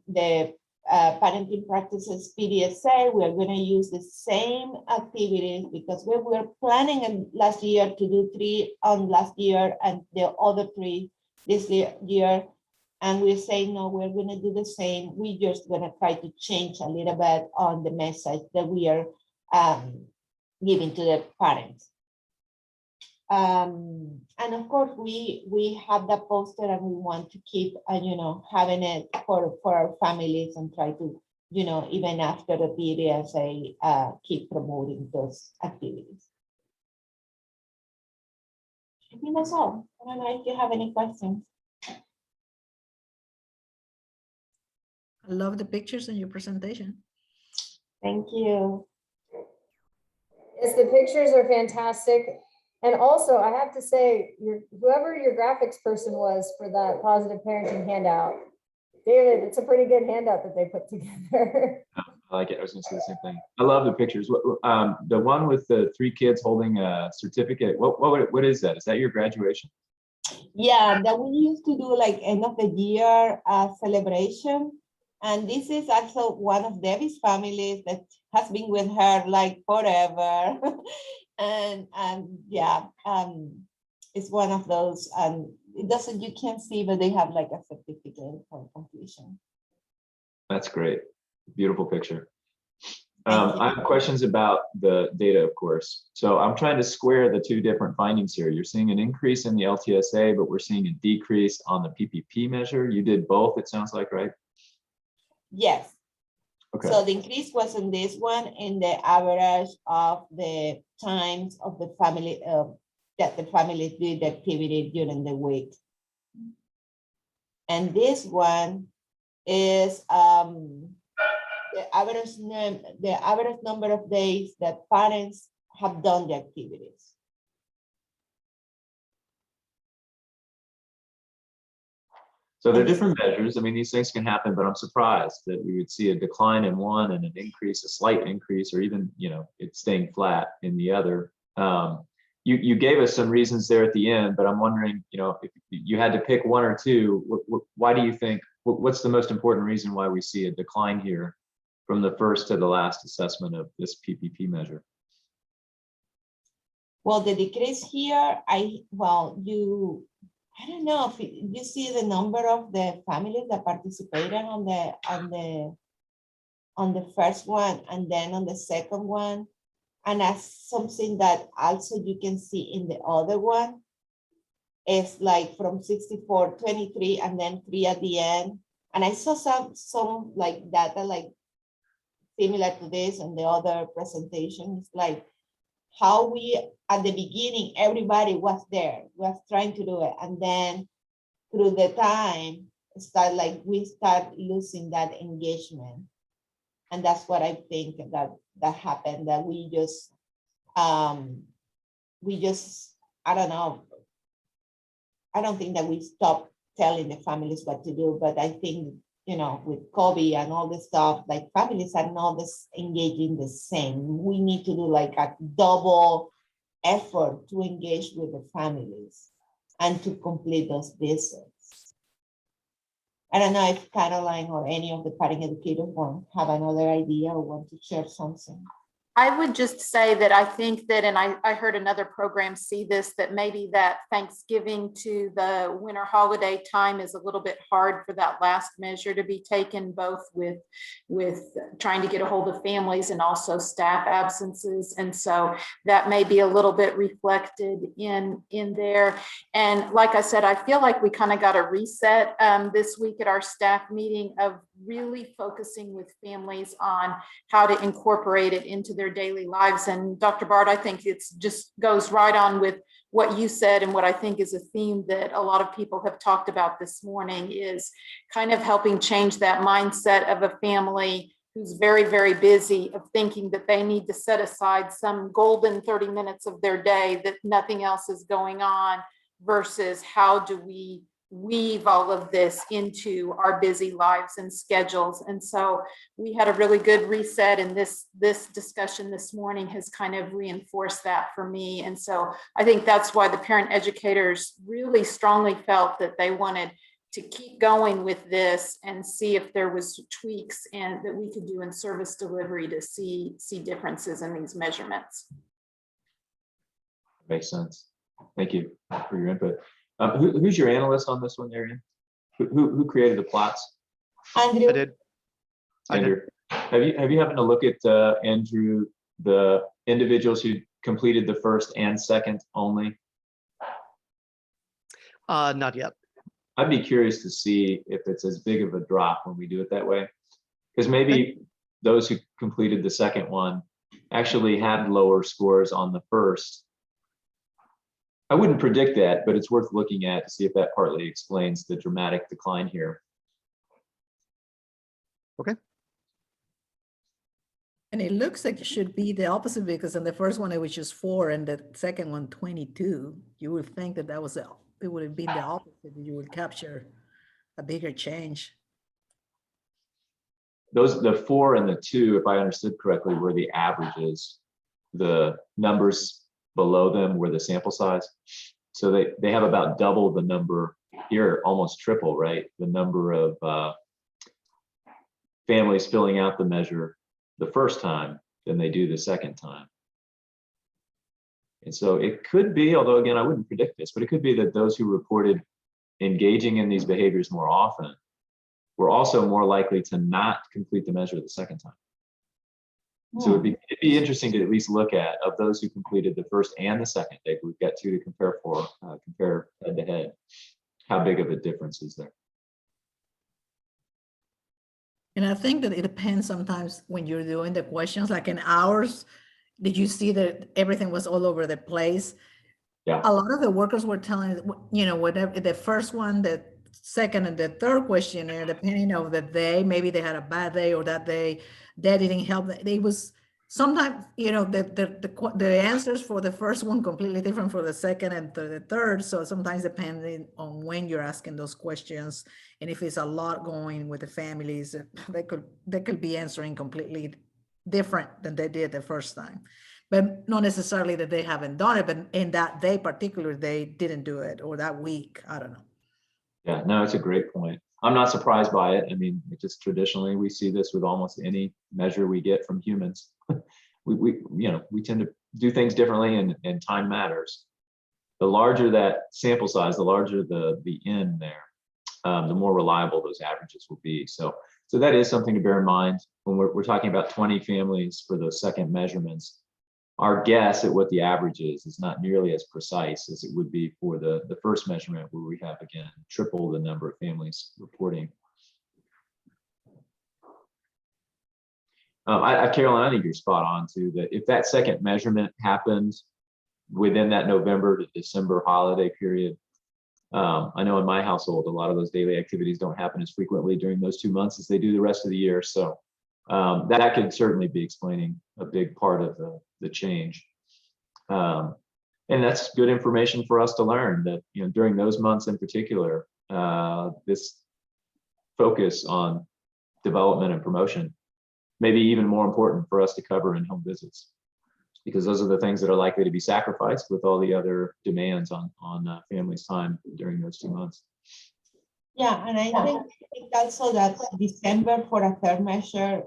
the parenting practices PDSA. We're going to use the same activities because we were planning last year to do 3 on last year and the other 3 this year. And we're saying, no, we're going to do the same. We're just going to try to change a little bit on the message that we are giving to the parents. And of course, we have that poster and we want to keep, having it for our families and try to, even after the PDSA, keep promoting those activities. I think that's all. I don't know if you have any questions. I love the pictures in your presentation. Thank you. Yes, the pictures are fantastic. And also, I have to say, whoever your graphics person was for that positive parenting handout, David, it's a pretty good handout that they put together. I like it. I was going to say the same thing. I love the pictures. The one with the 3 kids holding a certificate. What is that? Is that your graduation? Yeah, that we used to do like end of the year celebration. And this is also one of Debbie's families that has been with her like forever. and yeah, it's one of those, it doesn't, you can't see, but they have like a certificate for completion. That's great. Beautiful picture. I have questions about the data, of course. So I'm trying to square the 2 different findings here. You're seeing an increase in the LTSA, but we're seeing a decrease on the PPP measure. You did both, it sounds like, right? Yes. Okay. So the increase was in this one in the average of the times of the family that the family did the activity during the week. And this one is the average number of days that parents have done the activities. So there are different measures. I mean, these things can happen, but I'm surprised that we would see a decline in one and an increase, a slight increase, or even, it's staying flat in the other. You gave us some reasons there at the end, but I'm wondering, if you had to pick 1 or 2, why do you think, what's the most important reason why we see a decline here from the first to the last assessment of this PPP measure? Well, the decrease here, I don't know if you see the number of the families that participated on the first one and then on the second one. And that's something that also you can see in the other one. It's like from 64, 23, and then 3 at the end. And I saw some like data like similar to this and the other presentations, like how we, at the beginning, everybody was there, was trying to do it. And then through the time, we start losing that engagement. And that's what I think that happened, that we just, I don't know. I don't think that we stopped telling the families what to do, but I think, with COVID and all this stuff, like families are not this engaging the same. We need to do like a double effort to engage with the families and to complete those visits. I don't know if Caroline or any of the parent educators have another idea or want to share something. I would just say that I think that, and I heard another program see this, that maybe that Thanksgiving to the winter holiday time is a little bit hard for that last measure to be taken, both with trying to get a hold of families and also staff absences. And so that may be a little bit reflected in there. And like I said, I feel like we kind of got a reset this week at our staff meeting of really focusing with families on how to incorporate it into their daily lives. And Dr. Bard, I think it's just goes right on with what you said, and what I think is a theme that a lot of people have talked about this morning is kind of helping change that mindset of a family who's very, very busy, of thinking that they need to set aside some golden 30 minutes of their day that nothing else is going on, versus how do we weave all of this into our busy lives and schedules. And so we had a really good reset, and this discussion this morning has kind of reinforced that for me. And so I think that's why the parent educators really strongly felt that they wanted to keep going with this and see if there was tweaks and that we could do in service delivery to see differences in these measurements. Makes sense. Thank you for your input. Who's your analyst on this one, Arian? Who created the plots? Andrew. I did. Andrew. Have you happened to look at, Andrew, the individuals who completed the first and second only? Not yet. I'd be curious to see if it's as big of a drop when we do it that way. Because maybe those who completed the second one actually had lower scores on the first. I wouldn't predict that, but it's worth looking at to see if that partly explains the dramatic decline here. Okay. And it looks like it should be the opposite, because in the first one, it was just 4, and the second one, 22. You would think that it would have been the opposite. You would capture a bigger change. The 4 and the 2, if I understood correctly, were the averages. The numbers below them were the sample size. So they have about double the number here, almost triple, right? The number of families filling out the measure the first time than they do the second time. And so it could be, although again, I wouldn't predict this, but it could be that those who reported engaging in these behaviors more often were also more likely to not complete the measure the second time. So it'd be interesting to at least look at, of those who completed the first and the second day, we've got 2 to compare head to head, how big of a difference is there? And I think that it depends sometimes when you're doing the questions, like in ours, did you see that everything was all over the place? Yeah. A lot of the workers were telling, whatever the first one, the second and the third questionnaire, depending on the day, maybe they had a bad day or that day, that didn't help. It was sometimes, the answers for the first one completely different for the second and the third. So sometimes depending on when you're asking those questions, and if it's a lot going with the families, they could be answering completely different than they did the first time. But not necessarily that they haven't done it, but in that day particular, they didn't do it, or that week, I don't know. Yeah, no, it's a great point. I'm not surprised by it. I mean, just traditionally, we see this with almost any measure we get from humans. we tend to do things differently, and time matters. The larger that sample size, the larger the N there, the more reliable those averages will be. So that is something to bear in mind when we're talking about 20 families for those second measurements. Our guess at what the average is not nearly as precise as it would be for the first measurement, where we have, again, triple the number of families reporting. Carolyn, I think you're spot on too, that if that second measurement happened within that November to December holiday period, I know in my household, a lot of those daily activities don't happen as frequently during those 2 months as they do the rest of the year. So that could certainly be explaining a big part of the change. And that's good information for us to learn that, during those months in particular, this focus on development and promotion may be even more important for us to cover in home visits, because those are the things that are likely to be sacrificed with all the other demands on families' time during those 2 months. Yeah, and I think also that December for a third measure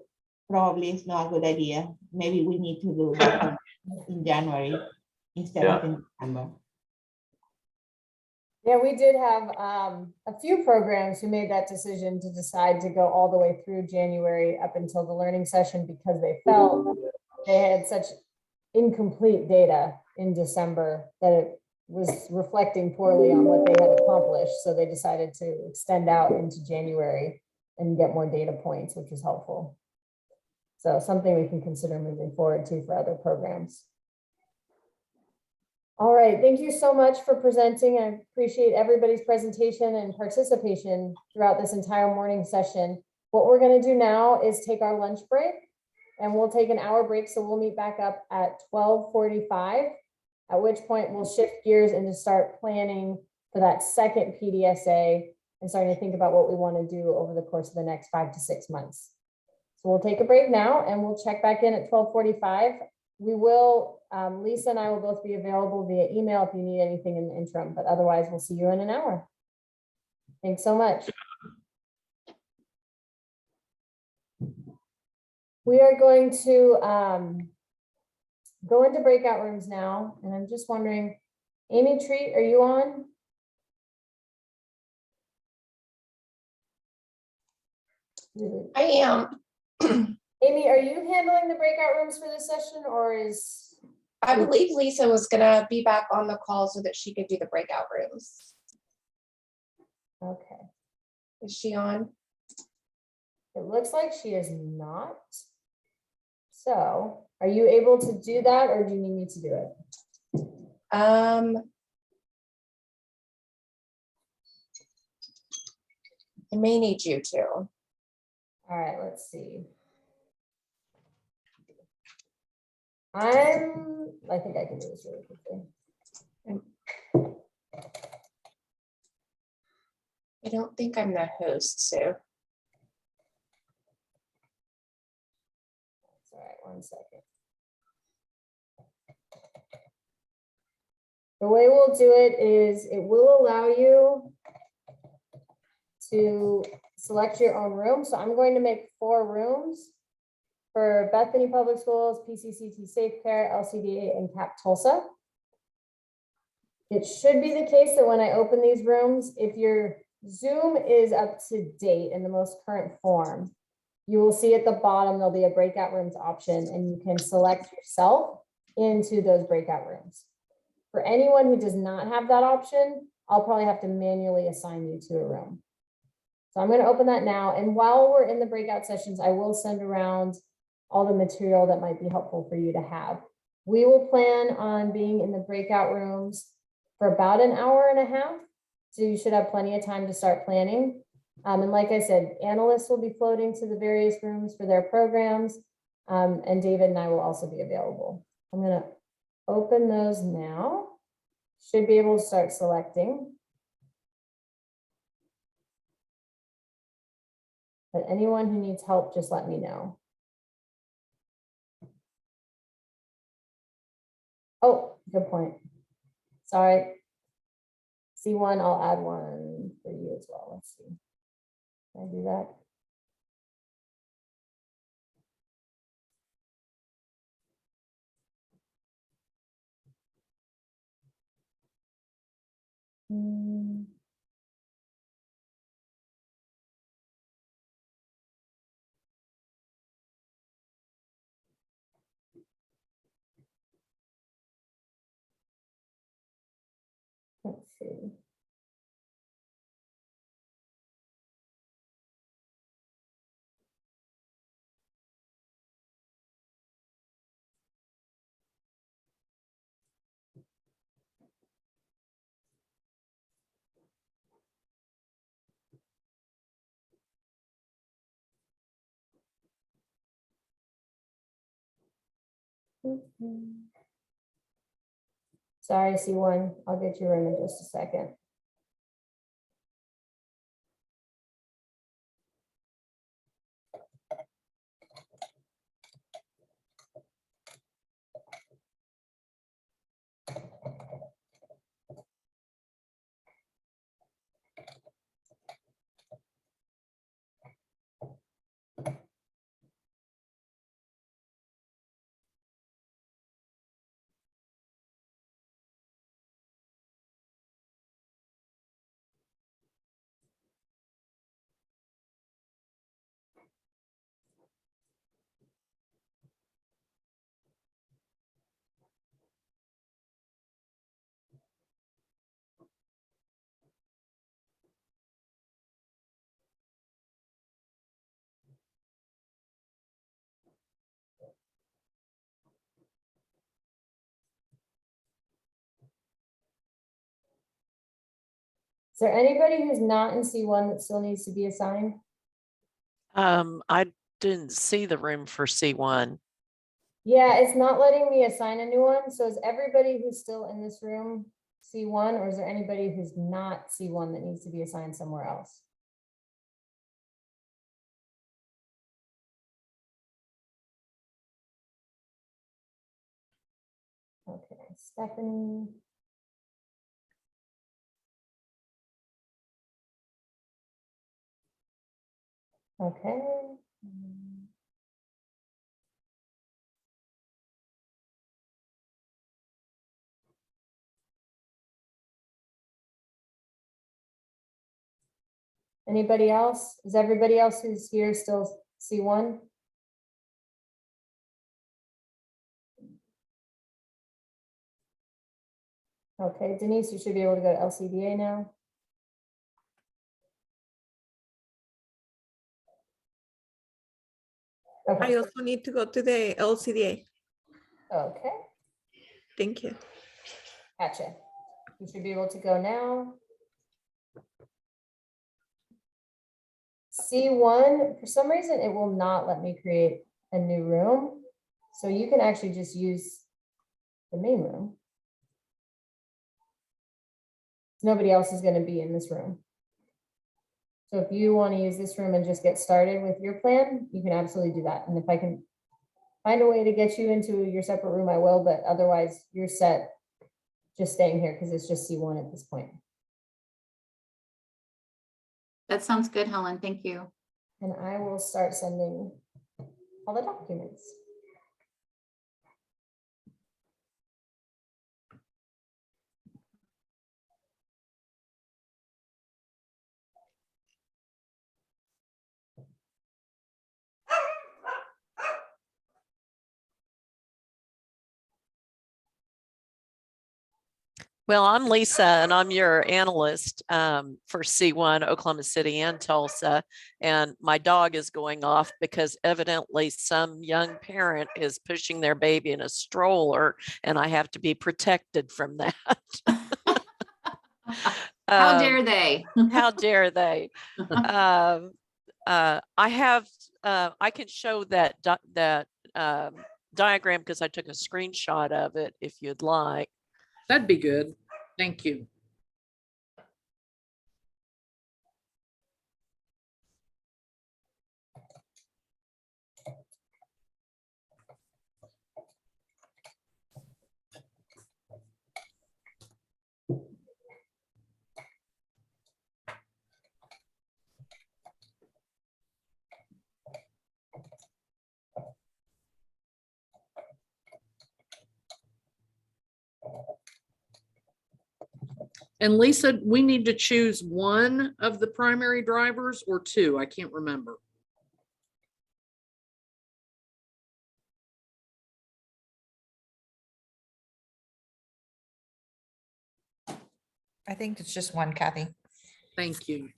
probably is not a good idea. Maybe we need to do that in January instead of in December. Yeah, we did have a few programs who made that decision to decide to go all the way through January up until the learning session, because they felt they had such incomplete data in December that it was reflecting poorly on what they had accomplished. So they decided to extend out into January and get more data points, which was helpful. So something we can consider moving forward to for other programs. All right, thank you so much for presenting. I appreciate everybody's presentation and participation throughout this entire morning session. What we're gonna do now is take our lunch break, and we'll take an hour break, so we'll meet back up at 12:45, at which point we'll shift gears and just start planning for that second PDSA and starting to think about what we want to do over the course of the next 5 to 6 months. So we'll take a break now and we'll check back in at 12:45. We will, Lisa and I will both be available via email if you need anything in the interim, but otherwise we'll see you in an hour. Thanks so much. We are going to go into breakout rooms now, and I'm just wondering, Amy Treat, are you on? I am. Amy, are you handling the breakout rooms for this session, or is? I believe Lisa was gonna be back on the call so that she could do the breakout rooms. Okay. Is she on? It looks like she is not. So are you able to do that, or do you need me to do it? I may need you to. All right, let's see. I think I can do this really quickly. I don't think I'm the host, so. All right, 1 second. The way we'll do it is it will allow you to select your own room. So I'm going to make 4 rooms for Bethany Public Schools, PCCT Safe Care, LCDA, and CAP Tulsa. It should be the case that when I open these rooms, if your Zoom is up to date in the most current form, you will see at the bottom, there'll be a breakout rooms option, and you can select yourself into those breakout rooms. For anyone who does not have that option, I'll probably have to manually assign you to a room. So I'm going to open that now. And while we're in the breakout sessions, I will send around all the material that might be helpful for you to have. We will plan on being in the breakout rooms for about an hour and a half. So you should have plenty of time to start planning. And like I said, analysts will be floating to the various rooms for their programs. And David and I will also be available. I'm going to open those now. Should be able to start selecting. But anyone who needs help, just let me know. Oh, good point. Sorry. C1, I'll add one for you as well. Let's see. Can I do that? Let's see. Sorry, C1. I'll get you in just a second. Is there anybody who's not in C1 that still needs to be assigned? I didn't see the room for C1. Yeah, it's not letting me assign a new one. So is everybody who's still in this room C1, or is there anybody who's not C1 that needs to be assigned somewhere else? Okay, Stephanie. Okay. Anybody else? Is everybody else who's here still C1? Okay, Denise, you should be able to go to LCDA now. Okay. I also need to go to the LCDA. Okay, Thank you. gotcha. You should be able to go now. C1, for some reason, it will not let me create a new room. So you can actually just use the main room. Nobody else is going to be in this room. So if you want to use this room and just get started with your plan, you can absolutely do that. And if I can find a way to get you into your separate room, I will, but otherwise you're set just staying here because it's just C1 at this point. That sounds good, Helen. Thank you. And I will start sending all the documents. Well, I'm Lisa and I'm your analyst for C1, Oklahoma City and Tulsa. And my dog is going off because evidently some young parent is pushing their baby in a stroller and I have to be protected from that. How dare they? How dare they? I can show that diagram because I took a screenshot of it if you'd like. That'd be good. Thank you. And Lisa, we need to choose one of the primary drivers or two. I can't remember. I think it's just one, Kathy. Thank you.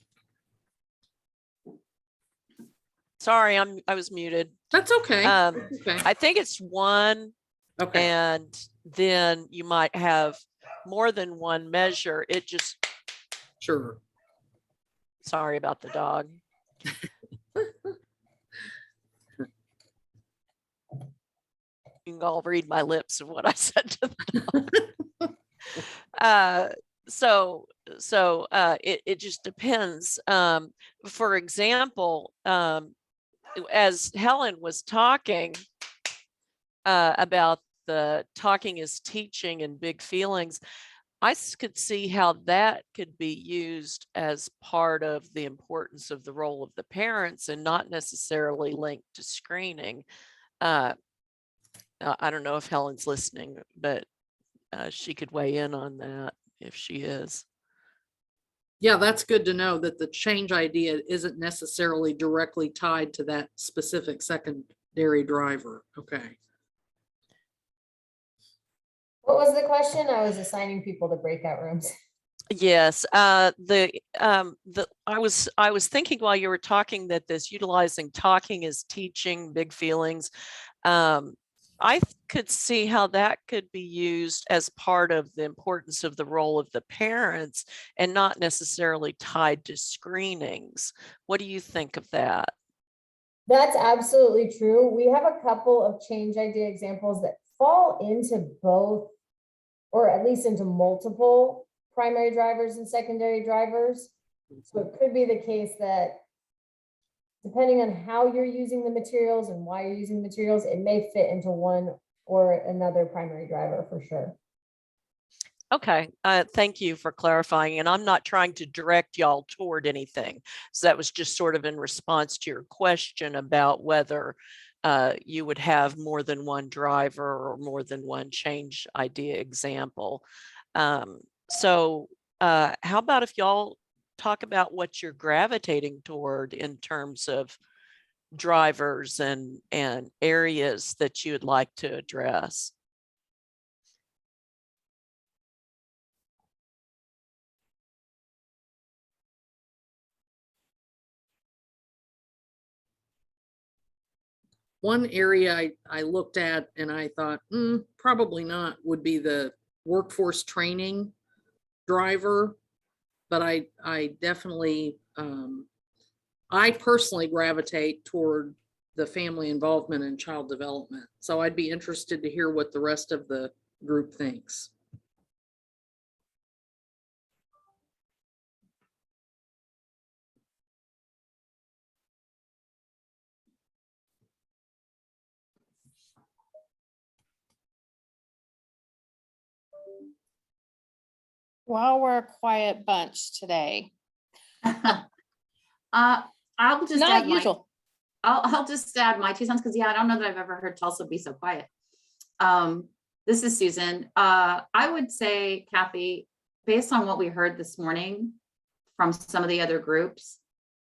Sorry, I was muted. That's okay. Okay. I think it's one. Okay. And then you might have more than one measure. It just. Sure. Sorry about the dog. You can all read my lips of what I said to the dog. It just depends. For example, as Helen was talking about the talking is teaching and big feelings, I could see how that could be used as part of the importance of the role of the parents and not necessarily linked to screening. I don't know if Helen's listening, but she could weigh in on that if she is. Yeah, that's good to know that the change idea isn't necessarily directly tied to that specific secondary driver. Okay. What was the question? I was assigning people to breakout rooms. Yes, I was thinking while you were talking that this utilizing talking is teaching big feelings. I could see how that could be used as part of the importance of the role of the parents and not necessarily tied to screenings. What do you think of that? That's absolutely true. We have a couple of change idea examples that fall into both, or at least into multiple primary drivers and secondary drivers. So it could be the case that depending on how you're using the materials and why you're using the materials, it may fit into one or another primary driver for sure. Okay, thank you for clarifying. And I'm not trying to direct y'all toward anything. So that was just sort of in response to your question about whether you would have more than one driver or more than one change idea example. So how about if y'all talk about what you're gravitating toward in terms of drivers and areas that you would like to address? One area I looked at and I thought, probably not, would be the workforce training driver. But I definitely, I personally gravitate toward the family involvement and child development. So I'd be interested to hear what the rest of the group thinks. Well, we're a quiet bunch today. I'll just Not add usual. I'll just add my 2 cents because I don't know that I've ever heard Tulsa be so quiet. This is Susan. I would say, Kathy, based on what we heard this morning from some of the other groups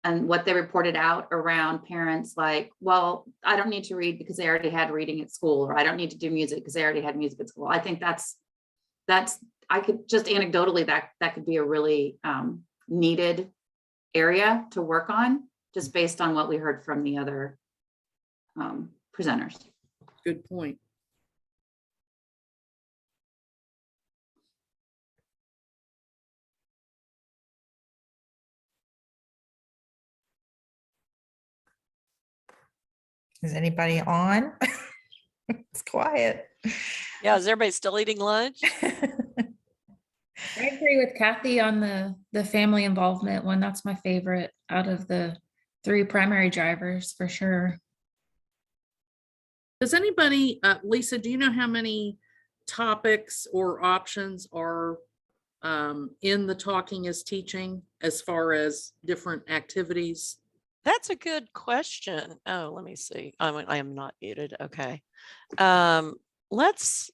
and what they reported out around parents like, well, I don't need to read because they already had reading at school, or I don't need to do music because they already had music at school. I think that's I could just anecdotally that could be a really needed area to work on, just based on what we heard from the other presenters. Good point. Is anybody on? It's quiet. Yeah, is everybody still eating lunch? I agree with Kathy on the family involvement one. That's my favorite out of the 3 primary drivers for sure. Does anybody, Lisa, do you know how many topics or options are in the Talking is Teaching as far as different activities? That's a good question. Oh, let me see. I am not muted. Okay. Let's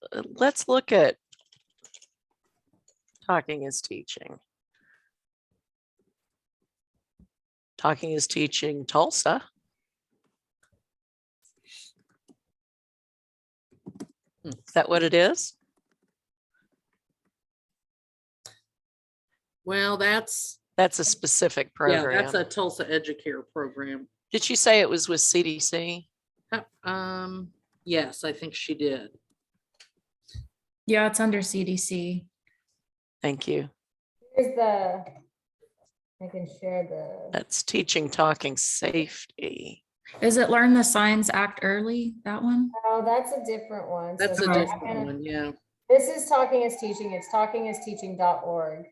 look at Talking is Teaching. Talking is Teaching Tulsa. Is that what it is? Well, that's a specific program. Yeah, that's a Tulsa Educare program. Did she say it was with CDC? Yes, I think she did. Yeah, it's under CDC. Thank you. Here's I can share the. That's Teaching Talking Safety. Is it Learn the Signs Act Early, that one? Oh, that's a different one. That's So a different one, yeah. This is Talking is Teaching. It's talkingisteaching.org.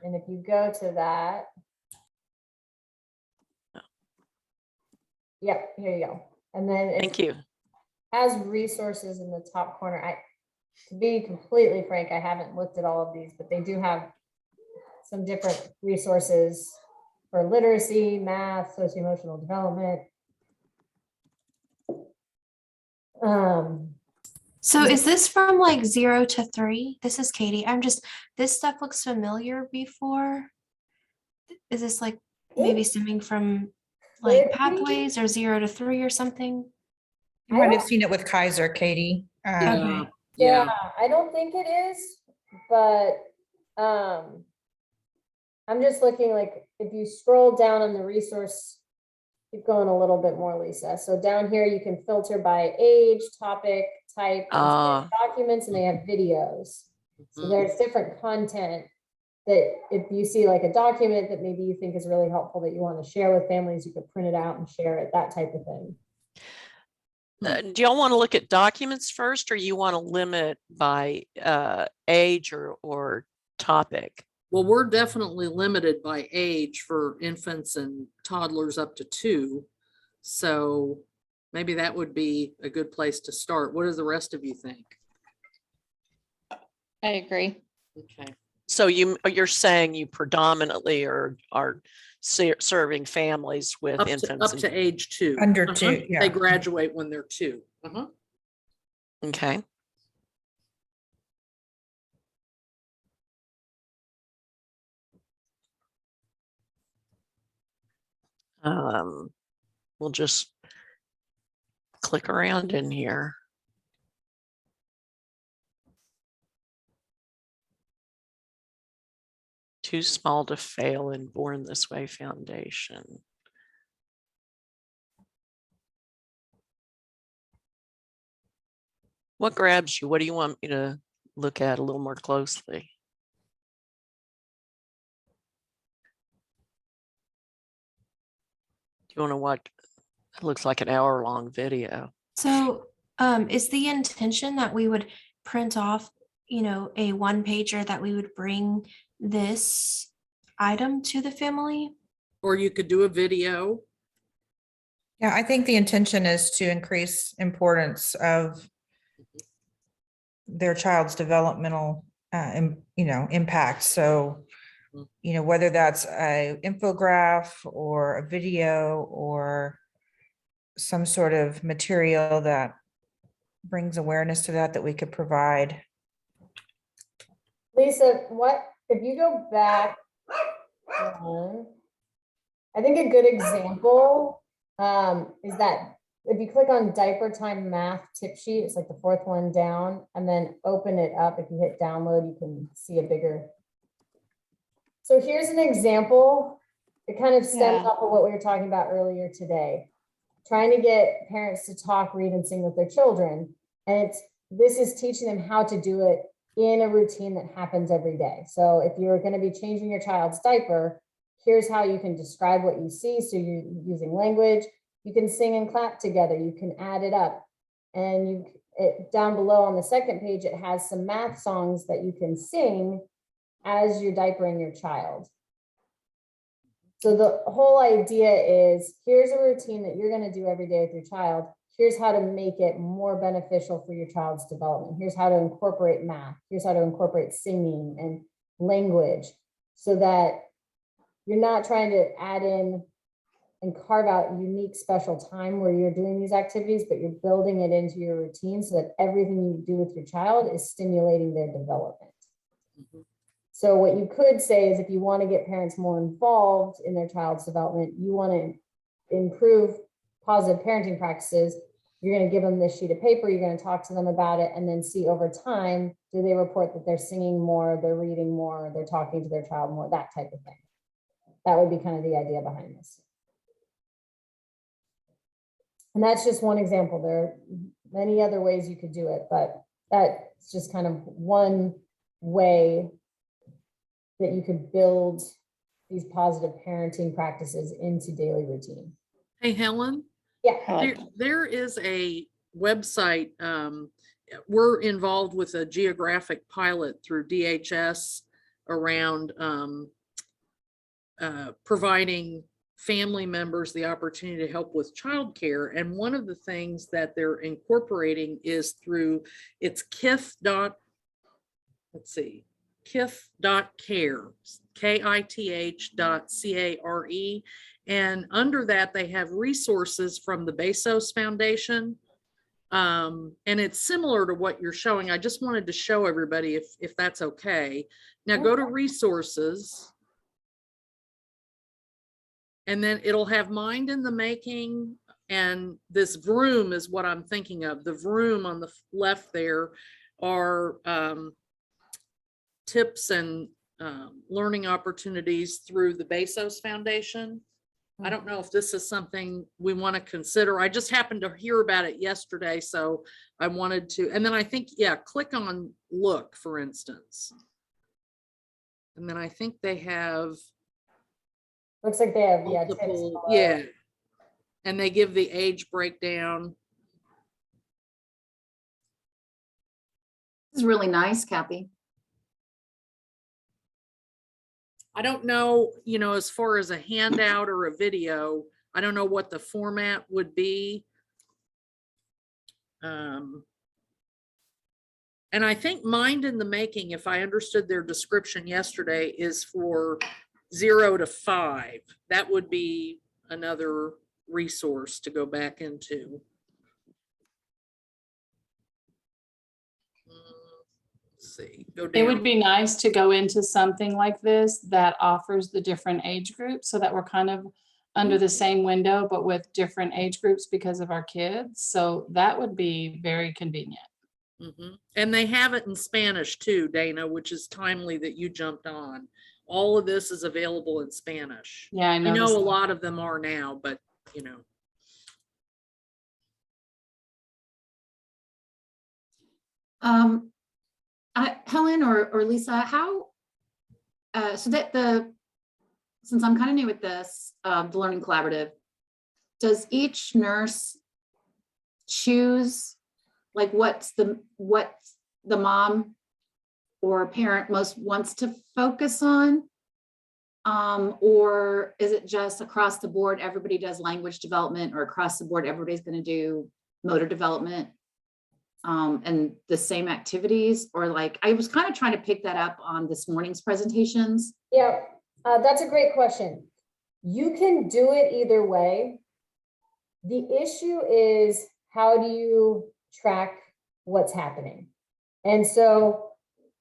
And if you go to that. Yep, here you go. And then Thank you. Has resources in the top corner. To be completely frank, I haven't looked at all of these, but they do have some different resources for literacy, math, socio-emotional development. So is this from like 0 to 3? This is Katie. This stuff looks familiar before. Is this like maybe stemming from like pathways or 0 to 3 or something? You might have seen it with Kaiser, Katie. Yeah, I don't think it is, but I'm just looking, like, if you scroll down on the resource, keep going a little bit more, Lisa. So down here, you can filter by age, topic, type, and documents, and they have videos. So there's different content that if you see like a document that maybe you think is really helpful that you want to share with families, you could print it out and share it, that type of thing. Do y'all want to look at documents first, or you want to limit by age or topic? Well, we're definitely limited by age for infants and toddlers up to 2. So maybe that would be a good place to start. What does the rest of you think? I agree. Okay. So you're saying you predominantly are serving families with Up infants to age 2. Under 2, yeah. They graduate when they're 2. Okay. We'll just click around in here. Too small to fail in Born This Way Foundation. What grabs you? What do you want me to look at a little more closely? Do you want to watch? It looks like an hour-long video. So is the intention that we would print off, a one-pager that we would bring this item to the family? Or you could do a video. Yeah, I think the intention is to increase importance of their child's developmental, impact. So, whether that's a infograph or a video or some sort of material that brings awareness to that we could provide. Lisa, if you go back, I think a good example is that if you click on diaper time math tip sheet, it's like the 4th one down, and then open it up. If you hit download, you can see a bigger. So here's an example. It kind of stems off of what we were talking about earlier today. Trying to get parents to talk, read, and sing with their children. And this is teaching them how to do it in a routine that happens every day. So if you're going to be changing your child's diaper, here's how you can describe what you see. So you're using language, you can sing and clap together, you can add it up. And down below on the second page, it has some math songs that you can sing as you're diapering your child. So the whole idea is, here's a routine that you're going to do every day with your child. Here's how to make it more beneficial for your child's development. Here's how to incorporate math. Here's how to incorporate singing and language, so that you're not trying to add in and carve out unique special time where you're doing these activities, but you're building it into your routine so that everything you do with your child is stimulating their development. So what you could say is, if you want to get parents more involved in their child's development, you want to improve positive parenting practices, you're going to give them this sheet of paper, you're going to talk to them about it, and then see over time, do they report that they're singing more, they're reading more, they're talking to their child more, that type of thing. That would be kind of the idea behind this. And that's just one example. There are many other ways you could do it, but that's just kind of one way that you could build these positive parenting practices into daily routine. Hey, Helen. Yeah. There is a website. We're involved with a geographic pilot through DHS around providing family members the opportunity to help with childcare. And one of the things that they're incorporating is through its kith.care, KITH.care. And under that, they have resources from the Bezos Foundation. And it's similar to what you're showing. I just wanted to show everybody if that's okay. Now go to resources. And then it'll have Mind in the Making. And this Vroom is what I'm thinking of. The Vroom on the left there are tips and learning opportunities through the Bezos Foundation. I don't know if this is something we want to consider. I just happened to hear about it yesterday, so I wanted to. And then I think, yeah, click on look, for instance. And then I think they have Looks like they have, yeah, tips multiple, below. yeah. And they give the age breakdown. This is really nice, Kathy. I don't know, as far as a handout or a video, I don't know what the format would be. And I think Mind in the Making, if I understood their description yesterday, is for 0 to 5. That would be another resource to go back into. Let's see, go down. It would be nice to go into something like this that offers the different age groups so that we're kind of under the same window, but with different age groups because of our kids. So that would be very convenient. And they have it in Spanish too, Dana, which is timely that you jumped on. All of this is available in Spanish. Yeah, I I know noticed a that. lot of them are now, but Helen or Lisa, how, since I'm kind of new with this, the Learning Collaborative, does each nurse choose like what the mom or parent most wants to focus on? Or is it just across the board, everybody does language development, or across the board, everybody's going to do motor development? And the same activities, or like, I was kind of trying to pick that up on this morning's presentations. Yeah, that's a great question. You can do it either way. The issue is, how do you track what's happening? And so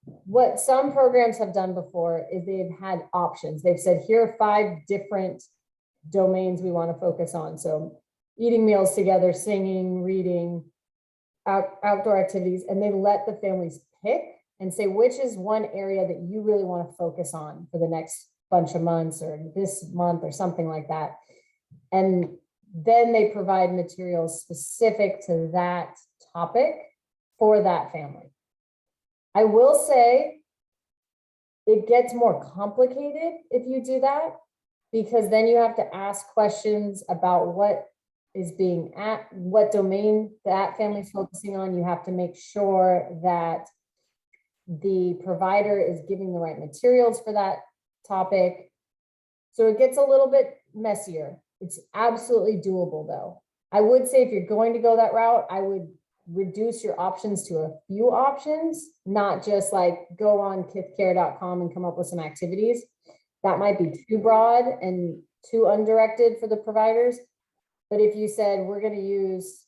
what some programs have done before is they've had options. They've said, here are 5 different domains we want to focus on. So eating meals together, singing, reading, outdoor activities, and they let the families pick and say, which is one area that you really want to focus on for the next bunch of months or this month or something like that. And then they provide materials specific to that topic for that family. I will say it gets more complicated if you do that, because then you have to ask questions about what is being at, what domain that family is focusing on. You have to make sure that the provider is giving the right materials for that topic. So it gets a little bit messier. It's absolutely doable though. I would say if you're going to go that route, I would reduce your options to a few options, not just like go on kithcare.com and come up with some activities. That might be too broad and too undirected for the providers. But if you said, we're going to use,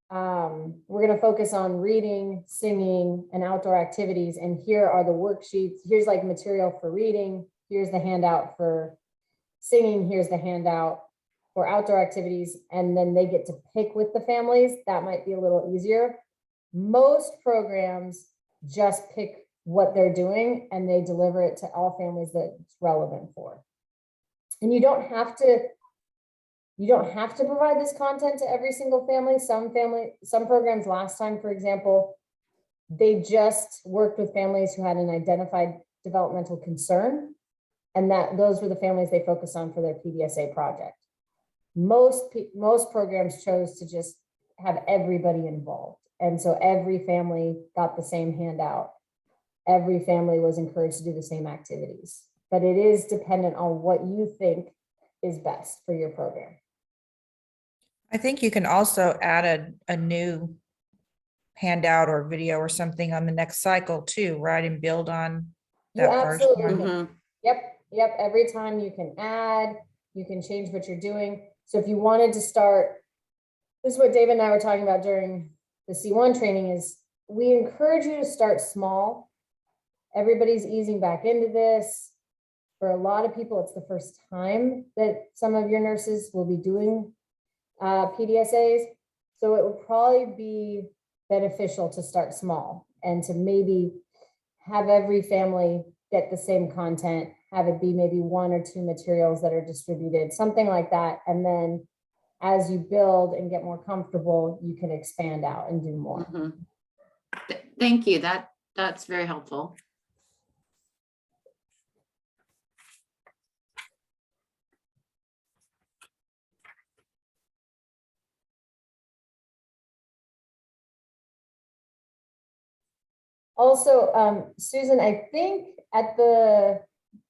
we're going to focus on reading, singing, and outdoor activities, and here are the worksheets. Here's like material for reading. Here's the handout for singing. Here's the handout for outdoor activities. And then they get to pick with the families. That might be a little easier. Most programs just pick what they're doing and they deliver it to all families that it's relevant for. And you don't have to provide this content to every single family. Some programs last time, for example, they just worked with families who had an identified developmental concern, and that those were the families they focused on for their PDSA project. Most programs chose to just have everybody involved. And so every family got the same handout. Every family was encouraged to do the same activities, but it is dependent on what you think is best for your program. I think you can also add a new handout or video or something on the next cycle too, right? And build on that first one. Absolutely. Yep. Every time you can add, you can change what you're doing. So if you wanted to start, this is what David and I were talking about during the C1 training, is we encourage you to start small. Everybody's easing back into this. For a lot of people, it's the first time that some of your nurses will be doing PDSAs. So it would probably be beneficial to start small and to maybe have every family get the same content, have it be maybe 1 or 2 materials that are distributed, something like that. And then as you build and get more comfortable, you can expand out and do more. Thank you. That's very helpful. Also, Susan, I think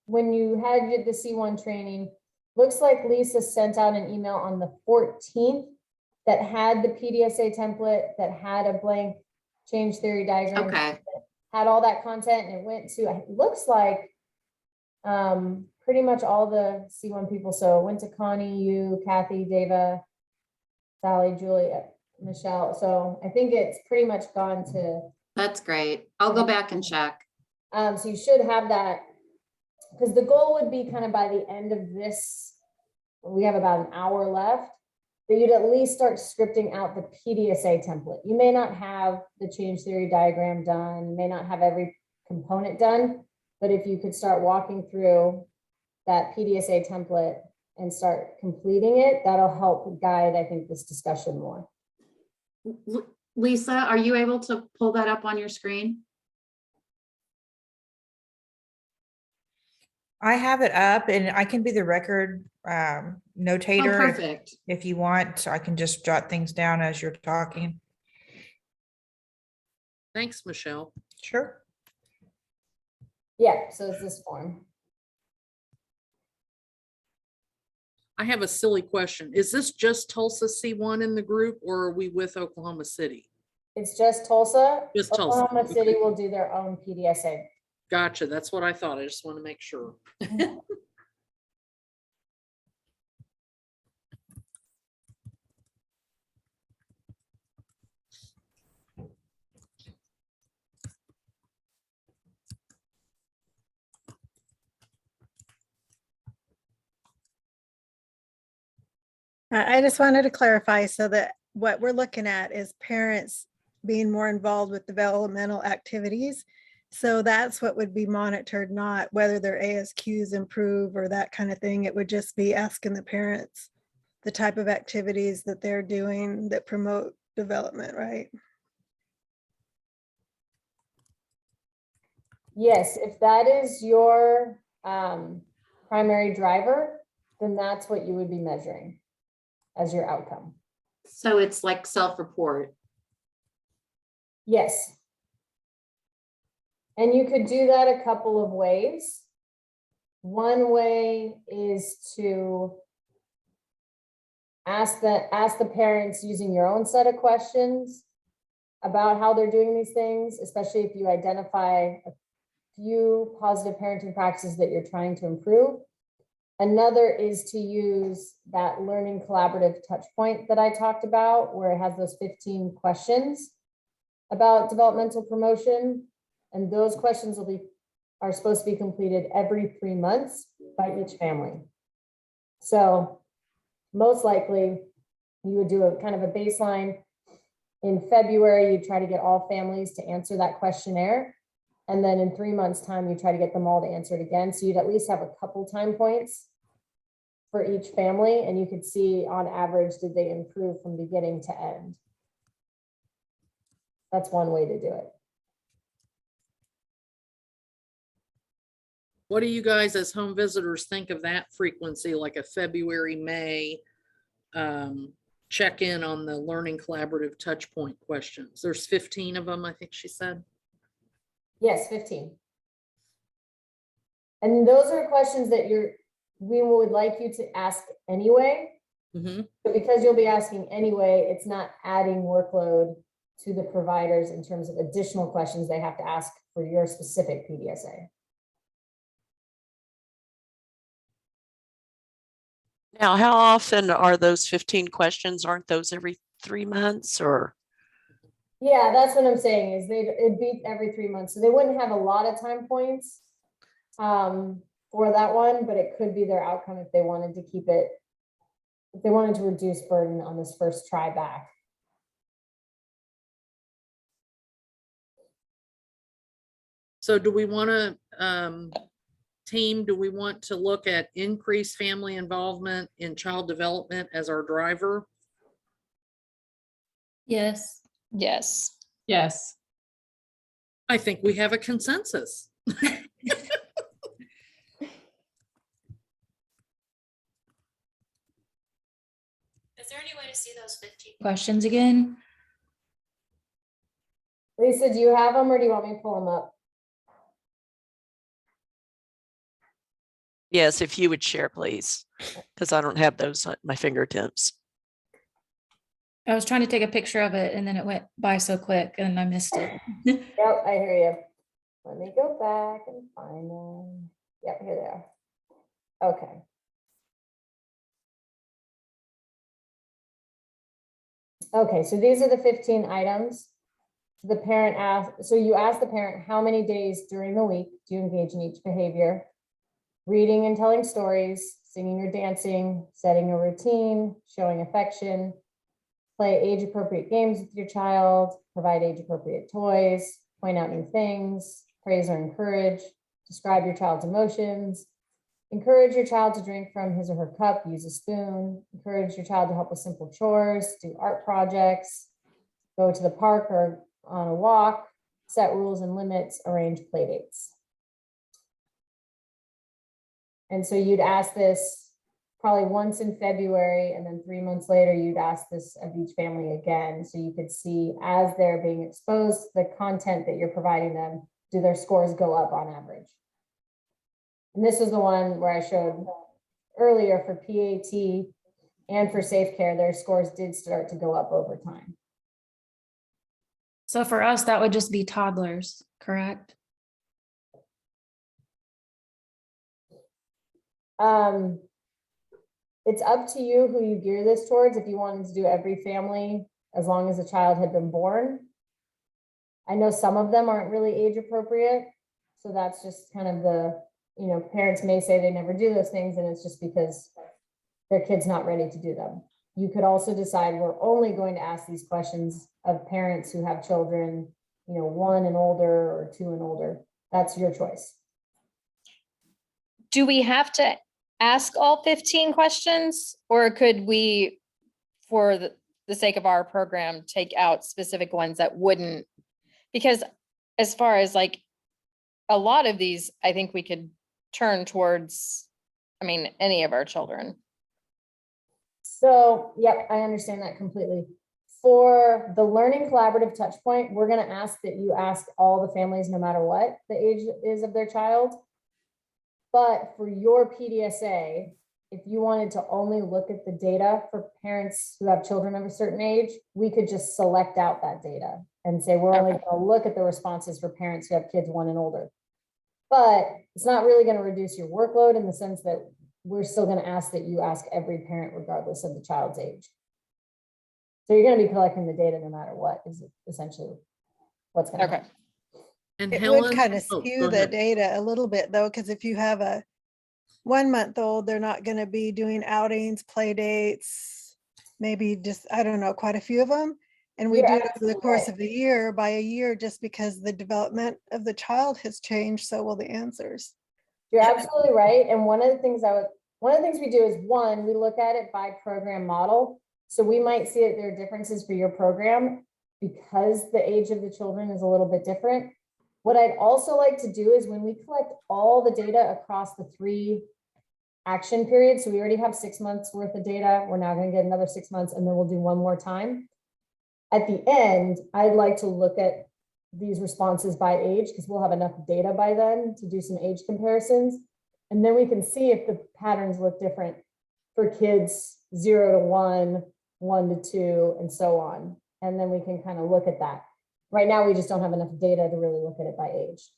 when you had the C1 training, looks like Lisa sent out an email on the 14th that had the PDSA template, that had a blank change theory diagram. Okay. Had all that content, and it went to, it looks like pretty much all the C1 people. So it went to Connie, you, Kathy, Deva, Sally, Julia, Michelle. So I think it's pretty much gone to. That's great. I'll go back and check. So you should have that, because the goal would be kind of by the end of this, we have about an hour left, that you'd at least start scripting out the PDSA template. You may not have the change theory diagram done, you may not have every component done, but if you could start walking through that PDSA template and start completing it, that'll help guide, I think, this discussion more. Lisa, are you able to pull that up on your screen? I have it up and I can be the record notator. Oh, perfect. If you want, I can just jot things down as you're talking. Thanks, Michelle. Sure. Yeah, so it's this form. I have a silly question. Is this just Tulsa C1 in the group, or are we with Oklahoma City? It's just Tulsa. Just Tulsa. Oklahoma City Okay. will do their own PDSA. Gotcha. That's what I thought. I just want to make sure. I just wanted to clarify so that what we're looking at is parents being more involved with developmental activities. So that's what would be monitored, not whether their ASQs improve or that kind of thing. It would just be asking the parents the type of activities that they're doing that promote development, right? Yes, if that is your primary driver, then that's what you would be measuring as your outcome. So it's like self-report. Yes. And you could do that a couple of ways. One way is to ask the parents using your own set of questions about how they're doing these things, especially if you identify a few positive parenting practices that you're trying to improve. Another is to use that learning collaborative touch point that I talked about, where it has those 15 questions about developmental promotion. And those questions are supposed to be completed every 3 months by each family. So most likely you would do a kind of a baseline. In February, you try to get all families to answer that questionnaire. And then in 3 months' time, you try to get them all to answer it again. So you'd at least have a couple time points for each family. And you could see on average, did they improve from beginning to end? That's one way to do it. What do you guys as home visitors think of that frequency, like a February, May check in on the learning collaborative touch point questions? There's 15 of them, I think she said. Yes, 15. And those are questions that we would like you to ask anyway. But because you'll be asking anyway, it's not adding workload to the providers in terms of additional questions they have to ask for your specific PDSA. Now, how often are those 15 questions? Aren't those every 3 months or? Yeah, that's what I'm saying is it'd be every 3 months. So they wouldn't have a lot of time points for that one, but it could be their outcome if they wanted to keep it, if they wanted to reduce burden on this first try back. So do we want to, do we want to look at increased family involvement in child development as our driver? Yes. Yes. Yes. I think we have a consensus. Is there any way to see those 15 questions again? Lisa, do you have them or do you want me to pull them up? Yes, if you would share, please, because I don't have those at my fingertips. I was trying to take a picture of it and then it went by so quick and I missed it. Yep, I hear you. Let me go back and find them. Yep, here they are. Okay. Okay, so these are the 15 items. The parent asked, so you ask the parent, how many days during the week do you engage in each behavior? Reading and telling stories, singing or dancing, setting a routine, showing affection, play age-appropriate games with your child, provide age-appropriate toys, point out new things, praise or encourage, describe your child's emotions, encourage your child to drink from his or her cup, use a spoon, encourage your child to help with simple chores, do art projects, go to the park or on a walk, set rules and limits, arrange play dates. And so you'd ask this probably once in February, and then 3 months later, you'd ask this of each family again. So you could see as they're being exposed to the content that you're providing them, do their scores go up on average? And this is the one where I showed earlier for PAT and for Safe Care, their scores did start to go up over time. So for us, that would just be toddlers, correct? It's up to you who you gear this towards. If you wanted to do every family, as long as the child had been born. I know some of them aren't really age appropriate. So that's just kind of the, you know, parents may say they never do those things and it's just because their kid's not ready to do them. You could also decide we're only going to ask these questions of parents who have children, you know, 1 and older or 2 and older. That's your choice. Do we have to ask all 15 questions, or could we, for the sake of our program, take out specific ones that wouldn't? Because as far as like a lot of these, I think we could turn towards, I mean, any of our children. So, yep, I understand that completely. For the learning collaborative touch point, we're going to ask that you ask all the families, no matter what the age is of their child. But for your PDSA, if you wanted to only look at the data for parents who have children of a certain age, we could just select out that data and say, we're only going to look at the responses for parents who have kids 1 and older. But it's not really going to reduce your workload in the sense that we're still going to ask that you ask every parent regardless of the child's age. So you're going to be collecting the data no matter what is essentially what's going to happen. And It Helen, would kind of oh, skew go the ahead. data a little bit though, because if you have a 1-month-old, they're not going to be doing outings, play dates, maybe just, I don't know, quite a few of them. And we You're do it over the absolutely course right. of the year by a year, just because the development of the child has changed, so will the answers. You're absolutely right. And one of the things we do is, one, we look at it by program model. So we might see that there are differences for your program because the age of the children is a little bit different. What I'd also like to do is when we collect all the data across the 3 action periods, so we already have 6 months worth of data, we're now going to get another 6 months and then we'll do one more time. At the end, I'd like to look at these responses by age because we'll have enough data by then to do some age comparisons. And then we can see if the patterns look different for kids 0 to 1, 1 to 2, and so on. And then we can kind of look at that. Right now, we just don't have enough data to really look at it by age.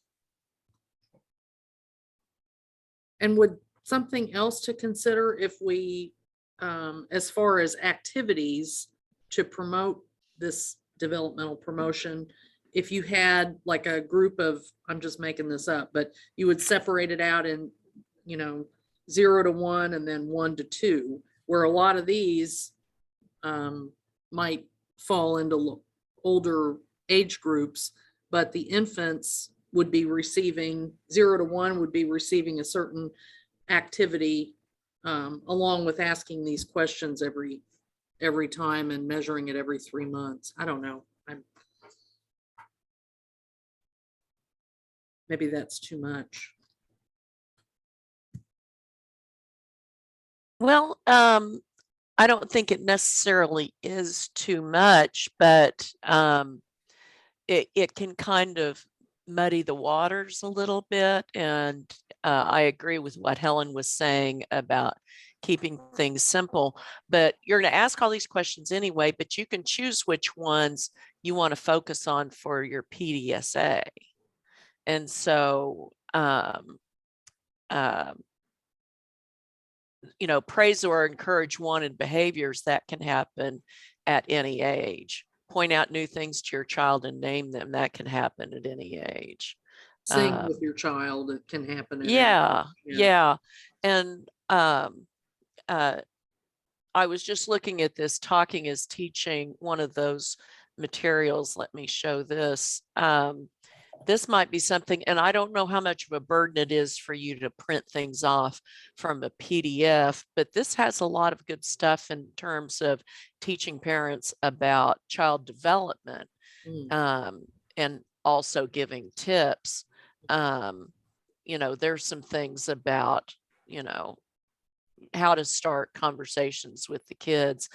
And would something else to consider if we, as far as activities to promote this developmental promotion, if you had like a group of, I'm just making this up, but you would separate it out in, you know, 0 to 1 and then 1 to 2, where a lot of these might fall into older age groups, but the infants would be receiving 0 to 1 would be receiving a certain activity, along with asking these questions every time and measuring it every 3 months. I don't know. Maybe that's too much. Well, I don't think it necessarily is too much, but it can kind of muddy the waters a little bit. And I agree with what Helen was saying about keeping things simple, but you're going to ask all these questions anyway, but you can choose which ones you want to focus on for your PDSA. And so, you know, praise or encourage wanted behaviors that can happen at any age. Point out new things to your child and name them. That can happen at any age. Sing with your child, it can happen. at any Yeah, age. yeah. And I was just looking at this, Talking is Teaching, one of those materials. Let me show this. This might be something, and I don't know how much of a burden it is for you to print things off from a PDF, but this has a lot of good stuff in terms of teaching parents about child development, and also giving tips. You know, there's some things about, you know, how to start conversations with the kids,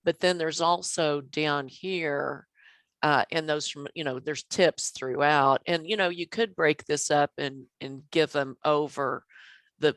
but then there's also down here, and those from, you know, there's tips throughout, and, you know, you could break this up and give them over the,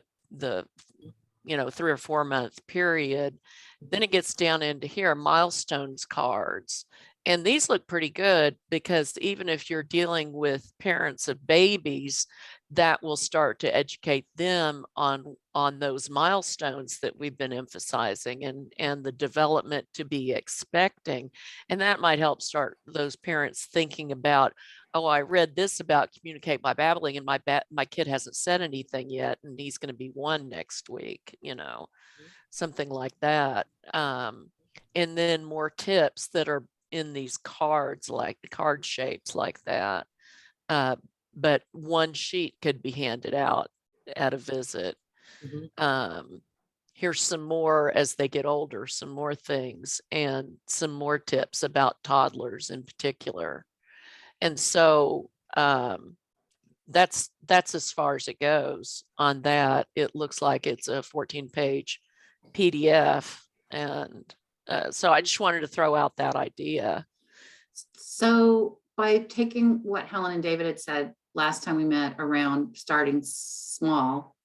you know, 3 or 4 month period. Then it gets down into here, milestones cards. And these look pretty good because even if you're dealing with parents of babies, that will start to educate them on those milestones that we've been emphasizing and the development to be expecting. And that might help start those parents thinking about, oh, I read this about communicate by babbling, and my kid hasn't said anything yet, and he's going to be 1 next week, you know, something like that. And then more tips that are in these cards, like the card shapes like that. But one sheet could be handed out at a visit. Here's some more as they get older, some more things, and some more tips about toddlers in particular. And so that's as far as it goes on that. It looks like it's a 14-page PDF. And so I just wanted to throw out that idea. So by taking what Helen and David had said last time we met around starting small,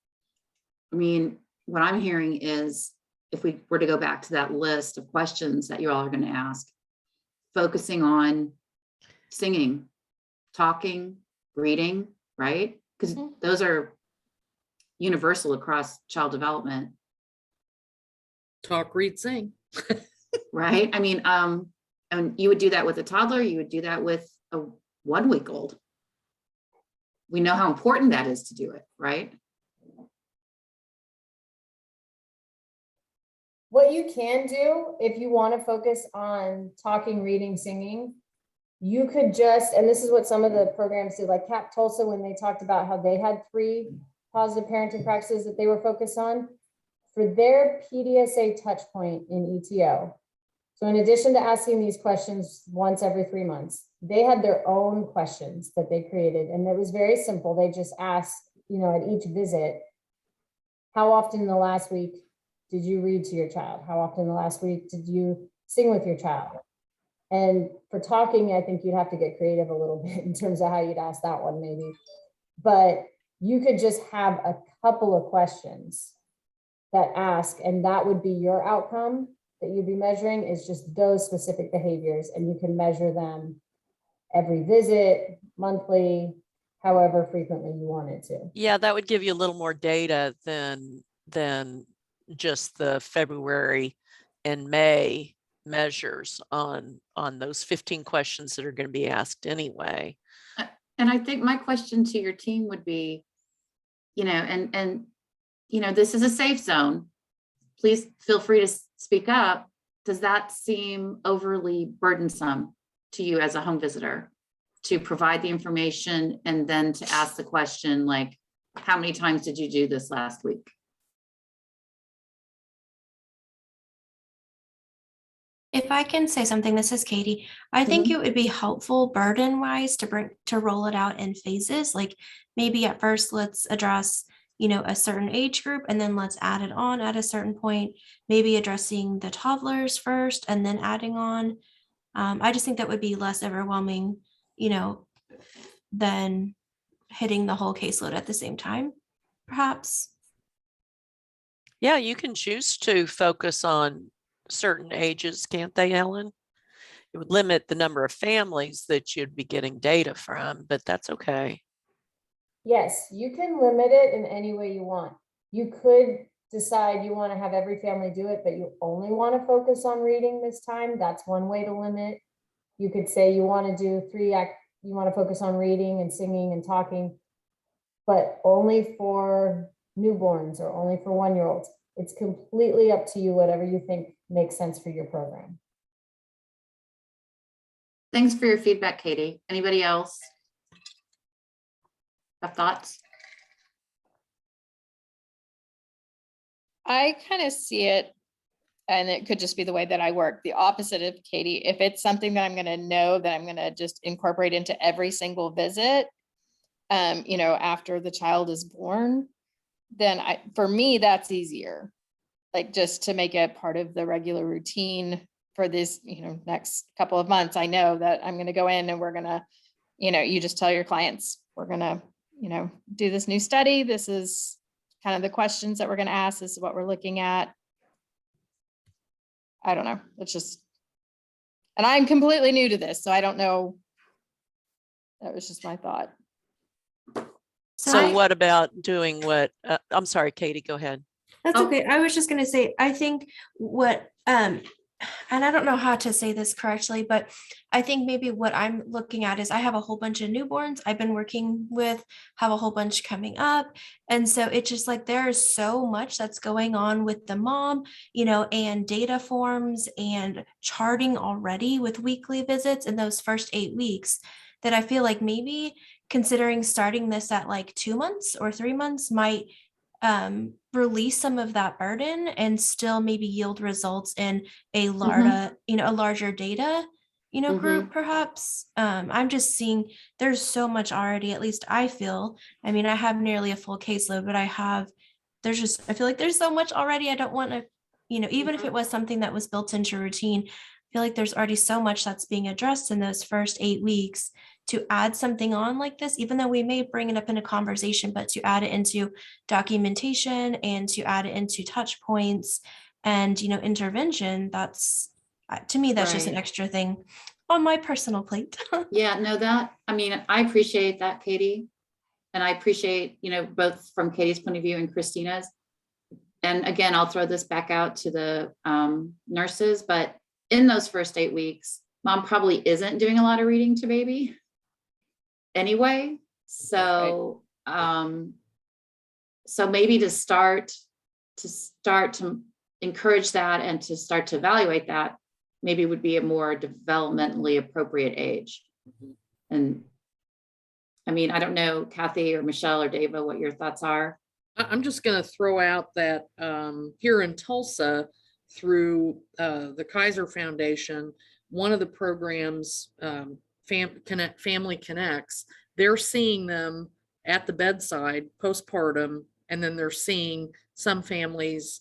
I mean, what I'm hearing is if we were to go back to that list of questions that you all are going to ask, focusing on singing, talking, reading, right? Because those are universal across child development. Talk, read, sing. Right? I mean, and you would do that with a toddler, you would do that with a 1-week-old. We know how important that is to do it, right? What you can do if you want to focus on talking, reading, singing, you could just, and this is what some of the programs do, like CAP Tulsa, when they talked about how they had 3 positive parenting practices that they were focused on for their PDSA touch point in ETO. So in addition to asking these questions once every 3 months, they had their own questions that they created. And it was very simple. They just asked, you know, at each visit, how often in the last week did you read to your child? How often in the last week did you sing with your child? And for talking, I think you'd have to get creative a little bit in terms of how you'd ask that one maybe. But you could just have a couple of questions that ask, and that would be your outcome that you'd be measuring, is just those specific behaviors. And you can measure them every visit, monthly, however frequently you wanted to. Yeah, that would give you a little more data than just the February and May measures on those 15 questions that are going to be asked anyway. And I think my question to your team would be, you know, and you know, this is a safe zone. Please feel free to speak up. Does that seem overly burdensome to you as a home visitor to provide the information and then to ask the question, like, how many times did you do this last week? If I can say something, this is Katie. I think it would be helpful burden wise to roll it out in phases. Like maybe at first let's address, you know, a certain age group, and then let's add it on at a certain point, maybe addressing the toddlers first and then adding on. I just think that would be less overwhelming than hitting the whole caseload at the same time, perhaps. Yeah, you can choose to focus on certain ages, can't they, Ellen? It would limit the number of families that you'd be getting data from, but that's okay. Yes, you can limit it in any way you want. You could decide you want to have every family do it, but you only want to focus on reading this time. That's one way to limit. You could say you want to do you want to focus on reading and singing and talking, but only for newborns or only for 1-year-olds. It's completely up to you, whatever you think makes sense for your program. Thanks for your feedback, Katie. Anybody else have thoughts? I kind of see it, and it could just be the way that I work, the opposite of Katie. If it's something that I'm going to know that I'm going to just incorporate into every single visit, after the child is born, then for me, that's easier. Like just to make it part of the regular routine for this, next couple of months. I know that I'm going to go in and we're going to, you just tell your clients, we're going to, do this new study. This is kind of the questions that we're going to ask. This is what we're looking at. I don't know. It's just, and I'm completely new to this, so I don't know. That was just my thought. So what about doing what, I'm sorry, Katie, go ahead. That's okay. I was just going to say, I think what, and I don't know how to say this correctly, but I think maybe what I'm looking at is I have a whole bunch of newborns I've been working with, have a whole bunch coming up. And so it's just like, there's so much that's going on with the mom, and data forms and charting already with weekly visits in those first 8 weeks, that I feel like maybe considering starting this at like 2 months or 3 months might release some of that burden and still maybe yield results in a larger data, group perhaps. I'm just seeing there's so much already, at least I feel. I mean, I have nearly a full caseload, but I feel like there's so much already. I don't want to, even if it was something that was built into routine, I feel like there's already so much that's being addressed in those first 8 weeks. To add something on like this, even though we may bring it up in a conversation, but to add it into documentation and to add it into touch points and, intervention, that's, to me, that's just an extra thing on my personal plate. Yeah, no, I appreciate that, Katie. And I appreciate, both from Katie's point of view and Christina's. And again, I'll throw this back out to the nurses, but in those first 8 weeks, mom probably isn't doing a lot of reading to baby anyway. So, so maybe to start to encourage that and to start to evaluate that, maybe would be a more developmentally appropriate age. And I mean, I don't know, Kathy or Michelle or Dava, what your thoughts are. I'm just going to throw out that here in Tulsa, through the Kaiser Foundation, one of the programs, Family Connects, they're seeing them at the bedside postpartum, and then they're seeing some families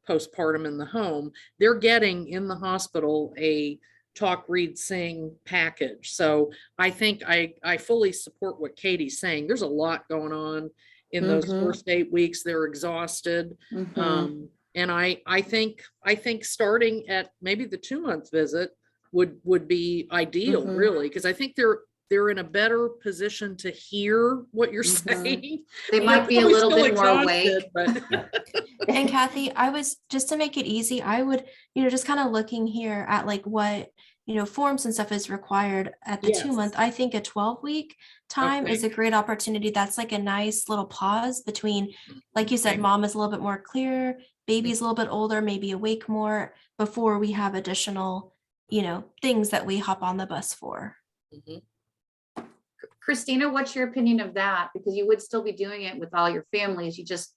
postpartum in the home. They're getting in the hospital a talk, read, sing package. So I think I fully support what Katie's saying. There's a lot going on in those first 8 weeks. They're exhausted. And I think starting at maybe the 2-month visit would be ideal, really, because I think they're in a better position to hear what you're saying. They might be a little bit more awake. But and Kathy, I was, just to make it easy, I would, just kind of looking here at like what, forms and stuff is required at the 2-month. I think a 12-week time is a great opportunity. That's like a nice little pause between, like you said, mom is a little bit more clear, baby's a little bit older, maybe awake more, before we have additional, things that we hop on the bus for. Christina, what's your opinion of that? Because you would still be doing it with all your families. You just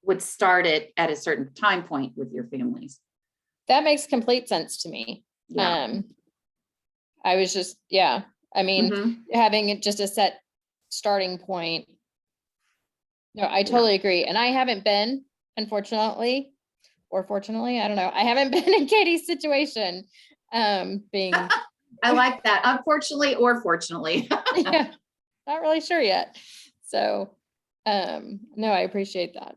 would start it at a certain time point with your families. That makes complete sense to me. Yeah. I was just, I mean, having it just a set starting point. No, I totally agree. And I haven't been, unfortunately, or fortunately, I don't know. I haven't been in Katie's situation, being I like that. Unfortunately or fortunately. Yeah, not really sure yet. So, no, I appreciate that.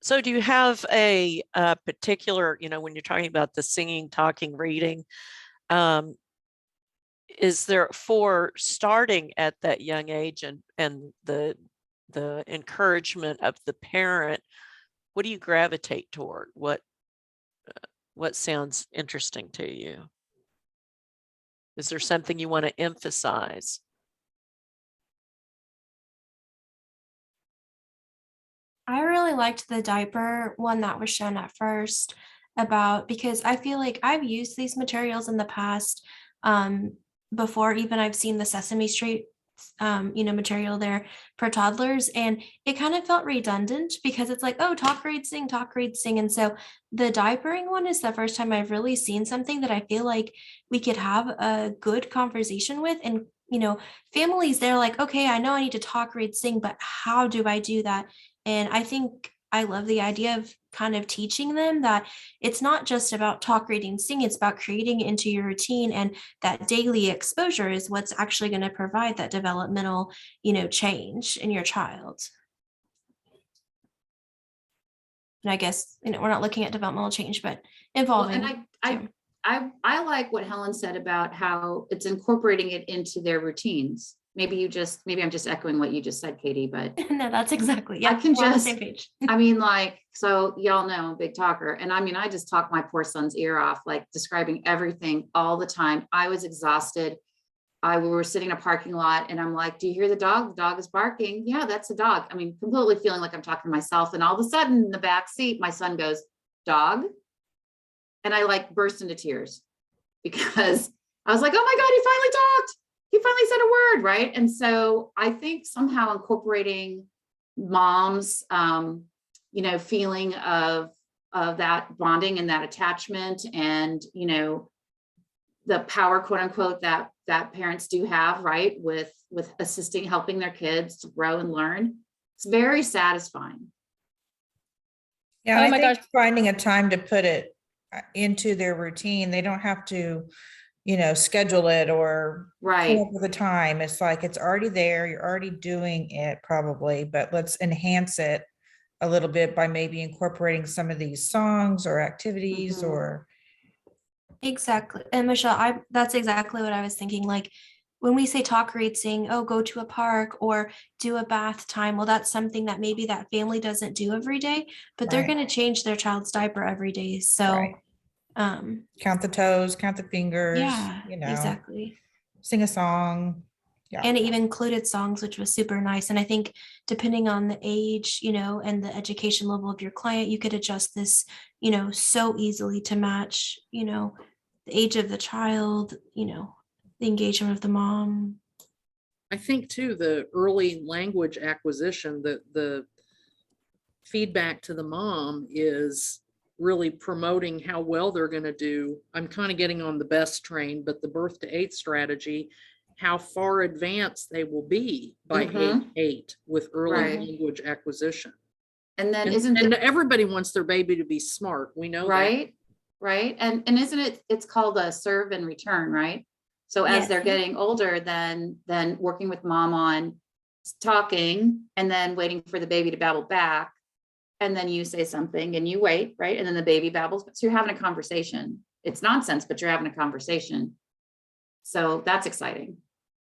So do you have a particular, when you're talking about the singing, talking, reading, is there for starting at that young age and the encouragement of the parent, what do you gravitate toward? What sounds interesting to you? Is there something you want to emphasize? I really liked the diaper one that was shown at first because I feel like I've used these materials in the past, before even I've seen the Sesame Street material there for toddlers, and it kind of felt redundant because it's like, oh, talk, read, sing, talk, read, sing. And so the diapering one is the first time I've really seen something that I feel like we could have a good conversation with. And families, they're like, okay, I know I need to talk, read, sing, but how do I do that? And I think I love the idea of kind of teaching them that it's not just about talk, reading, sing, it's about creating it into your routine. And that daily exposure is what's actually going to provide that developmental, change in your child. And I guess, we're not looking at developmental change, but involving. Well, and I like what Helen said about how it's incorporating it into their routines. Maybe I'm just echoing what you just said, Katie, but no, that's exactly. I can we're on the just, same page. so y'all know I'm a big talker. And I just talked my poor son's ear off, like describing everything all the time. I was exhausted. We were sitting in a parking lot and I'm like, do you hear the dog? The dog is barking. Yeah, that's a dog. Completely feeling like I'm talking to myself. And all of a sudden in the back seat, my son goes, dog. And I burst into tears because I was like, oh my God, he finally talked. He finally said a word, right? And so I think somehow incorporating mom's, feeling of that bonding and that attachment and, the power, quote unquote, that parents do have, right? With assisting, helping their kids to grow and learn. It's very satisfying. Yeah, Oh I my think gosh. finding a time to put it into their routine, they don't have to, schedule it or come up with a time. It's like, it's already there. You're already doing it probably, but let's enhance it a little bit by maybe incorporating some of these songs or activities or. Exactly. And Michelle, that's exactly what I was thinking. Like when we say talk, read, sing, oh, go to a park or do a bath time. Well, that's something that maybe that family doesn't do every day, but they're going to change their child's diaper every day. So count the toes, count the fingers, yeah, exactly. Sing a song. Yeah. And it even included songs, which was super nice. And I think depending on the age, and the education level of your client, you could adjust this, so easily to match, the age of the child, the engagement of the mom. I think too, the early language acquisition, the feedback to the mom is really promoting how well they're going to do. I'm kind of getting on the best train, but the birth to 8 strategy, how far advanced they will be by age 8 with early language acquisition. And then everybody wants their baby to be smart. We know that. Right. And isn't it's called a serve and return, right? So as they're getting older, then working with mom on talking and then waiting for the baby to babble back. And then you say something and you wait, right? And then the baby babbles. So you're having a conversation. It's nonsense, but you're having a conversation. So that's exciting.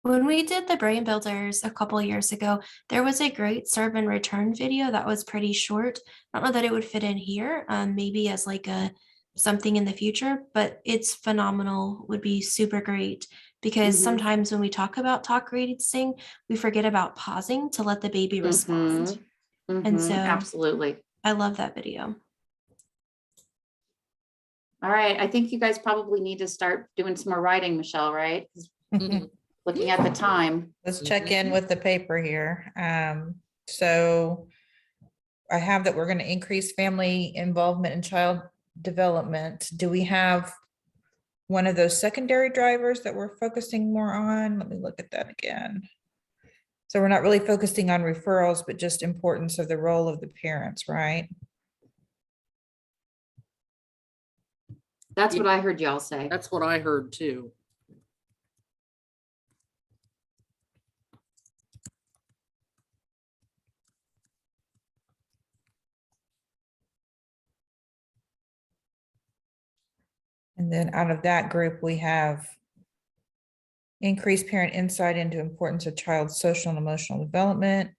When we did the Brain Builders a couple of years ago, there was a great serve and return video that was pretty short. I don't know that it would fit in here, maybe as like something in the future, but it's phenomenal, would be super great. Because sometimes when we talk about talk, read, sing, we forget about pausing to let the baby respond. And so absolutely. I love that video. All right. I think you guys probably need to start doing some more writing, Michelle, right? Looking at the time. Let's check in with the paper here. So I have that we're going to increase family involvement in child development. Do we have one of those secondary drivers that we're focusing more on? Let me look at that again. So we're not really focusing on referrals, but just importance of the role of the parents, right? That's what I heard y'all say. That's what I heard too. And then out of that group, we have increased parent insight into importance of child's social and emotional development.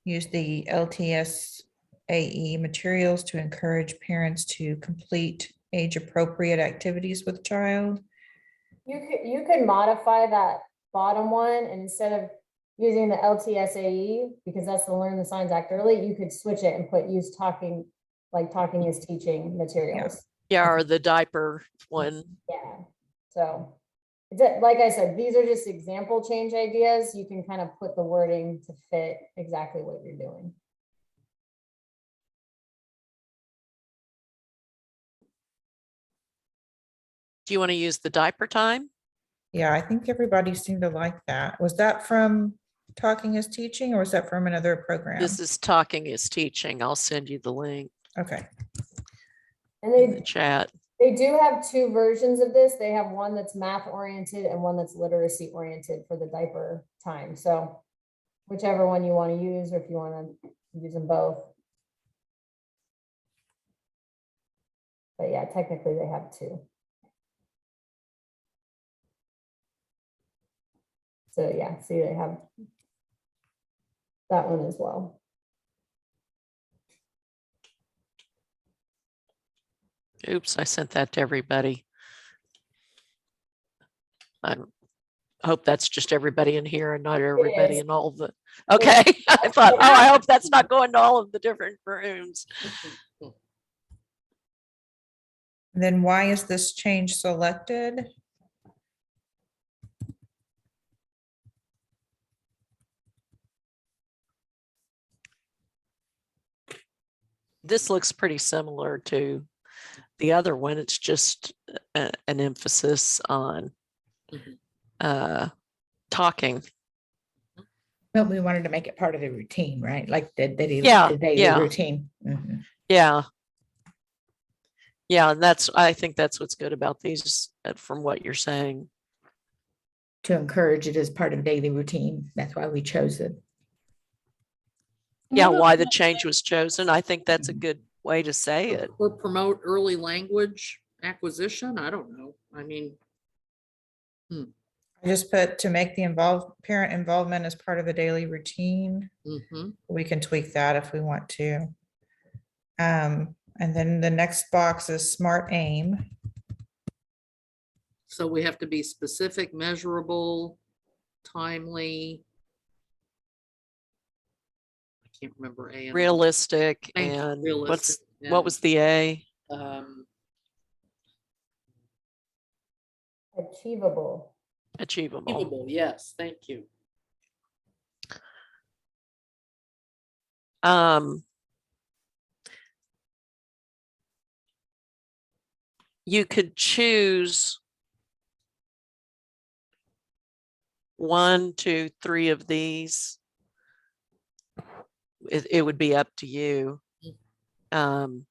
Use the LTSAE materials to encourage parents to complete age-appropriate activities with child. You could modify that bottom one, and instead of using the LTSAE, because that's the Learn the Signs Act early, you could switch it and put use talking, like talking is teaching materials. Yeah, or the diaper one. Yeah, so like I said, these are just example change ideas. You can kind of put the wording to fit exactly what you're doing. Do you want to use the diaper time? Yeah, I think everybody seemed to like that. Was that from Talking is Teaching, or was that from another program? This is Talking is Teaching. I'll send you the link. Okay. And in the chat. They do have two versions of this. They have one that's math oriented and one that's literacy oriented for the diaper time. So whichever one you want to use, or if you want to use them both. But yeah, technically they have two. So yeah, see, they have that one as well. Oops, I sent that to everybody. I hope that's just everybody in here and not everybody in all of the, okay. I thought, oh, I hope that's not going to all of the different rooms. Then why is this change selected? This looks pretty similar to the other one. It's just an emphasis on talking. But we wanted to make it part of the routine, right? Like the daily routine. Mm-hmm. Yeah. Yeah, and I think that's what's good about these from what you're saying. To encourage it as part of daily routine. That's why we chose it. Yeah, why the change was chosen. I think that's a good way to say it. Or promote early language acquisition. I don't know. I mean, I just put to make the parent involvement as part of the daily routine. Mm-hmm. We can tweak that if we want to. And then the next box is smart aim. So we have to be specific, measurable, timely. I can't remember A. Realistic. And realistic, what was the A? Achievable. Achievable. Yes, thank you. You could choose 1, 2, 3 of these. It would be up to you. The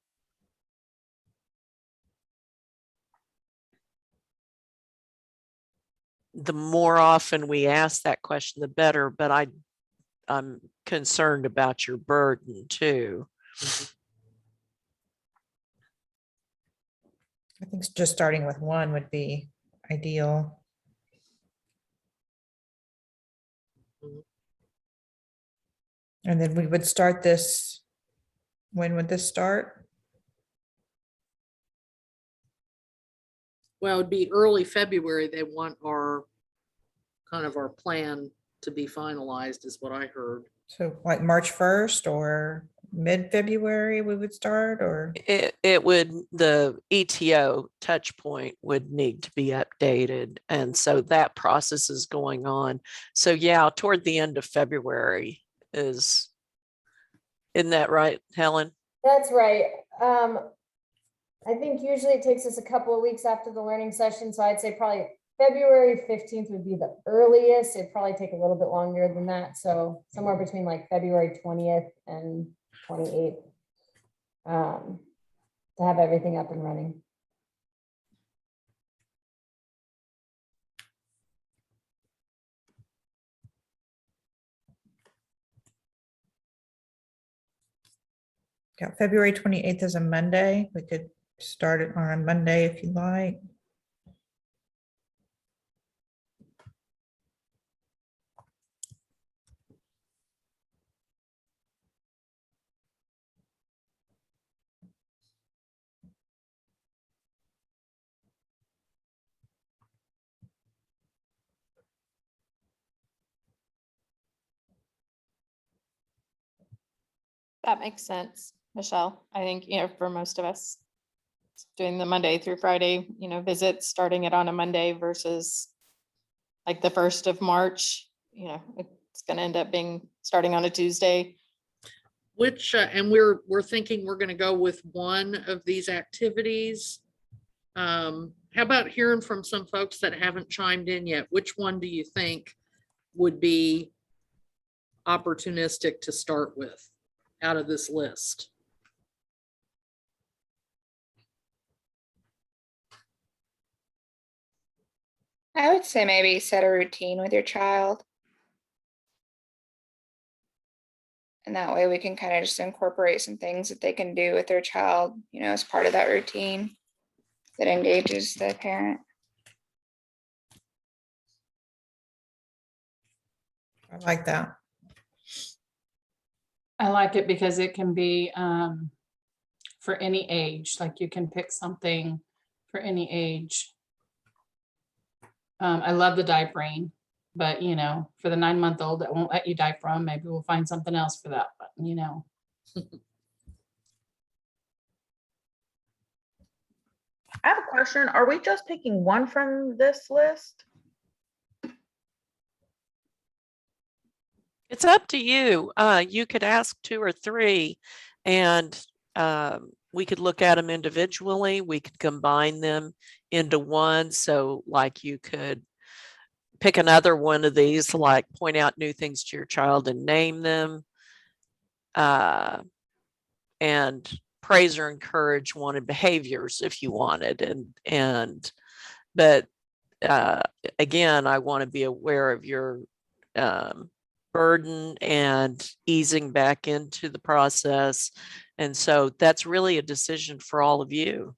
more often we ask that question, the better, but I'm concerned about your burden too. I think just starting with 1 would be ideal. And then we would start this. When would this start? Well, it'd be early February. They want our plan to be finalized is what I heard. So like March 1st or mid-February we would start, or? The ETO touch point would need to be updated. And so that process is going on. So yeah, toward the end of February isn't that right, Helen? That's right. I think usually it takes us a couple of weeks after the learning session. So I'd say probably February 15th would be the earliest. It'd probably take a little bit longer than that. So somewhere between like February 20th and 28th to have everything up and running. Yeah, February 28th is a Monday. We could start it on a Monday if you like. That makes sense, Michelle. I think, for most of us, doing the Monday through Friday, visits, starting it on a Monday versus like the 1st of March, it's going to end up being starting on a Tuesday. Which, and we're thinking we're going to go with one of these activities. How about hearing from some folks that haven't chimed in yet? Which one do you think would be opportunistic to start with out of this list? I would say maybe set a routine with your child. And that way we can kind of just incorporate some things that they can do with their child, as part of that routine that engages the parent. I like that. I like it because it can be for any age, like you can pick something for any age. I love the diapering, but for the 9-month-old that won't let you diaper from, maybe we'll find something else for that, but I have a question. Are we just picking one from this list? It's up to you. You could ask 2 or 3 and we could look at them individually. We could combine them into one. So like you could pick another one of these, like point out new things to your child and name them. And praise or encourage wanted behaviors if you wanted. But again, I want to be aware of your burden and easing back into the process. And so that's really a decision for all of you.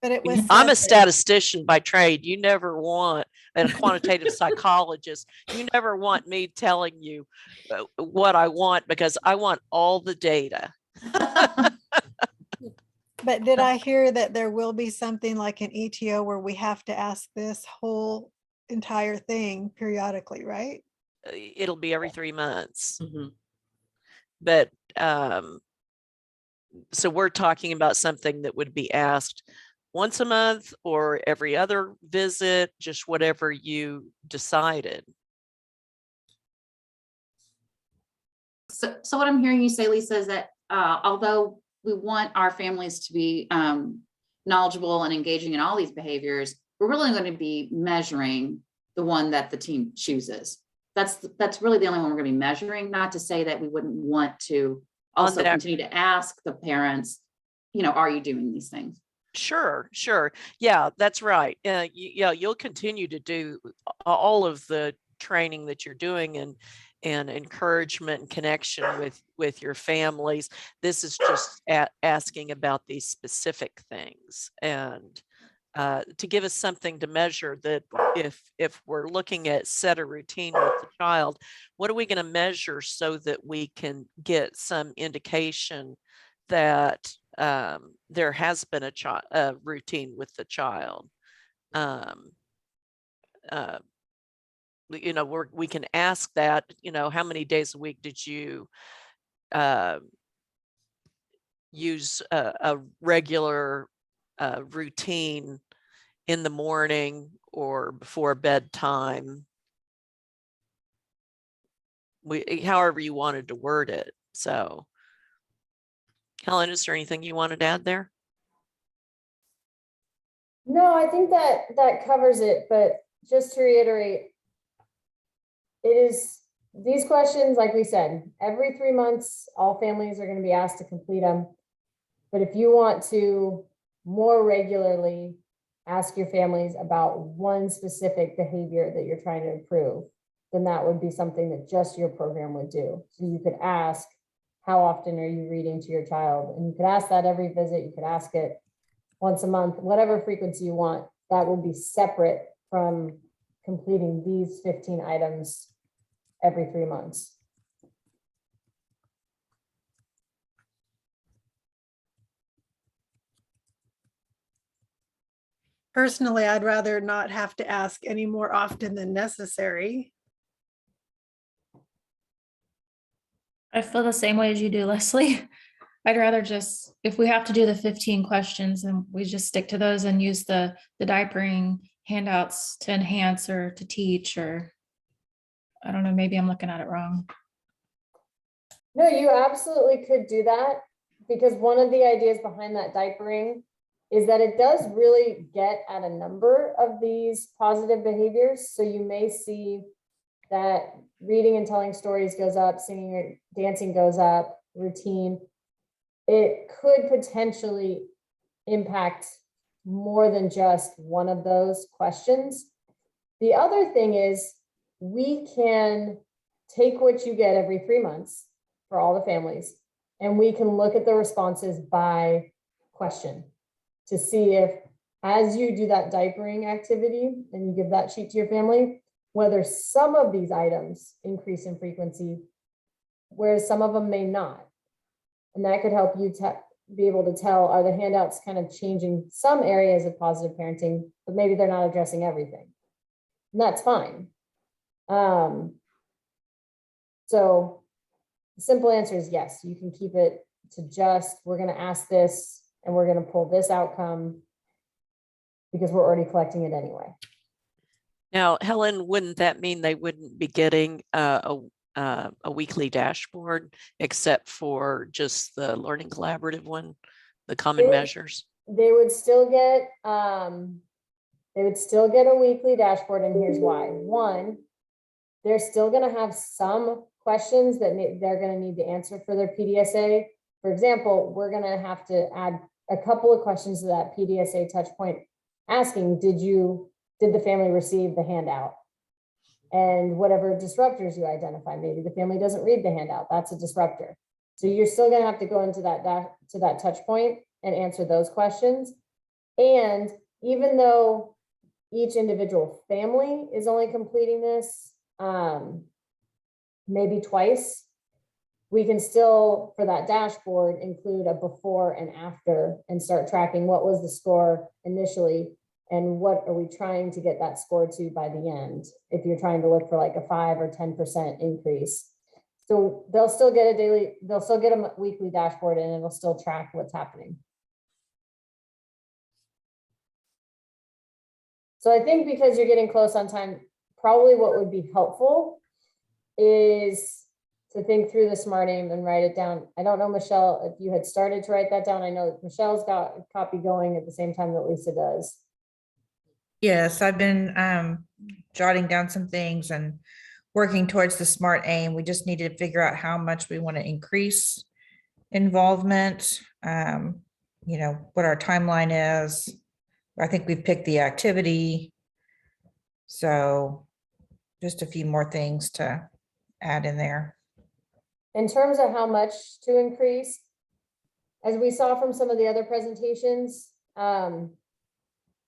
But I'm a statistician by trade. You never want, and a quantitative psychologist, you never want me telling you what I want because I want all the data. But did I hear that there will be something like an ETO where we have to ask this whole entire thing periodically, right? It'll be every 3 months. But so we're talking about something that would be asked once a month or every other visit, just whatever you decided. So what I'm hearing you say, Lisa, is that although we want our families to be knowledgeable and engaging in all these behaviors, we're really going to be measuring the one that the team chooses. That's really the only one we're going to be measuring. Not to say that we wouldn't want to also continue to ask the parents, are you doing these things? Sure. Yeah, that's right. You'll continue to do all of the training that you're doing and encouragement and connection with your families. This is just asking about these specific things and to give us something to measure that if we're looking at set a routine with the child, what are we going to measure so that we can get some indication that there has been a routine with the child. We can ask that, how many days a week did you use a regular routine in the morning or before bedtime? However you wanted to word it. So Helen, is there anything you wanted to add there? No, I think that covers it, but just to reiterate, it is, these questions, like we said, every 3 months, all families are going to be asked to complete them. But if you want to more regularly ask your families about one specific behavior that you're trying to improve, then that would be something that just your program would do. So you could ask, how often are you reading to your child? And you could ask that every visit. You could ask it once a month, whatever frequency you want. That would be separate from completing these 15 items every 3 months. Personally, I'd rather not have to ask any more often than necessary. I feel the same way as you do, Leslie. I'd rather just, if we have to do the 15 questions, and we just stick to those and use the diapering handouts to enhance or to teach, or I don't know, maybe I'm looking at it wrong. No, you absolutely could do that, because one of the ideas behind that diapering is that it does really get at a number of these positive behaviors. So you may see that reading and telling stories goes up, singing or dancing goes up, routine. It could potentially impact more than just one of those questions. The other thing is, we can take what you get every 3 months for all the families, and we can look at the responses by question to see if, as you do that diapering activity and you give that sheet to your family, whether some of these items increase in frequency, whereas some of them may not. And that could help you be able to tell, are the handouts kind of changing some areas of positive parenting, but maybe they're not addressing everything. And that's fine. So the simple answer is yes, you can keep it to just, we're going to ask this and we're going to pull this outcome because we're already collecting it anyway. Now, Helen, wouldn't that mean they wouldn't be getting a weekly dashboard except for just the Learning Collaborative one, the common measures? They would still get a weekly dashboard, and here's why. One, they're still going to have some questions that they're going to need to answer for their PDSA. For example, we're going to have to add a couple of questions to that PDSA touch point, asking, did the family receive the handout? And whatever disruptors you identify, maybe the family doesn't read the handout, that's a disruptor. So you're still going to have to go into that touch point and answer those questions. And even though each individual family is only completing this maybe twice, we can still, for that dashboard, include a before and after and start tracking what was the score initially and what are we trying to get that score to by the end, if you're trying to look for like a 5 or 10% increase. So they'll still get a weekly dashboard, and it'll still track what's happening. So I think because you're getting close on time, probably what would be helpful is to think through the SMART aim and write it down. I don't know, Michelle, if you had started to write that down. I know Michelle's got a copy going at the same time that Lisa does. Yes, I've been jotting down some things and working towards the SMART aim. We just need to figure out how much we want to increase involvement, what our timeline is. I think we've picked the activity. So just a few more things to add in there. In terms of how much to increase, as we saw from some of the other presentations,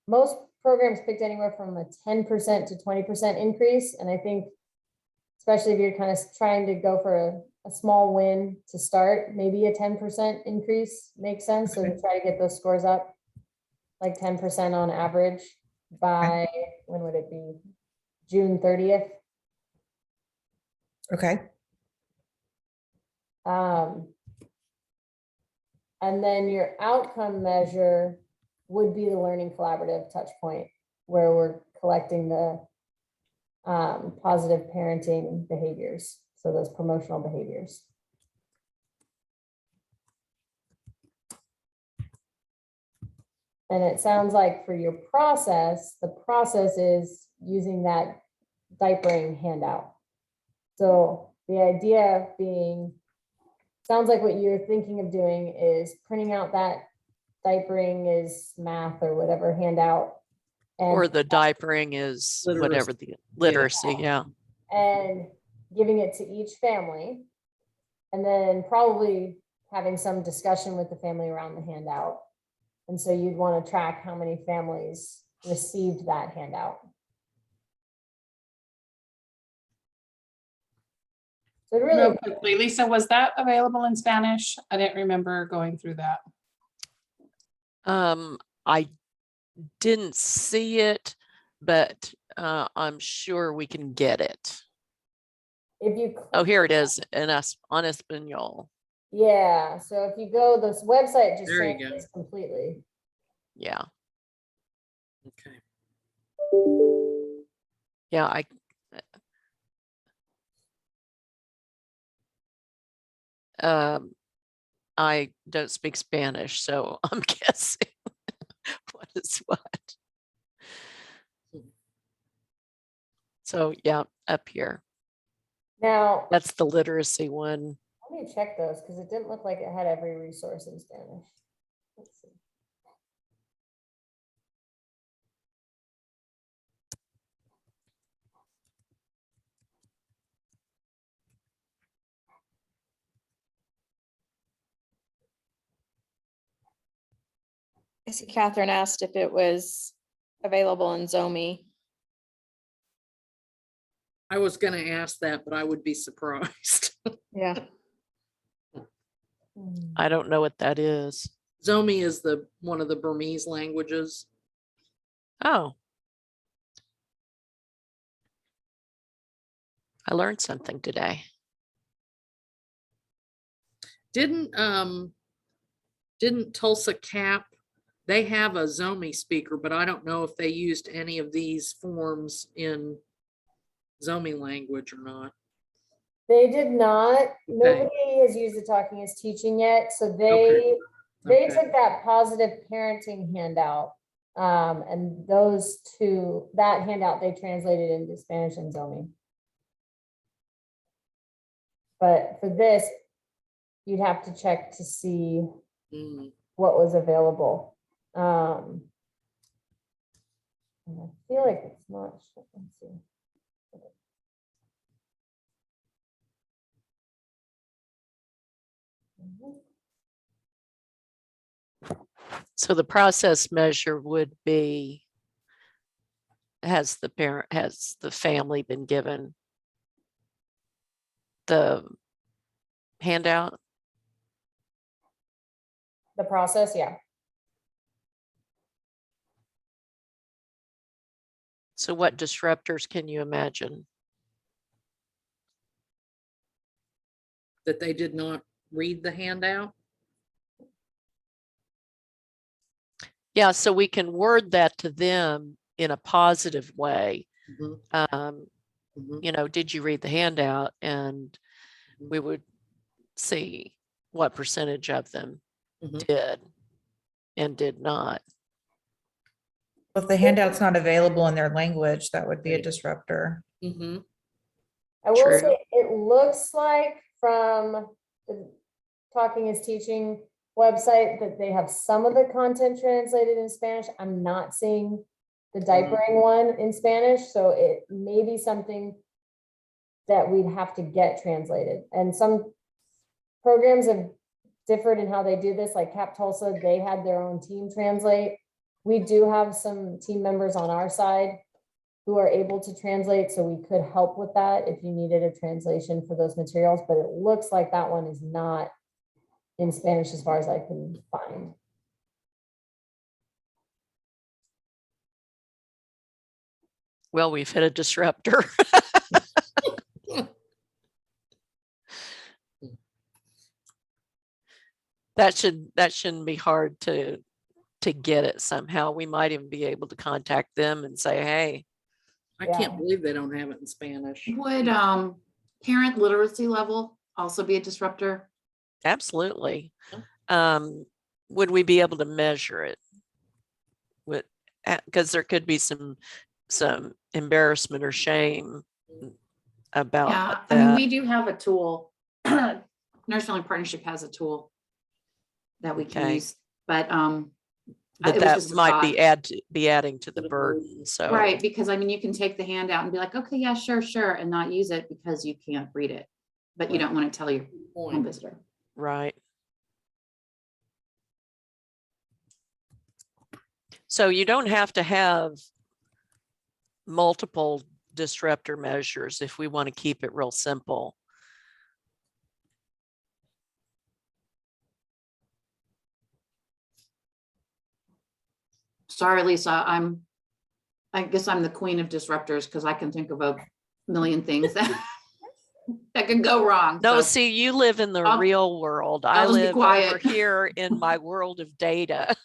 most programs picked anywhere from a 10% to 20% increase. And I think, especially if you're kind of trying to go for a small win to start, maybe a 10% increase makes sense. So to try to get those scores up, like 10% on average by, when would it be? June 30th. Okay. And then your outcome measure would be the Learning Collaborative touch point, where we're collecting the positive parenting behaviors. So those promotional behaviors. And it sounds like for your process, the process is using that diapering handout. So the idea being, sounds like what you're thinking of doing is printing out that diapering is math or whatever handout. Or And, the diapering is whatever the literacy, yeah. and giving it to each family. And then probably having some discussion with the family around the handout. And so you'd want to track how many families received that handout. So really, Real quickly, Lisa, was that available in Spanish? I didn't remember going through that. I didn't see it, but I'm sure we can get it. if you, Oh, here it is on Espanol. yeah, so if you go, this website just There you go. translates completely. Yeah. Okay. Yeah, I don't speak Spanish, so I'm guessing what is what. So yeah, up here. Now, That's the literacy one. let me check those because it didn't look like it had every resource in Spanish. Let's see. I see Catherine asked if it was available in Zomi. I was gonna ask that, but I would be surprised. Yeah. I don't know what that is. Zomi is one of the Burmese languages. Oh. I learned something today. Didn't Tulsa Cap, they have a Zomi speaker, but I don't know if they used any of these forms in Zomi language or not. They did not. Nobody has used the Talking is Teaching yet. So they Okay. took that positive parenting handout. And those two, that handout they translated into Spanish and Zomi. But for this, you'd have to check to see what was available. And I feel like it's not. Let's see. So the process measure would be, has the family been given the handout? The process, yeah. So what disruptors can you imagine? That they did not read the handout? Yeah, so we can word that to them in a positive way. You know, did you read the handout? And we would see what percentage of them did and did not. If the handout's not available in their language, that would be a disruptor. I will say it looks like from the Talking is Teaching website that they have some of the content translated in Spanish. I'm not seeing the diapering one in Spanish, so it may be something that we'd have to get translated. And some programs have differed in how they do this, like Cap Tulsa, they had their own team translate. We do have some team members on our side who are able to translate, so we could help with that if you needed a translation for those materials, but it looks like that one is not in Spanish as far as I can find. Well, we've hit a disruptor. That shouldn't be hard to get it somehow. We might even be able to contact them and say, hey. I can't believe they don't have it in Spanish. Would parent literacy level also be a disruptor? Absolutely. Would we be able to measure it? because there could be some embarrassment or shame about Yeah, that. I mean, we do have a tool. Nurse Family Partnership has a tool that we can Okay. use, but But it was that just a might thought. be adding to the burden. So Right, because I mean, you can take the handout and be like, okay, yeah, sure, and not use it because you can't read it, but you don't want to tell your home visitor. right. So you don't have to have multiple disruptor measures if we want to keep it real simple. Sorry, Lisa, I guess I'm the queen of disruptors because I can think of a million things that that could go wrong. No, So see, you live in the real world. I I'll just be live quiet. over here in my world of data.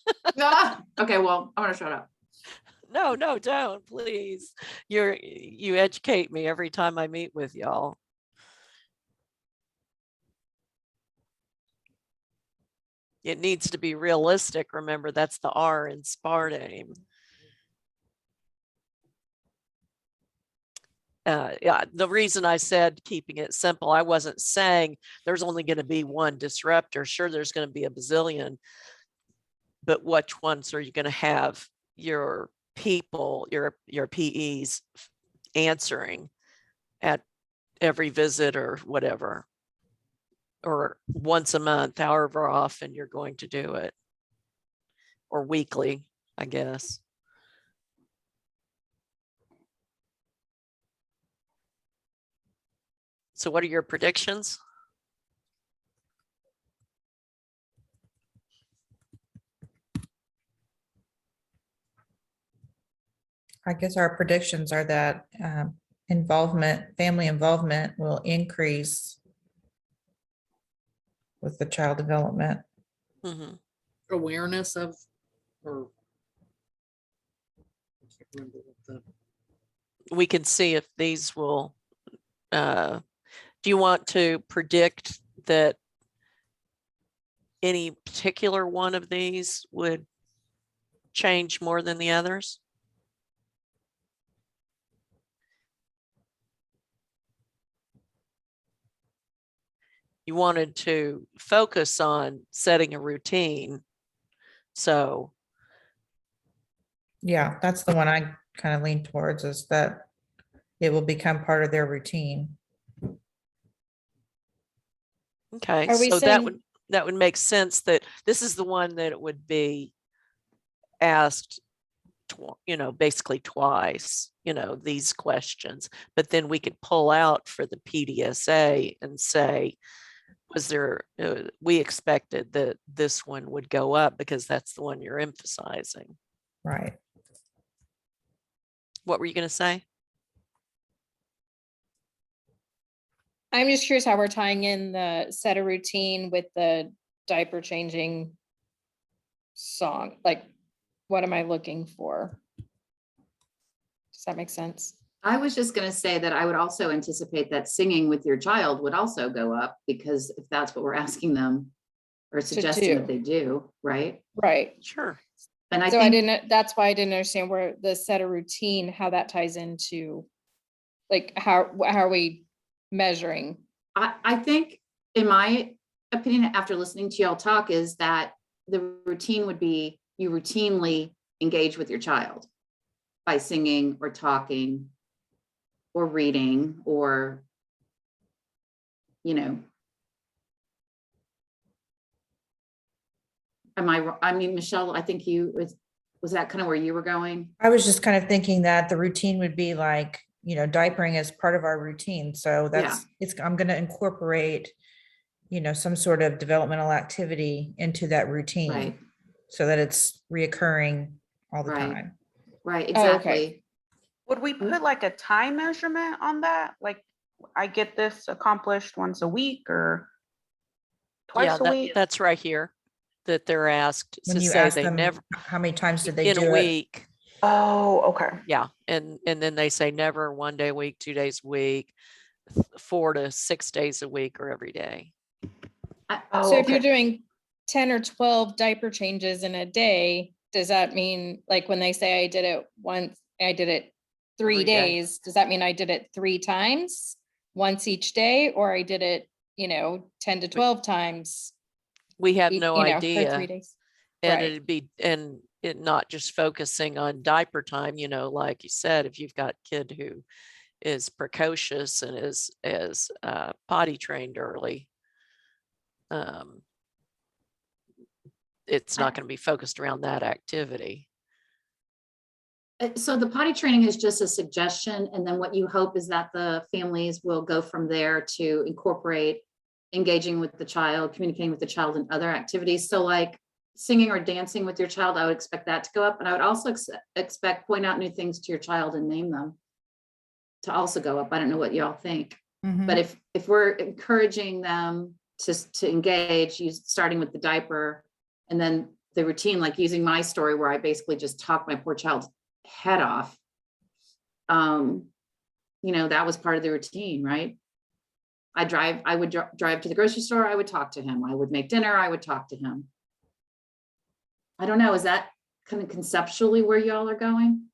Okay, well, I'm gonna shut up. No, don't, please. You educate me every time I meet with y'all. It needs to be realistic. Remember, that's the R in Spartame. Yeah, the reason I said keeping it simple, I wasn't saying there's only going to be one disruptor. Sure, there's going to be a bazillion, but which ones are you going to have your people, your PEs answering at every visit or whatever, or once a month, however often you're going to do it, or weekly, I guess. So what are your predictions? I guess our predictions are that family involvement will increase with the child development. Mm-hmm. Awareness of, or I can't remember what we can see if these will, do you want to predict that any particular one of these would change more than the others? You wanted to focus on setting a routine. So Yeah, that's the one I kind of lean towards, is that it will become part of their routine. okay, Are we so saying- that would make sense that this is the one that it would be asked, basically twice, these questions, but then we could pull out for the PDSA and say, was there, we expected that this one would go up because that's the one you're emphasizing. Right. What were you going to say? I'm just curious how we're tying in the set a routine with the diaper changing song. Like, what am I looking for? Does that make sense? I was just gonna say that I would also anticipate that singing with your child would also go up, because if that's what we're asking them or suggesting that they do, right? Right. Sure. And I So think that's why I didn't understand where the set a routine, how that ties into, like, how are we measuring? I think, in my opinion, after listening to y'all talk, is that the routine would be you routinely engage with your child by singing or talking or reading, or, I mean, Michelle, I think was that kind of where you were going? I was just kind of thinking that the routine would be like, diapering as part of our routine. So I'm going to incorporate, some sort of developmental activity into that routine. Right. So that it's reoccurring all the Right. time. Right, exactly. Would we put like a time measurement on that? Like, I get this accomplished once a week or twice a week? That's right here, that they're asked When to you say ask they them never, how many times did they in do a it? week. Oh, okay. Yeah. And then they say never 1 day a week, 2 days a week, 4 to 6 days a week, or every day. So if you're doing 10 or 12 diaper changes in a day, does that mean, like, when they say I did it once, I did it 3 Every day. days, does that mean I did it 3 times, once each day, or I did it, 10 to 12 times? We have each- no For 3 idea. days? And Right. it'd be, and it not just focusing on diaper time, like you said, if you've got a kid who is precocious and is potty trained early, it's not going to be focused around that activity. So the potty training is just a suggestion, and then what you hope is that the families will go from there to incorporate engaging with the child, communicating with the child in other activities. So like singing or dancing with your child, I would expect that to go up. And I would also expect point out new things to your child and name them to also go up. I don't know what y'all think. But if we're encouraging them to engage, starting with the diaper and then the routine, like using my story where I basically just talked my poor child's head off, that was part of the routine, right? I would drive to the grocery store, I would talk to him. I would make dinner, I would talk to him. I don't know, is that kind of conceptually where y'all are going?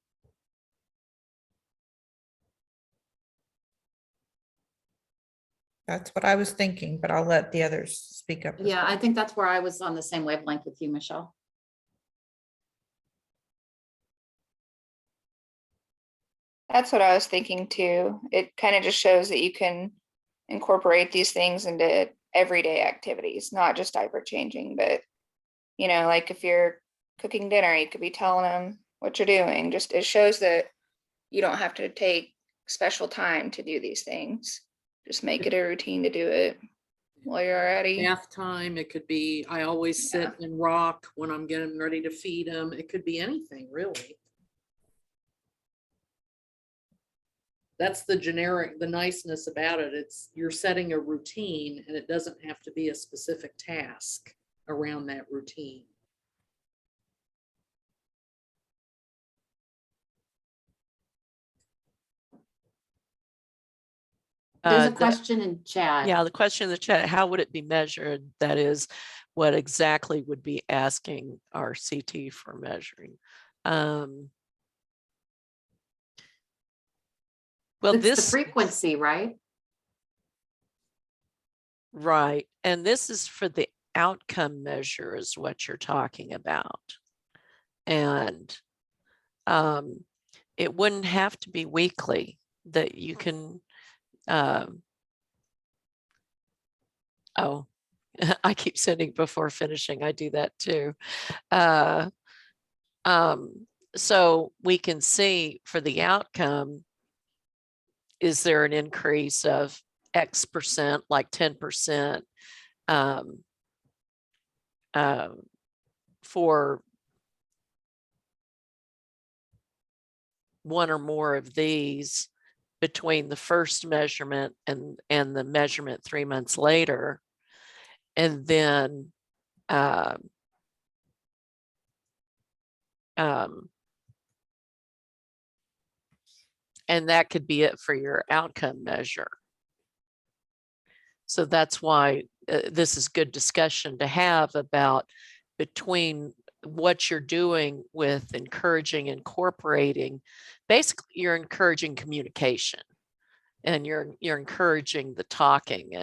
That's what I was thinking, but I'll let the others speak up. as Yeah, well. I think that's where I was on the same wavelength with you, Michelle. That's what I was thinking too. It kind of just shows that you can incorporate these things into everyday activities, not just diaper changing, but like if you're cooking dinner, you could be telling them what you're doing. Just it shows that you don't have to take special time to do these things. Just make it a routine to do it while you're ready. Bath time, it could be, I always sit and rock when I'm getting ready to feed them. It could be anything, really. That's the generic, the niceness about it. It's you're setting a routine and it doesn't have to be a specific task around that routine. There's a question in chat. Yeah, the question in the chat, how would it be measured? That is, what exactly would be asking our CT for measuring? Well, It's this the frequency, right? Right. And this is for the outcome measure is what you're talking about. And it wouldn't have to be weekly, that you can, oh, I keep sending before finishing. I do that too. So we can see for the outcome, is there an increase of X percent, like 10%, for one or more of these between the first measurement and the measurement 3 months later. And then and that could be it for your outcome measure. So that's why this is good discussion to have about between what you're doing with encouraging, incorporating. Basically, you're encouraging communication, and you're encouraging the talking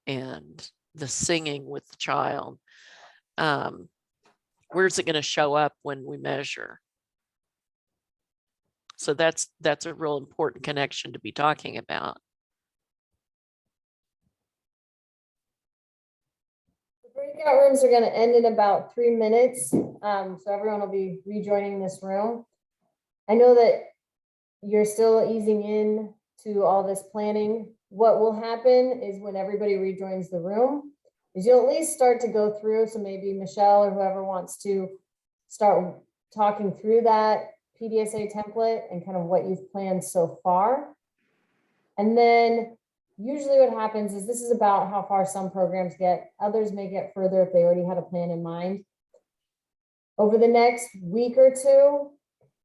and the singing with the child. Where's it going to show up when we measure? So that's a real important connection to be talking about. Breakout rooms are going to end in about 3 minutes. So everyone will be rejoining this room. I know that you're still easing in to all this planning. What will happen is when everybody rejoins the room is you'll at least start to go through. So maybe Michelle or whoever wants to start talking through that PDSA template and kind of what you've planned so far. And then usually what happens is this is about how far some programs get. Others may get further if they already had a plan in mind. Over the next week or two,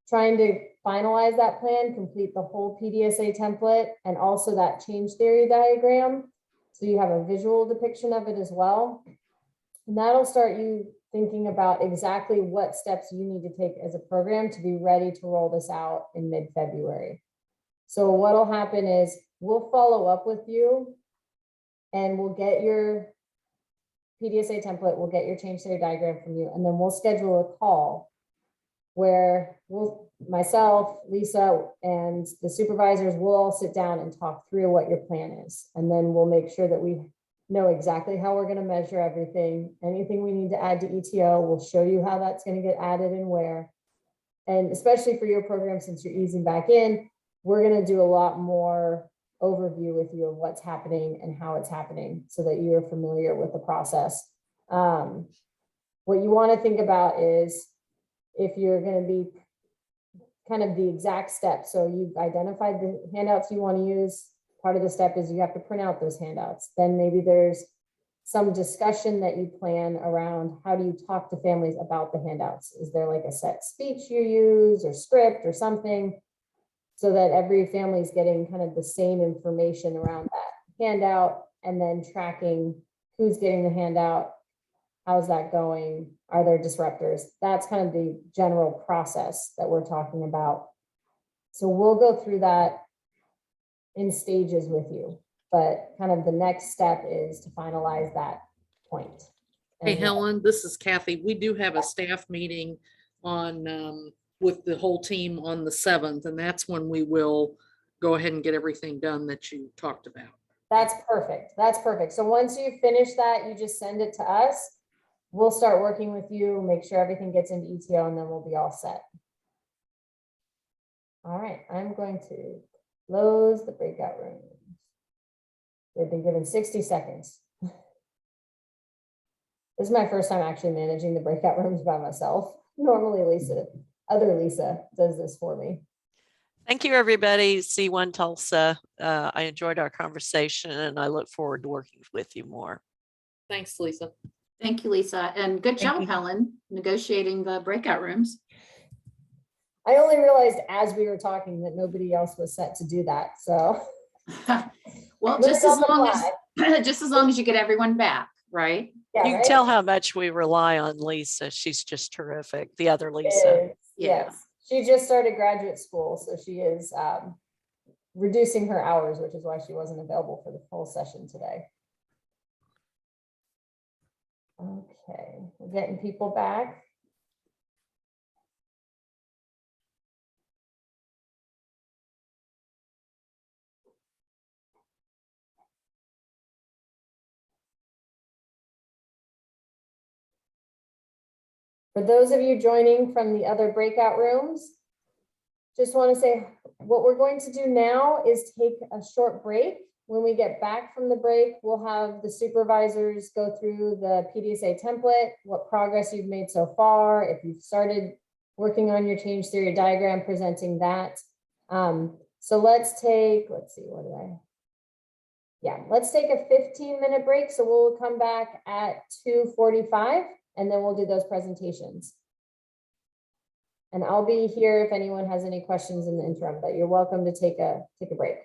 trying to finalize that plan, complete the whole PDSA template, and also that change theory diagram. So you have a visual depiction of it as well. And that'll start you thinking about exactly what steps you need to take as a program to be ready to roll this out in mid-February. So what'll happen is we'll follow up with you and we'll get your PDSA template, we'll get your change theory diagram from you, and then we'll schedule a call where myself, Lisa, and the supervisors will all sit down and talk through what your plan is. And then we'll make sure that we know exactly how we're going to measure everything. Anything we need to add to ETO, we'll show you how that's going to get added and where. And especially for your program, since you're easing back in, we're going to do a lot more overview with you of what's happening and how it's happening so that you're familiar with the process. What you want to think about is if you're going to be kind of the exact steps. So you've identified the handouts you want to use. Part of the step is you have to print out those handouts. Then maybe there's some discussion that you plan around how do you talk to families about the handouts? Is there like a set speech you use or script or something so that every family is getting kind of the same information around that handout and then tracking who's getting the handout, how's that going? Are there disruptors? That's kind of the general process that we're talking about. So we'll go through that in stages with you, but kind of the next step is to finalize that point. Hey, And Helen, this is Kathy. We do have a staff meeting on, with the whole team on the 7th, and that's when we will go ahead and get everything done that you talked about. that's perfect. That's perfect. So once you finish that, you just send it to us. We'll start working with you, make sure everything gets into ETO, and then we'll be all set. All right, I'm going to close the breakout rooms. They've been given 60 seconds. This is my first time actually managing the breakout rooms by myself. Normally other Lisa does this for me. Thank you, everybody. C1 Tulsa. I enjoyed our conversation and I look forward to working with you more. Thanks, Lisa. Thank you, Lisa. And good Thank job, you. Helen, negotiating the breakout rooms. I only realized as we were talking that nobody else was set to do that. So, Well, Liz just as on the long fly. as just as long as you get everyone back, right? Yeah, You can right? tell how much we rely on Lisa. She's just terrific. The other Lisa. Yes, she just started graduate school, so she is reducing her hours, which is why she wasn't available for the full session today. Okay, we're getting people back. For those of you joining from the other breakout rooms, just want to say what we're going to do now is take a short break. When we get back from the break, we'll have the supervisors go through the PDSA template, what progress you've made so far, if you've started working on your change theory diagram, presenting that. So let's see, let's take a 15-minute break. So we'll come back at 2:45 and then we'll do those presentations. And I'll be here if anyone has any questions in the interim, but you're welcome to take a break.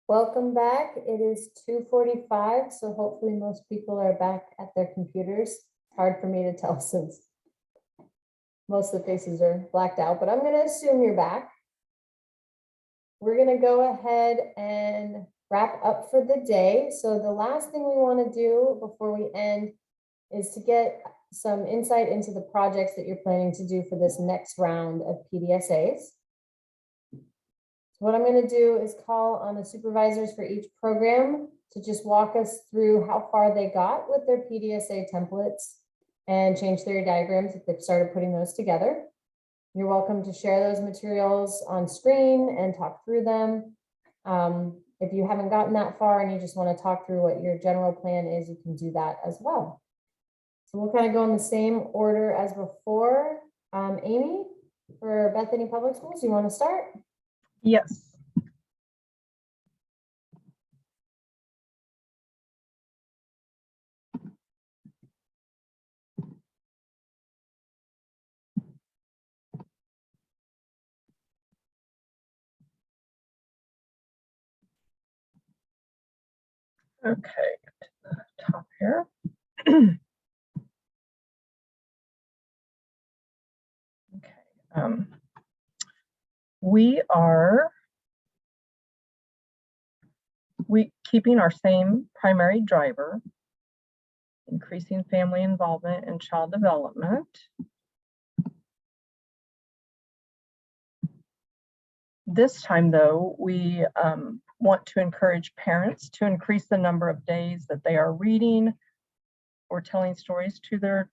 Welcome back. It is 2:45, so hopefully most people are back at their computers. It's hard for me to tell since most of the faces are blacked out, but I'm going to assume you're back. We're going to go ahead and wrap up for the day. So the last thing we want to do before we end is to get some insight into the projects that you're planning to do for this next round of PDSAs. So what I'm going to do is call on the supervisors for each program to just walk us through how far they got with their PDSA templates and change theory diagrams if they've started putting those together. You're welcome to share those materials on screen and talk through them. If you haven't gotten that far and you just want to talk through what your general plan is, you can do that as well. So we'll kind of go in the same order as before. Amy, for Bethany Public Schools, you want to start? Yes. Okay, to the top here. Okay. We keeping our same primary driver, increasing family involvement in child development. This time, though, we want to encourage parents to increase the number of days that they are reading or telling stories to their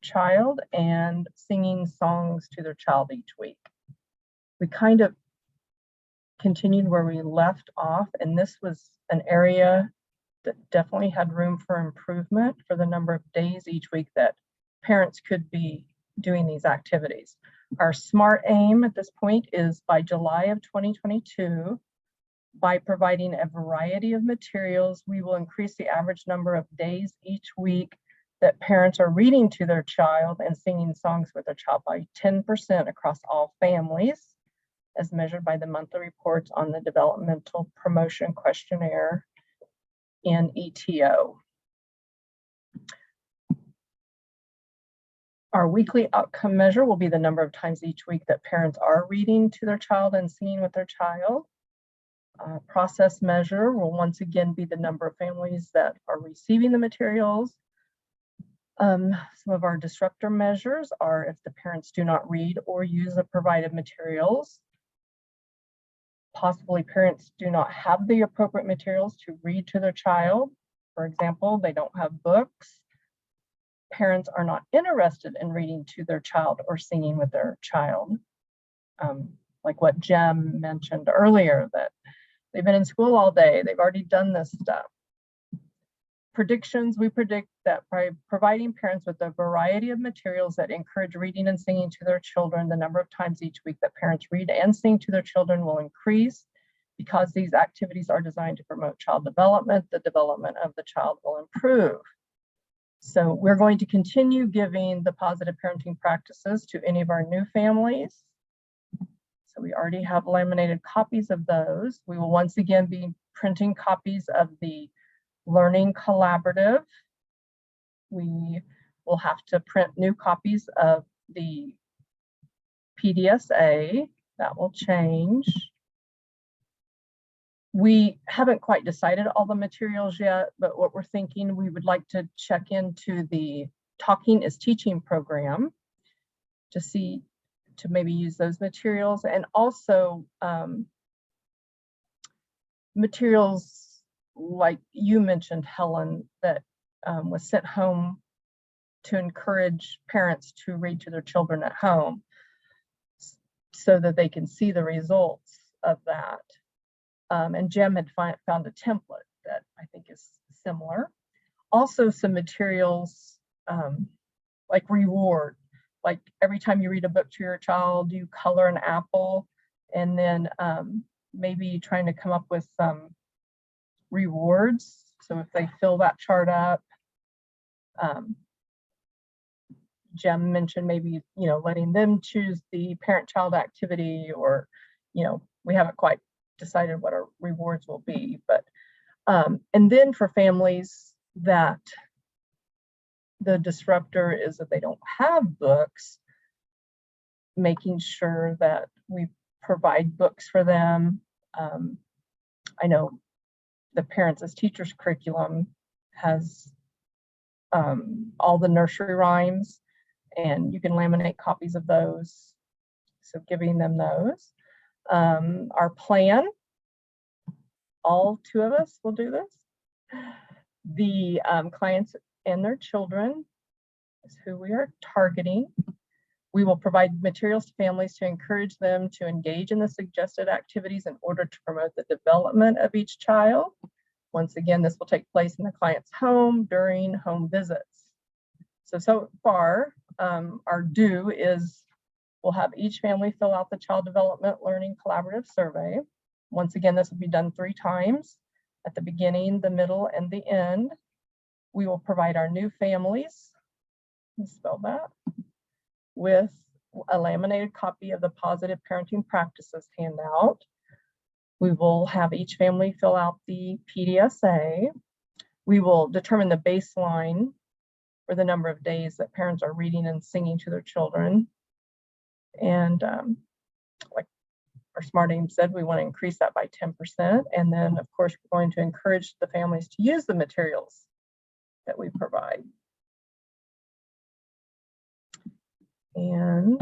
child and singing songs to their child each week. We kind of continued where we left off, and this was an area that definitely had room for improvement for the number of days each week that parents could be doing these activities. Our SMART aim at this point is by July of 2022, by providing a variety of materials, we will increase the average number of days each week that parents are reading to their child and singing songs with their child by 10% across all families, as measured by the monthly reports on the Developmental Promotion Questionnaire in ETO. Our weekly outcome measure will be the number of times each week that parents are reading to their child and singing with their child. Process measure will once again be the number of families that are receiving the materials. Some of our disruptor measures are if the parents do not read or use the provided materials. Possibly parents do not have the appropriate materials to read to their child. For example, they don't have books. Parents are not interested in reading to their child or singing with their child. Like what Jem mentioned earlier, that they've been in school all day, they've already done this stuff. Predictions, we predict that by providing parents with a variety of materials that encourage reading and singing to their children, the number of times each week that parents read and sing to their children will increase. Because these activities are designed to promote child development, the development of the child will improve. So we're going to continue giving the positive parenting practices to any of our new families. So we already have laminated copies of those. We will once again be printing copies of the Learning Collaborative. We will have to print new copies of the PDSA. That will change. We haven't quite decided all the materials yet, but what we're thinking, we would like to check into the Talking is Teaching program to see, to maybe use those materials, and also materials like you mentioned, Helen, that was sent home to encourage parents to read to their children at home so that they can see the results of that. And Jem had found a template that I think is similar. Also some materials like reward, like every time you read a book to your child, you color an apple, and then maybe trying to come up with some rewards. So if they fill that chart up, Jem mentioned maybe, letting them choose the parent-child activity, or, we haven't quite decided what our rewards will be. But and then for families that the disruptor is that they don't have books, making sure that we provide books for them. I know the Parents as Teachers curriculum has all the nursery rhymes, and you can laminate copies of those. So giving them those. Our plan, all 2 of us will do this. The clients and their children is who we are targeting. We will provide materials to families to encourage them to engage in the suggested activities in order to promote the development of each child. Once again, this will take place in the client's home during home visits. So far, our do is we'll have each family fill out the Child Development Learning Collaborative Survey. Once again, this will be done 3 times, at the beginning, the middle, and the end. We will provide our new families, spell that, with a laminated copy of the Positive Parenting Practices handout. We will have each family fill out the PDSA. We will determine the baseline for the number of days that parents are reading and singing to their children. And like our Smart Aim said, we want to increase that by 10%. And then, of course, we're going to encourage the families to use the materials that we provide. And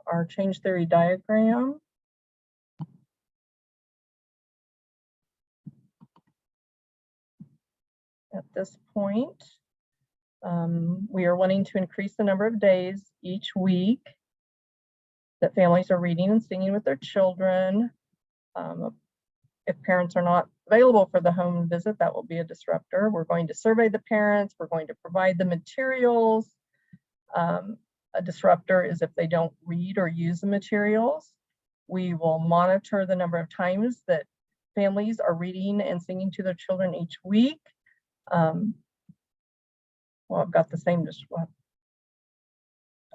our change theory diagram. At this point, we are wanting to increase the number of days each week that families are reading and singing with their children. If parents are not available for the home visit, that will be a disruptor. We're going to survey the parents. We're going to provide the materials. A disruptor is if they don't read or use the materials. We will monitor the number of times that families are reading and singing to their children each week. Well, I've got the same.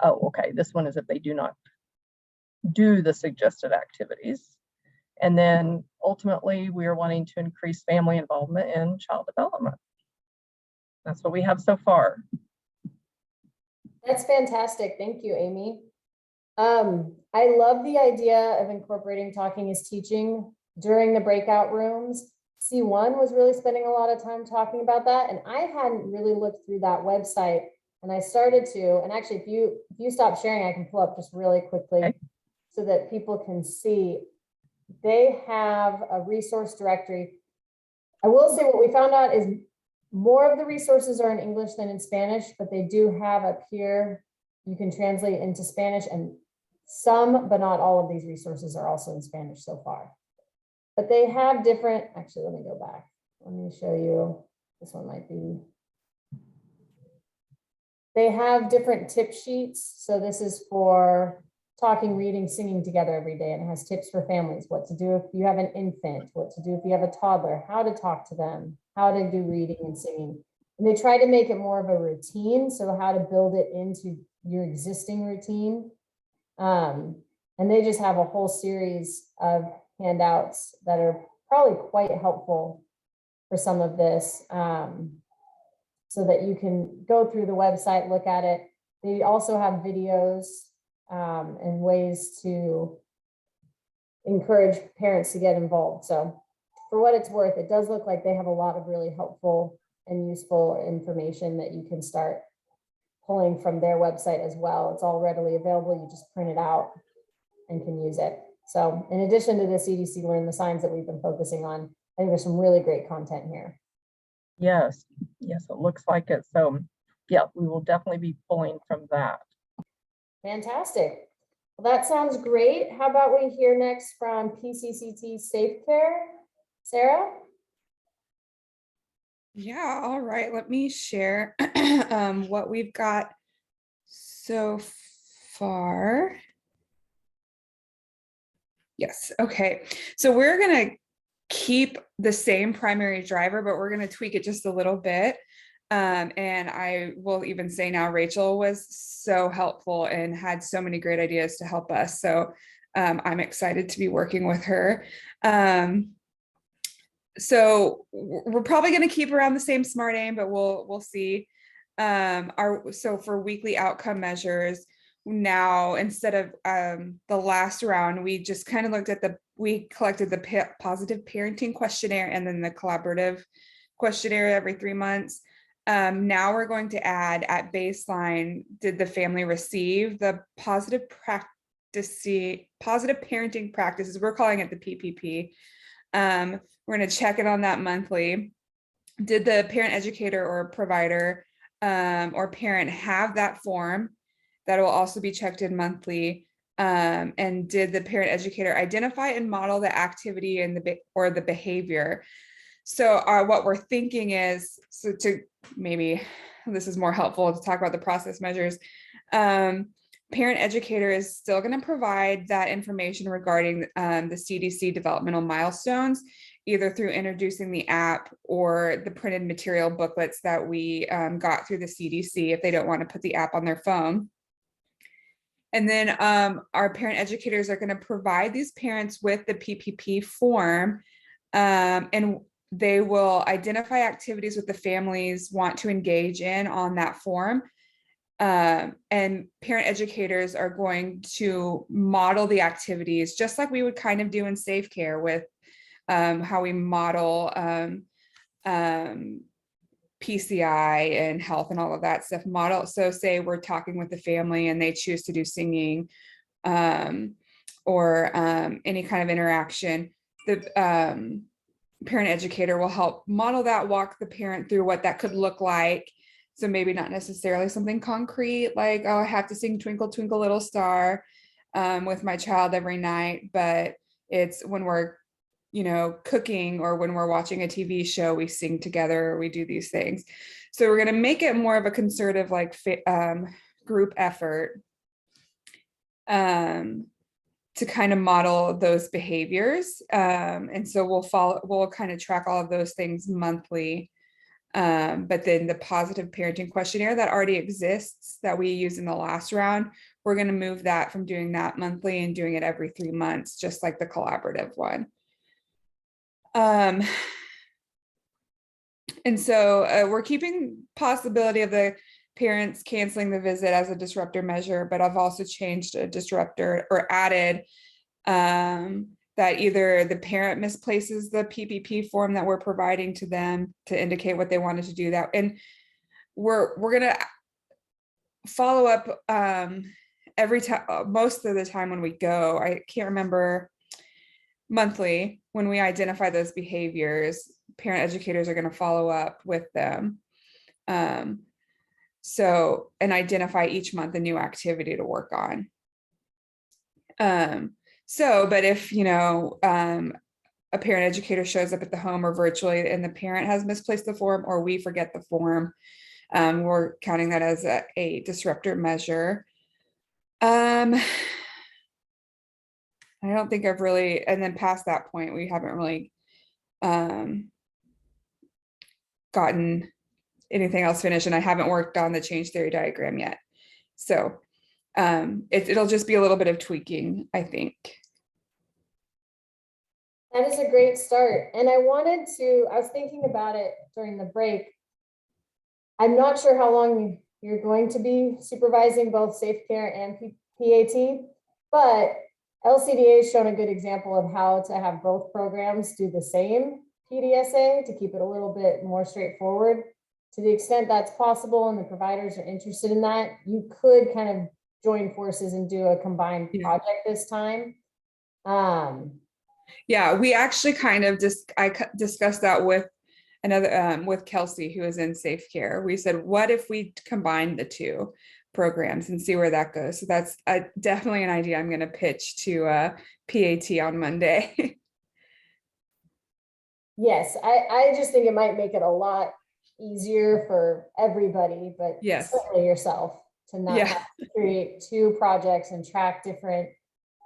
Oh, okay. This one is if they do not do the suggested activities. And then ultimately, we are wanting to increase family involvement in child development. That's what we have so far. That's fantastic. Thank you, Amy. I love the idea of incorporating talking is teaching during the breakout rooms. C1 was really spending a lot of time talking about that, and I hadn't really looked through that website, and I started to. And actually, if you stop sharing, I can pull up just really quickly so that people can see. They have a resource directory. I will say what we found out is more of the resources are in English than in Spanish, but they do have up here, you can translate into Spanish, and some, but not all of these resources are also in Spanish so far. But they have different, actually, let me go back. Let me show you, this one might be. They have different tip sheets. So this is for talking, reading, singing together every day. And it has tips for families, what to do if you have an infant, what to do if you have a toddler, how to talk to them, how to do reading and singing. And they try to make it more of a routine. So how to build it into your existing routine. And they just have a whole series of handouts that are probably quite helpful for some of this, so that you can go through the website, look at it. They also have videos and ways to encourage parents to get involved. So for what it's worth, it does look like they have a lot of really helpful and useful information that you can start pulling from their website as well. It's all readily available. You just print it out and can use it. So in addition to the CDC Learn the Signs that we've been focusing on, I think there's some really great content here. Yes, yes, it looks like it. So yeah, we will definitely be pulling from that. Fantastic. Well, that sounds great. How about we hear next from PCCT Safe Care? Sarah? Yeah, all right. Let me share what we've got so far. Yes, okay. So we're going to keep the same primary driver, but we're going to tweak it just a little bit. And I will even say now, Rachel was so helpful and had so many great ideas to help us. So I'm excited to be working with her. So we're probably going to keep around the same SMART aim, but we'll see. So for weekly outcome measures, now instead of the last round, we just kind of looked at we collected the positive parenting questionnaire and then the collaborative questionnaire every 3 months. Now we're going to add at baseline, did the family receive the positive parenting practices? We're calling it the PPP. We're going to check it on that monthly. Did the parent educator or provider or parent have that form? That will also be checked in monthly. And did the parent educator identify and model the activity and the behavior? So what we're thinking is, so to maybe this is more helpful to talk about the process measures. Parent educator is still going to provide that information regarding the CDC developmental milestones, either through introducing the app or the printed material booklets that we got through the CDC if they don't want to put the app on their phone. And then our parent educators are going to provide these parents with the PPP form, and they will identify activities that the families want to engage in on that form. And parent educators are going to model the activities just like we would kind of do in Safe Care with how we model PCI and health and all of that stuff model. So say we're talking with the family and they choose to do singing or any kind of interaction, the parent educator will help model that, walk the parent through what that could look like. So maybe not necessarily something concrete like, oh, I have to sing Twinkle, Twinkle, Little Star with my child every night, but it's when we're cooking or when we're watching a TV show, we sing together, or we do these things. So we're going to make it more of a concerted group effort to kind of model those behaviors. And so we'll kind of track all of those things monthly. But then the positive parenting questionnaire that already exists that we use in the last round, we're going to move that from doing that monthly and doing it every 3 months, just like the collaborative one. And so we're keeping possibility of the parents canceling the visit as a disruptor measure, but I've also changed a disruptor or added that either the parent misplaces the PPP form that we're providing to them to indicate what they wanted to do that. And we're going to follow up every time, most of the time when we go. I can't remember, monthly, when we identify those behaviors, parent educators are going to follow up with them. So, and identify each month a new activity to work on. But if, a parent educator shows up at the home or virtually and the parent has misplaced the form or we forget the form, we're counting that as a disruptor measure. I don't think I've really, and then past that point, we haven't really gotten anything else finished, and I haven't worked on the change theory diagram yet. So it'll just be a little bit of tweaking, I think. That is a great start. And I was thinking about it during the break. I'm not sure how long you're going to be supervising both Safe Care and PAT, but LCDA has shown a good example of how to have both programs do the same PDSA to keep it a little bit more straightforward. To the extent that's possible and the providers are interested in that, you could kind of join forces and do a combined project this time. Yeah, we actually kind of I discussed that with another with Kelsey, who is in Safe Care. We said, what if we combine the two programs and see where that goes? So that's definitely an idea I'm going to pitch to PAT on Monday. Yes, I just think it might make it a lot easier for everybody, but certainly yourself, to not have to create two projects and track different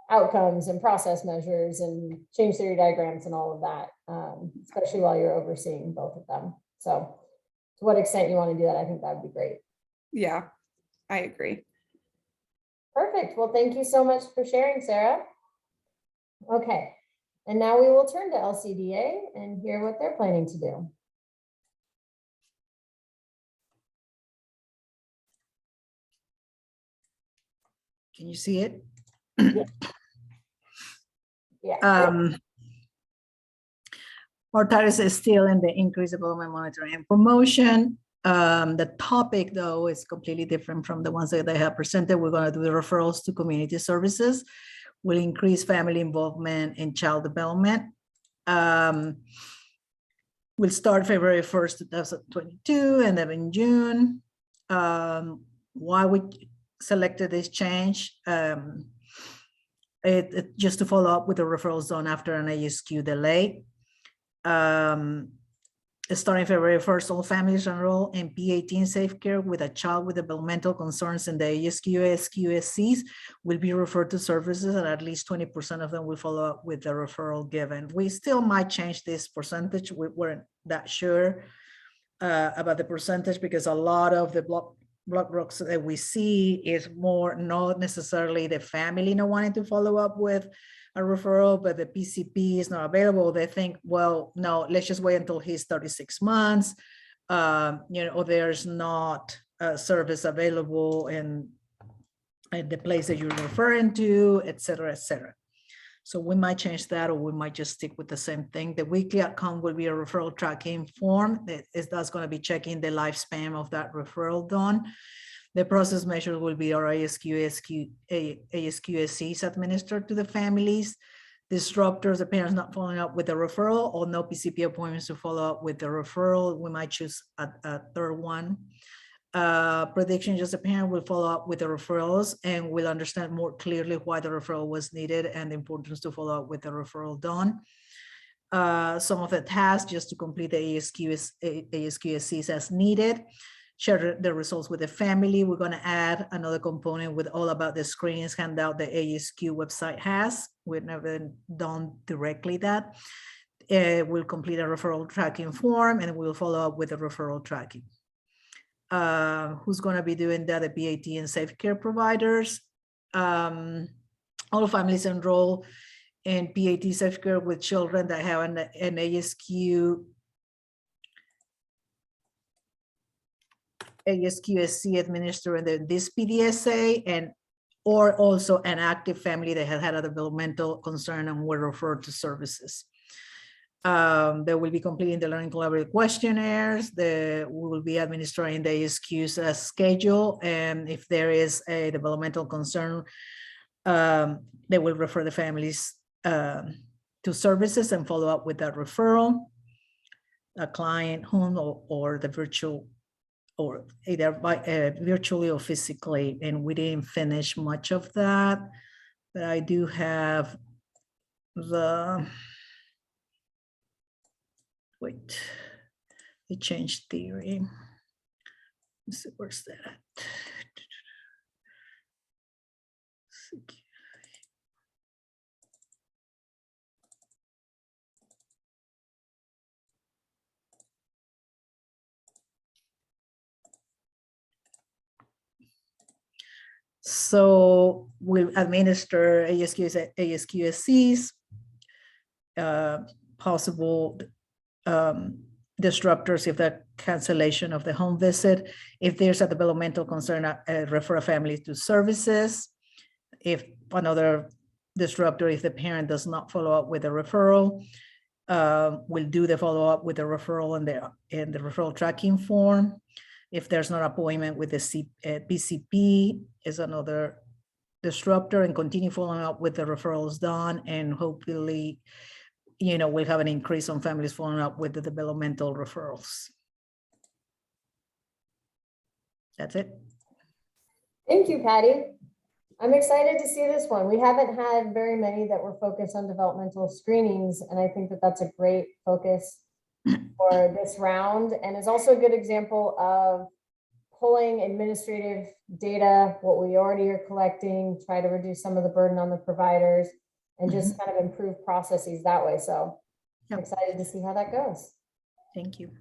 outcomes and process measures and change theory diagrams and all of that, especially while you're overseeing both of them. So to what extent you want to do that, I think that would be great. Yeah, I agree. Perfect. Well, thank you so much for sharing, Sarah. Okay, and now we will turn to LCDA and hear what they're planning to do. Can you see it? Yeah. Our target is still in the increased development monitoring and promotion. The topic, though, is completely different from the ones that they have presented. We're going to do the referrals to community services. We'll increase family involvement in child development. We'll start February 1st, 2022, and then in June. Why we selected this change? Just to follow up with the referrals done after an ASQ delay. Starting February 1st, all families enroll in P18 Safe Care with a child with developmental concerns in the ASQ, SQSCs will be referred to services, and at least 20% of them will follow up with the referral given. We still might change this percentage. We weren't that sure about the percentage because a lot of the blood blocks that we see is more not necessarily the family not wanting to follow up with a referral, but the PCP is not available. They think, well, no, let's just wait until he's 36 months, or there's not a service available in the place that you're referring to, et cetera, et cetera. So we might change that, or we might just stick with the same thing. The weekly outcome will be a referral tracking form. That's going to be checking the lifespan of that referral done. The process measure will be our ASQSCs administered to the families. Disruptors, the parents not following up with the referral, or no PCP appointments to follow up with the referral. We might choose a third one. Prediction, just a parent will follow up with the referrals and will understand more clearly why the referral was needed and the importance to follow up with the referral done. Some of the tasks just to complete the ASQSCs as needed. Share the results with the family. We're going to add another component with all about the screenings handout the ASQ website has. We've never done directly that. We'll complete a referral tracking form and we'll follow up with the referral tracking. Who's going to be doing that? The PAT and safe care providers. All families enroll in PAT safe care with children that have an ASQSC administering this PDSA, and or also an active family that has had a developmental concern and were referred to services. They will be completing the learning collaborative questionnaires. We will be administering the ASQs as scheduled, and if there is a developmental concern, they will refer the families to services and follow up with that referral. A client home or the virtual, or either by virtually or physically, and we didn't finish much of that, but I do have the change theory. Let's see, where's that? So we'll administer ASQSCs, possible disruptors if the cancellation of the home visit. If there's a developmental concern, refer a family to services. If another disruptor, if the parent does not follow up with a referral, we'll do the follow-up with the referral in the referral tracking form. If there's not appointment with the PCP, is another disruptor, and continue following up with the referrals done, and hopefully, we'll have an increase on families following up with the developmental referrals. That's it. Thank you, Patty. I'm excited to see this one. We haven't had very many that were focused on developmental screenings, and I think that that's a great focus for this round, and is also a good example of pulling administrative data, what we already are collecting, try to reduce some of the burden on the providers, and just kind of improve processes that way. So I'm excited to see how that goes. Thank you.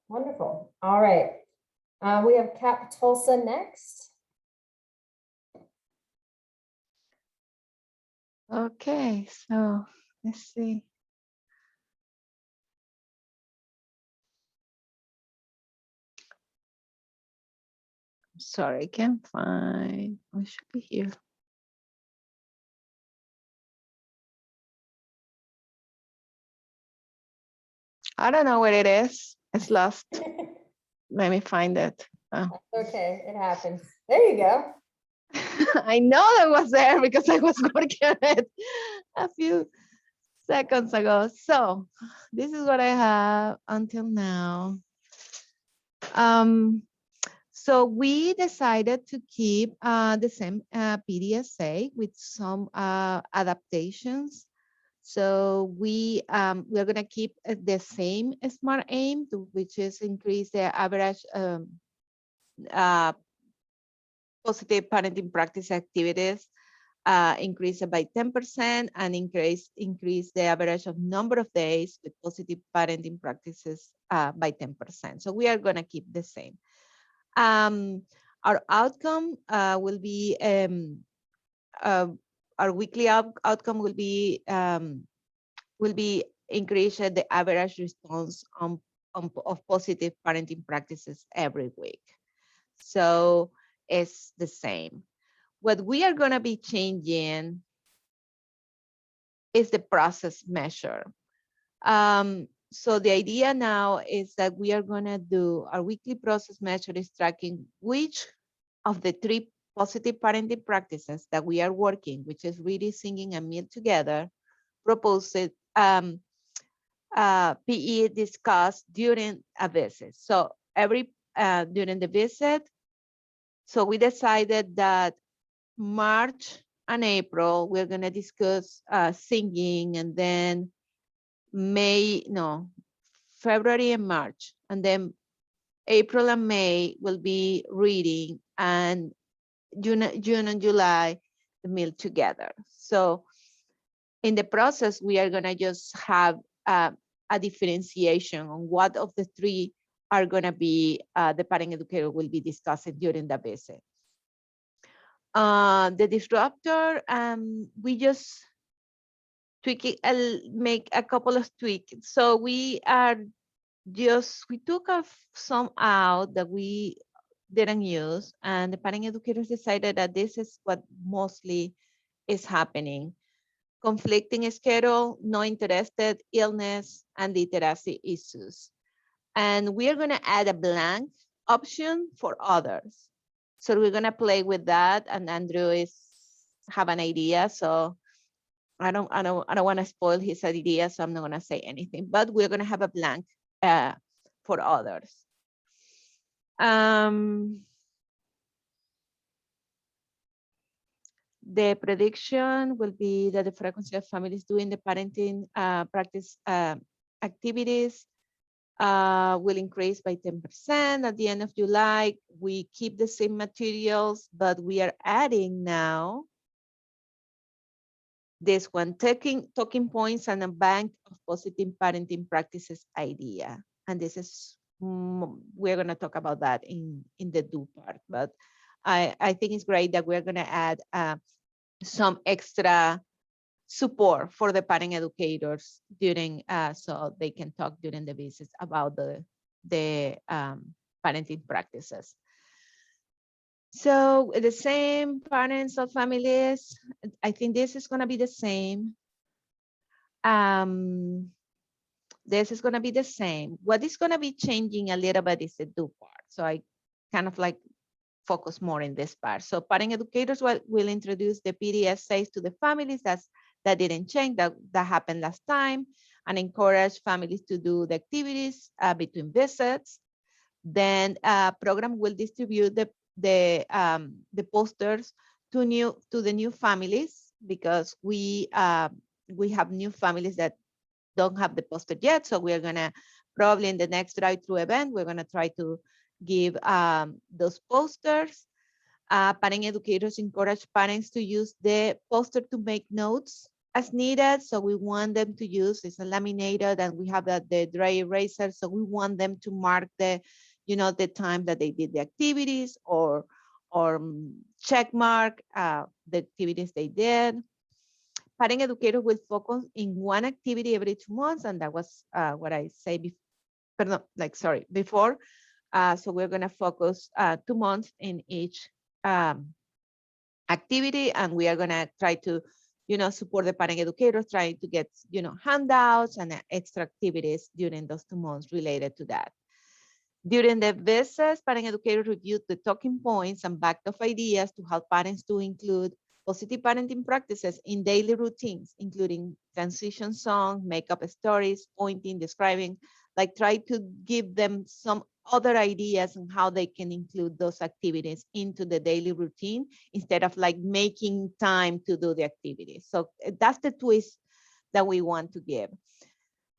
Wonderful. All right. We have Cap Tulsa next. Okay, so let's see. Sorry, I can't find. We should be here. I don't know where it is. It's lost. Let me find it. Oh. Okay, it happens. There you go. I know that was there because I was working on it a few seconds ago. So this is what I have until now. So we decided to keep the same PDSA with some adaptations. So we're gonna keep the same SMART aim, which is increase the average positive parenting practice activities, increase it by 10% and increase the average of number of days with positive parenting practices by 10%. So we are gonna keep the same. Our outcome will be, our weekly outcome will be increase the average response of positive parenting practices every week. So it's the same. What we are going to be changing is the process measure. So the idea now is that we are going to do our weekly process measure is tracking which of the 3 positive parenting practices that we are working, which is reading, singing, and meal together, proposed PE discussed during a visit. So every during the visit, so we decided that March and April, we're going to discuss singing, and then February and March, and then April and May will be reading, and June and July, the meal together. So in the process, we are going to just have a differentiation on what of the 3 are going to be, the parent educator will be discussing during the visit. The disruptor, we just tweak it, make a couple of tweaks. So we took some out that we didn't use, and the parent educators decided that this is what mostly is happening. Conflicting schedule, no interested, illness, and literacy issues. And we are going to add a blank option for others. So we're going to play with that, and Andrew have an idea. So I don't want to spoil his idea, so I'm not going to say anything. But we're going to have a blank for others. The prediction will be that the frequency of families doing the parenting practice activities will increase by 10%. At the end of July, we keep the same materials, but we are adding now this one, talking points and a bank of positive parenting practices idea. And this is, we're going to talk about that in the do part, but I think it's great that we're going to add some extra support for the parent educators during, so they can talk during the visits about the parenting practices. So the same parents or families, I think this is going to be the same. This is going to be the same. What is going to be changing a little bit is the do part. So I kind of like focus more in this part. So parent educators will introduce the PDSAs to the families. That didn't change, that happened last time, and encourage families to do the activities between visits. Then program will distribute the posters to the new families, because we have new families that don't have the poster yet. So we're gonna probably in the next drive-through event, we're gonna try to give those posters. Parent educators encourage parents to use the poster to make notes as needed. So we want them to use, it's a laminated, and we have the dry eraser. So we want them to mark the time that they did the activities, or check mark the activities they did. parent educators will focus in one activity every 2 months, and that was what I say before. So we're gonna focus 2 months in each activity, and we are gonna try to, support the parent educators, trying to get, handouts and extra activities during those 2 months related to that. During the visits, parent educators reviewed the talking points and backed up ideas to help parents to include positive parenting practices in daily routines, including transition songs, makeup stories, pointing, describing, like try to give them some other ideas on how they can include those activities into the daily routine instead of like making time to do the activities. So that's the twist that we want to give.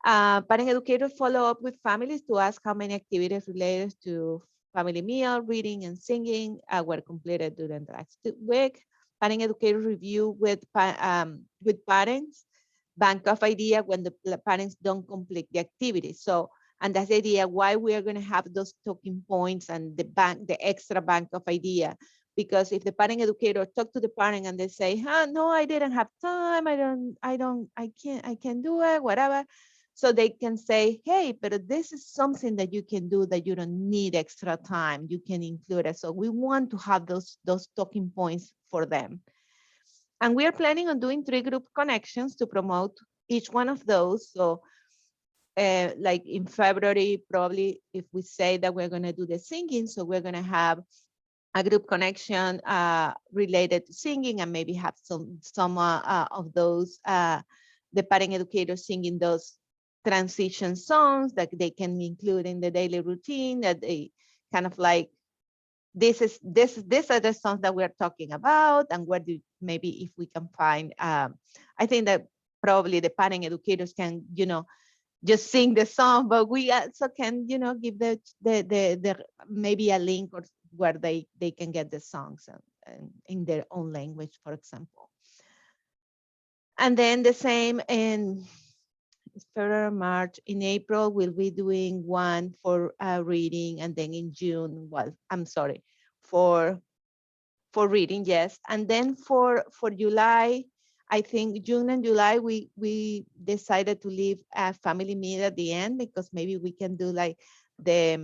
Parent educators follow up with families to ask how many activities related to family meal, reading, and singing were completed during the last week. Parent educators review with parents, bank of idea when the parents don't complete the activity. So, and that's the idea why we are going to have those talking points and the extra bank of idea. Because if the parent educator talk to the parent and they say, no, I didn't have time, I can't do it, whatever. So they can say, hey, but this is something that you can do that you don't need extra time. You can include it. So we want to have those talking points for them. And we are planning on doing 3 group connections to promote each one of those. So like in February, probably if we say that we're going to do the singing, so we're going to have a group connection related to singing, and maybe have some of those, the parent educators singing those transition songs that they can include in the daily routine, that they kind of like, these are the songs that we're talking about, and where maybe if we can find, I think that probably the parent educators can, just sing the song, but we also can, give the maybe a link or where they can get the songs in their own language, for example. And then the same in February, March. In April, we'll be doing one for reading, and then in June, well, I'm sorry, for reading, yes. And then for July, I think June and July, we decided to leave a family meal at the end, because maybe we can do like the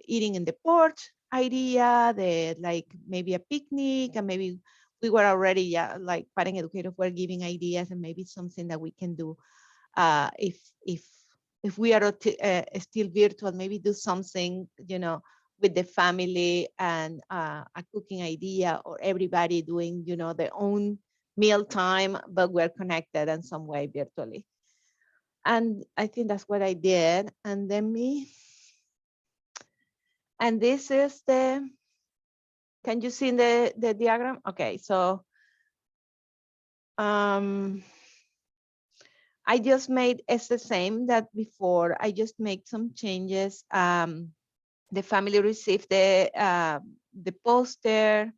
eating in the porch idea, like maybe a picnic, and maybe we were already like parent educators were giving ideas, and maybe something that we can do if we are still virtual, maybe do something, with the family, and a cooking idea, or everybody doing, their own meal time, but we're connected in some way virtually. And I think that's what I did. And then and this is can you see the diagram? Okay, so I just made, it's the same that before. I just made some changes. The family received the poster,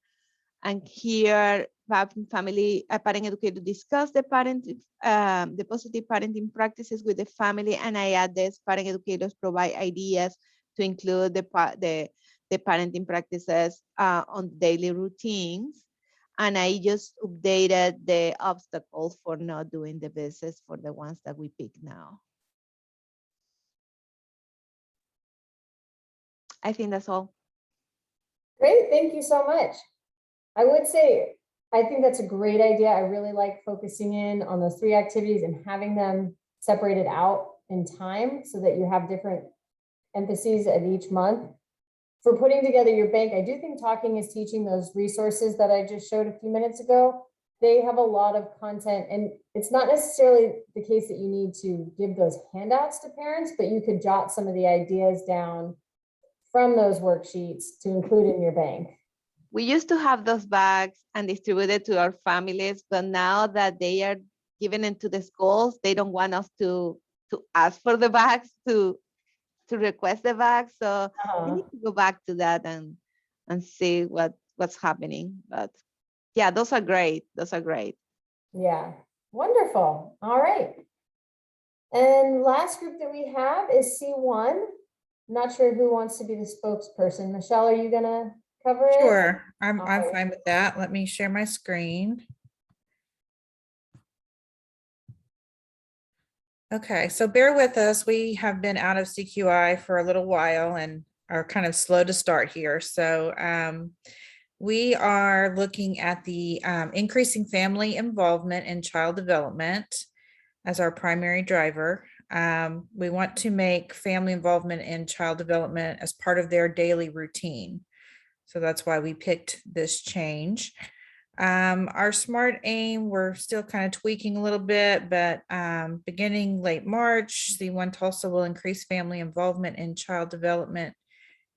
and here family parent educator discuss the positive parenting practices with the family, and I add this: parent educators provide ideas to include the parenting practices on daily routines. And I just updated the obstacles for not doing the visits for the ones that we pick now. I think that's all. Great, thank you so much. I would say, I think that's a great idea. I really like focusing in on those 3 activities and having them separated out in time so that you have different emphases at each month. For putting together your bank, I do think Talking is Teaching, those resources that I just showed a few minutes ago, they have a lot of content, and it's not necessarily the case that you need to give those handouts to parents, but you could jot some of the ideas down from those worksheets to include in your bank. We used to have those bags and distributed to our families, but now that they are given into the schools, they don't want us to ask for the bags, to request the bags. So we need to go back to that and see what's happening. But yeah, those are great. Those are great. Yeah, wonderful. All right. And last group that we have is C1. Not sure who wants to be the spokesperson. Michelle, are you gonna cover it? Sure, I'm Okay. fine with that. Let me share my screen. Okay, so bear with us. We have been out of CQI for a little while and are kind of slow to start here. So we are looking at the increasing family involvement in child development as our primary driver. We want to make family involvement in child development as part of their daily routine. So that's why we picked this change. Our SMART aim, we're still kind of tweaking a little bit, but beginning late March, C1 Tulsa will increase family involvement in child development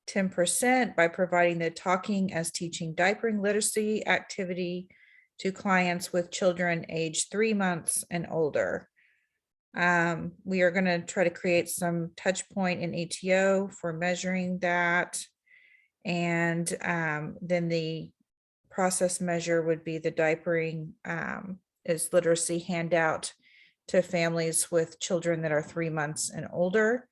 10% by providing the Talking as Teaching Diapering Literacy activity to clients with children aged 3 months and older. We are going to try to create some touch point in ETO for measuring that. And then the process measure would be the diapering is literacy handout to families with children that are 3 months and older.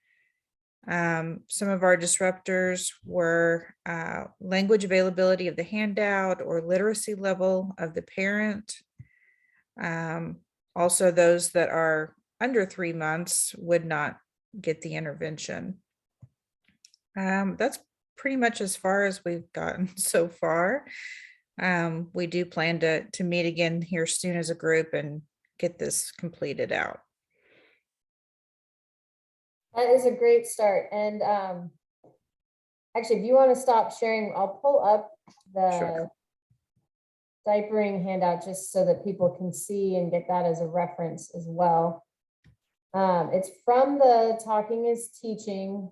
Some of our disruptors were language availability of the handout or literacy level of the parent. Also, those that are under 3 months would not get the intervention. That's pretty much as far as we've gotten so far. We do plan to meet again here soon as a group and get this completed out. That is a great start. And actually, if you want to stop sharing, I'll pull up the diapering handout just so that people can see and get that as a reference as well. It's from the Talking is Teaching,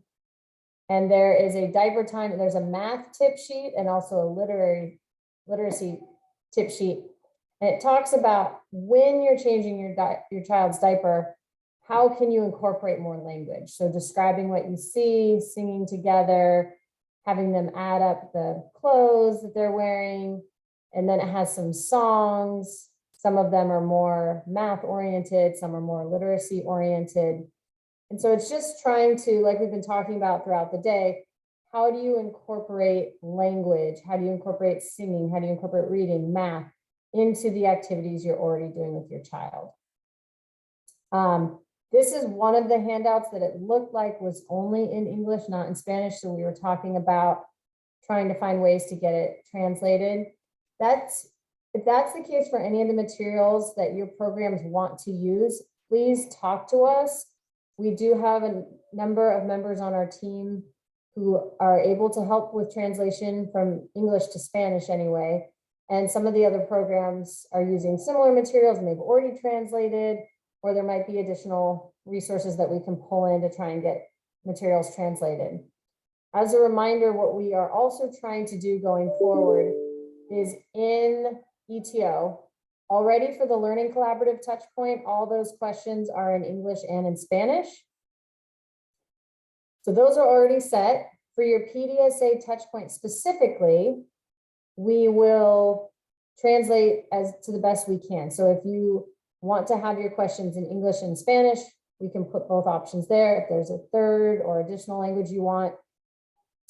and there is a diaper time, and there's a math tip sheet and also a literacy tip sheet. And it talks about when you're changing your child's diaper, how can you incorporate more language? So describing what you see, singing together, having them add up the clothes that they're wearing. And then it has some songs. Some of them are more math oriented, some are more literacy oriented. And so it's just trying to, like we've been talking about throughout the day, how do you incorporate language? How do you incorporate singing? How do you incorporate reading, math into the activities you're already doing with your child? This is one of the handouts that it looked like was only in English, not in Spanish. So we were talking about trying to find ways to get it translated. If that's the case for any of the materials that your programs want to use, please talk to us. We do have a number of members on our team who are able to help with translation from English to Spanish anyway. And some of the other programs are using similar materials and they've already translated, or there might be additional resources that we can pull in to try and get materials translated. As a reminder, what we are also trying to do going forward is in ETO, already for the Learning Collaborative Touchpoint, all those questions are in English and in Spanish. So those are already set. For your PDSA Touchpoint specifically, we will translate as to the best we can. So if you want to have your questions in English and Spanish, we can put both options there. If there's a third or additional language you want,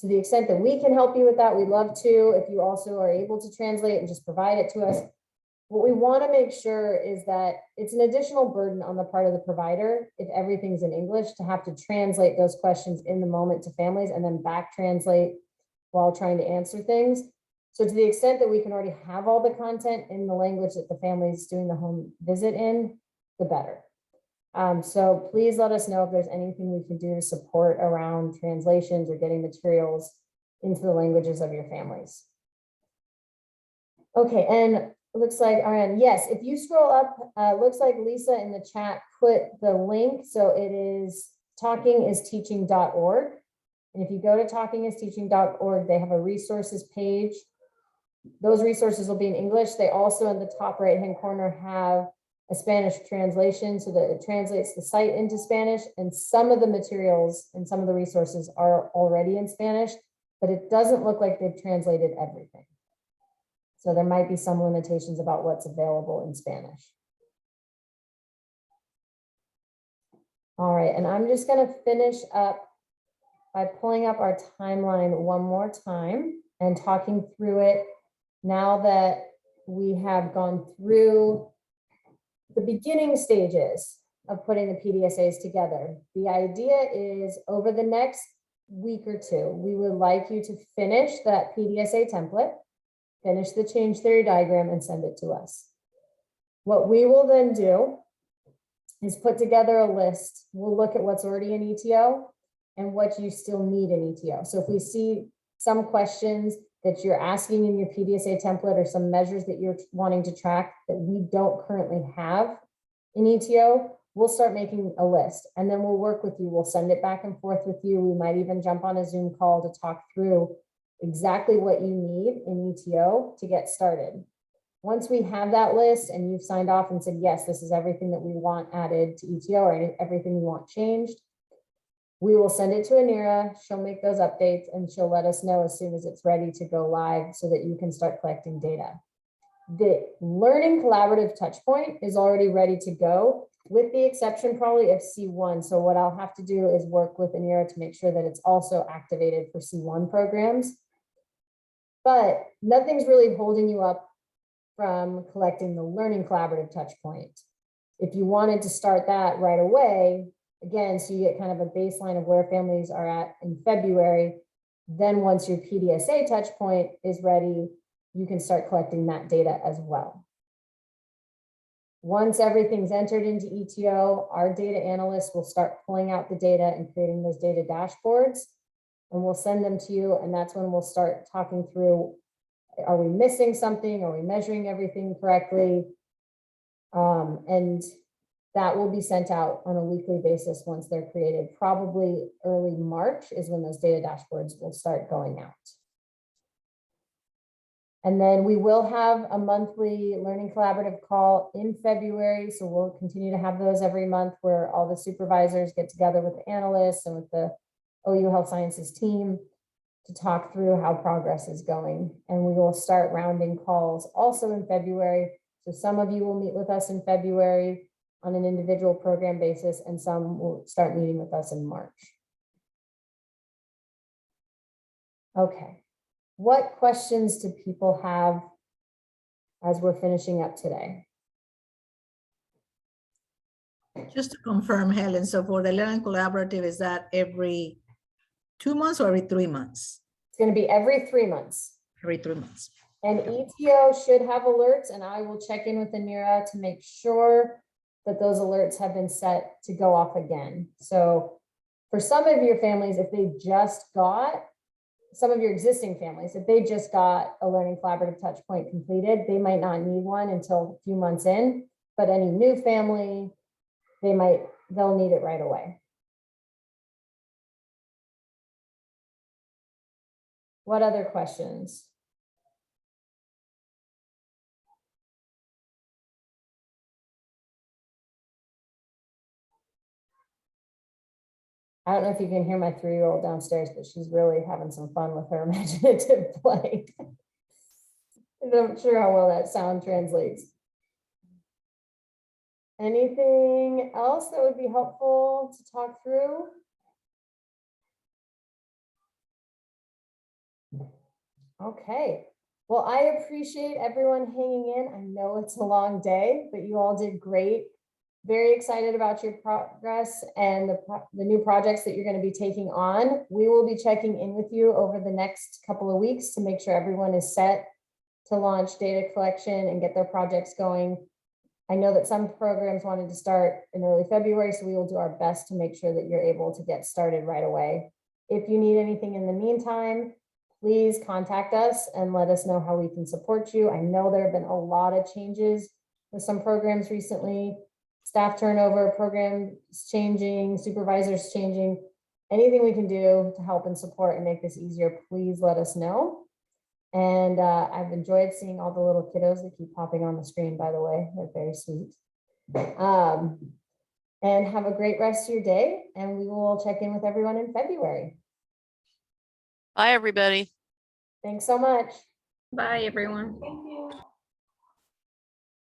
to the extent that we can help you with that, we'd love to. If you also are able to translate and just provide it to us. What we want to make sure is that it's an additional burden on the part of the provider, if everything's in English, to have to translate those questions in the moment to families and then back translate while trying to answer things. So to the extent that we can already have all the content in the language that the family is doing the home visit in, the better. So please let us know if there's anything we can do to support around translations or getting materials into the languages of your families. Okay, and it looks like, Ariane, yes, if you scroll up, looks like Lisa in the chat put the link. So it is talkingisteaching.org. And if you go to talkingisteaching.org, they have a resources page. Those resources will be in English. They also in the top right-hand corner have a Spanish translation so that it translates the site into Spanish, and some of the materials and some of the resources are already in Spanish, but it doesn't look like they've translated everything. So there might be some limitations about what's available in Spanish. All right, and I'm just going to finish up by pulling up our timeline one more time. and talking through it. Now that we have gone through the beginning stages of putting the PDSAs together, the idea is over the next week or two, we would like you to finish that PDSA template, finish the change theory diagram, and send it to us. What we will then do is put together a list. We'll look at what's already in ETO and what you still need in ETO. So if we see some questions that you're asking in your PDSA template or some measures that you're wanting to track that we don't currently have in ETO, we'll start making a list and then we'll work with you. We'll send it back and forth with you. We might even jump on a Zoom call to talk through exactly what you need in ETO to get started. Once we have that list and you've signed off and said, yes, this is everything that we want added to ETO or everything you want changed, we will send it to Anira. She'll make those updates and she'll let us know as soon as it's ready to go live so that you can start collecting data. The learning collaborative touch point is already ready to go, with the exception probably of C1. So what I'll have to do is work with Anira to make sure that it's also activated for C1 programs. But nothing's really holding you up from collecting the learning collaborative touch point. If you wanted to start that right away, again, so you get kind of a baseline of where families are at in February, then once your PDSA touch point is ready, you can start collecting that data as well. Once everything's entered into ETO, our data analysts will start pulling out the data and creating those data dashboards, and we'll send them to you, and that's when we'll start talking through, are we missing something? Are we measuring everything correctly? And that will be sent out on a weekly basis once they're created. Probably early March is when those data dashboards will start going out. And then we will have a monthly learning collaborative call in February. So we'll continue to have those every month where all the supervisors get together with the analysts and with the OU Health Sciences team to talk through how progress is going. And we will start rounding calls also in February. So some of you will meet with us in February on an individual program basis, and some will start meeting with us in March. Okay. What questions do people have as we're finishing up today? Just to confirm, Helen, so for the Learning Collaborative, is that every 2 months or every 3 months? It's going to be every 3 months. Every 3 months. And ETO should have alerts, and I will check in with Anira to make sure that those alerts have been set to go off again. So for some of your families, if they just got, some of your existing families, if they just got a learning collaborative touch point completed, they might not need one until a few months in, but any new family, they'll need it right away. What other questions? I don't know if you can hear my 3-year-old downstairs, but she's really having some fun with her imaginative play. I'm not sure how well that sound translates. Anything else that would be helpful to talk through? Okay. Well, I appreciate everyone hanging in. I know it's a long day, but you all did great. Very excited about your progress and the new projects that you're going to be taking on. We will be checking in with you over the next couple of weeks to make sure everyone is set to launch data collection and get their projects going. I know that some programs wanted to start in early February, so we will do our best to make sure that you're able to get started right away. If you need anything in the meantime, please contact us and let us know how we can support you. I know there have been a lot of changes with some programs recently. Staff turnover, programs changing, supervisors changing. Anything we can do to help and support and make this easier, please let us know. And I've enjoyed seeing all the little kiddos that keep popping on the screen, by the way. They're very sweet. And have a great rest of your day. And we will check in with everyone in February. Bye, everybody. Thanks so much. Bye, everyone. Thank you.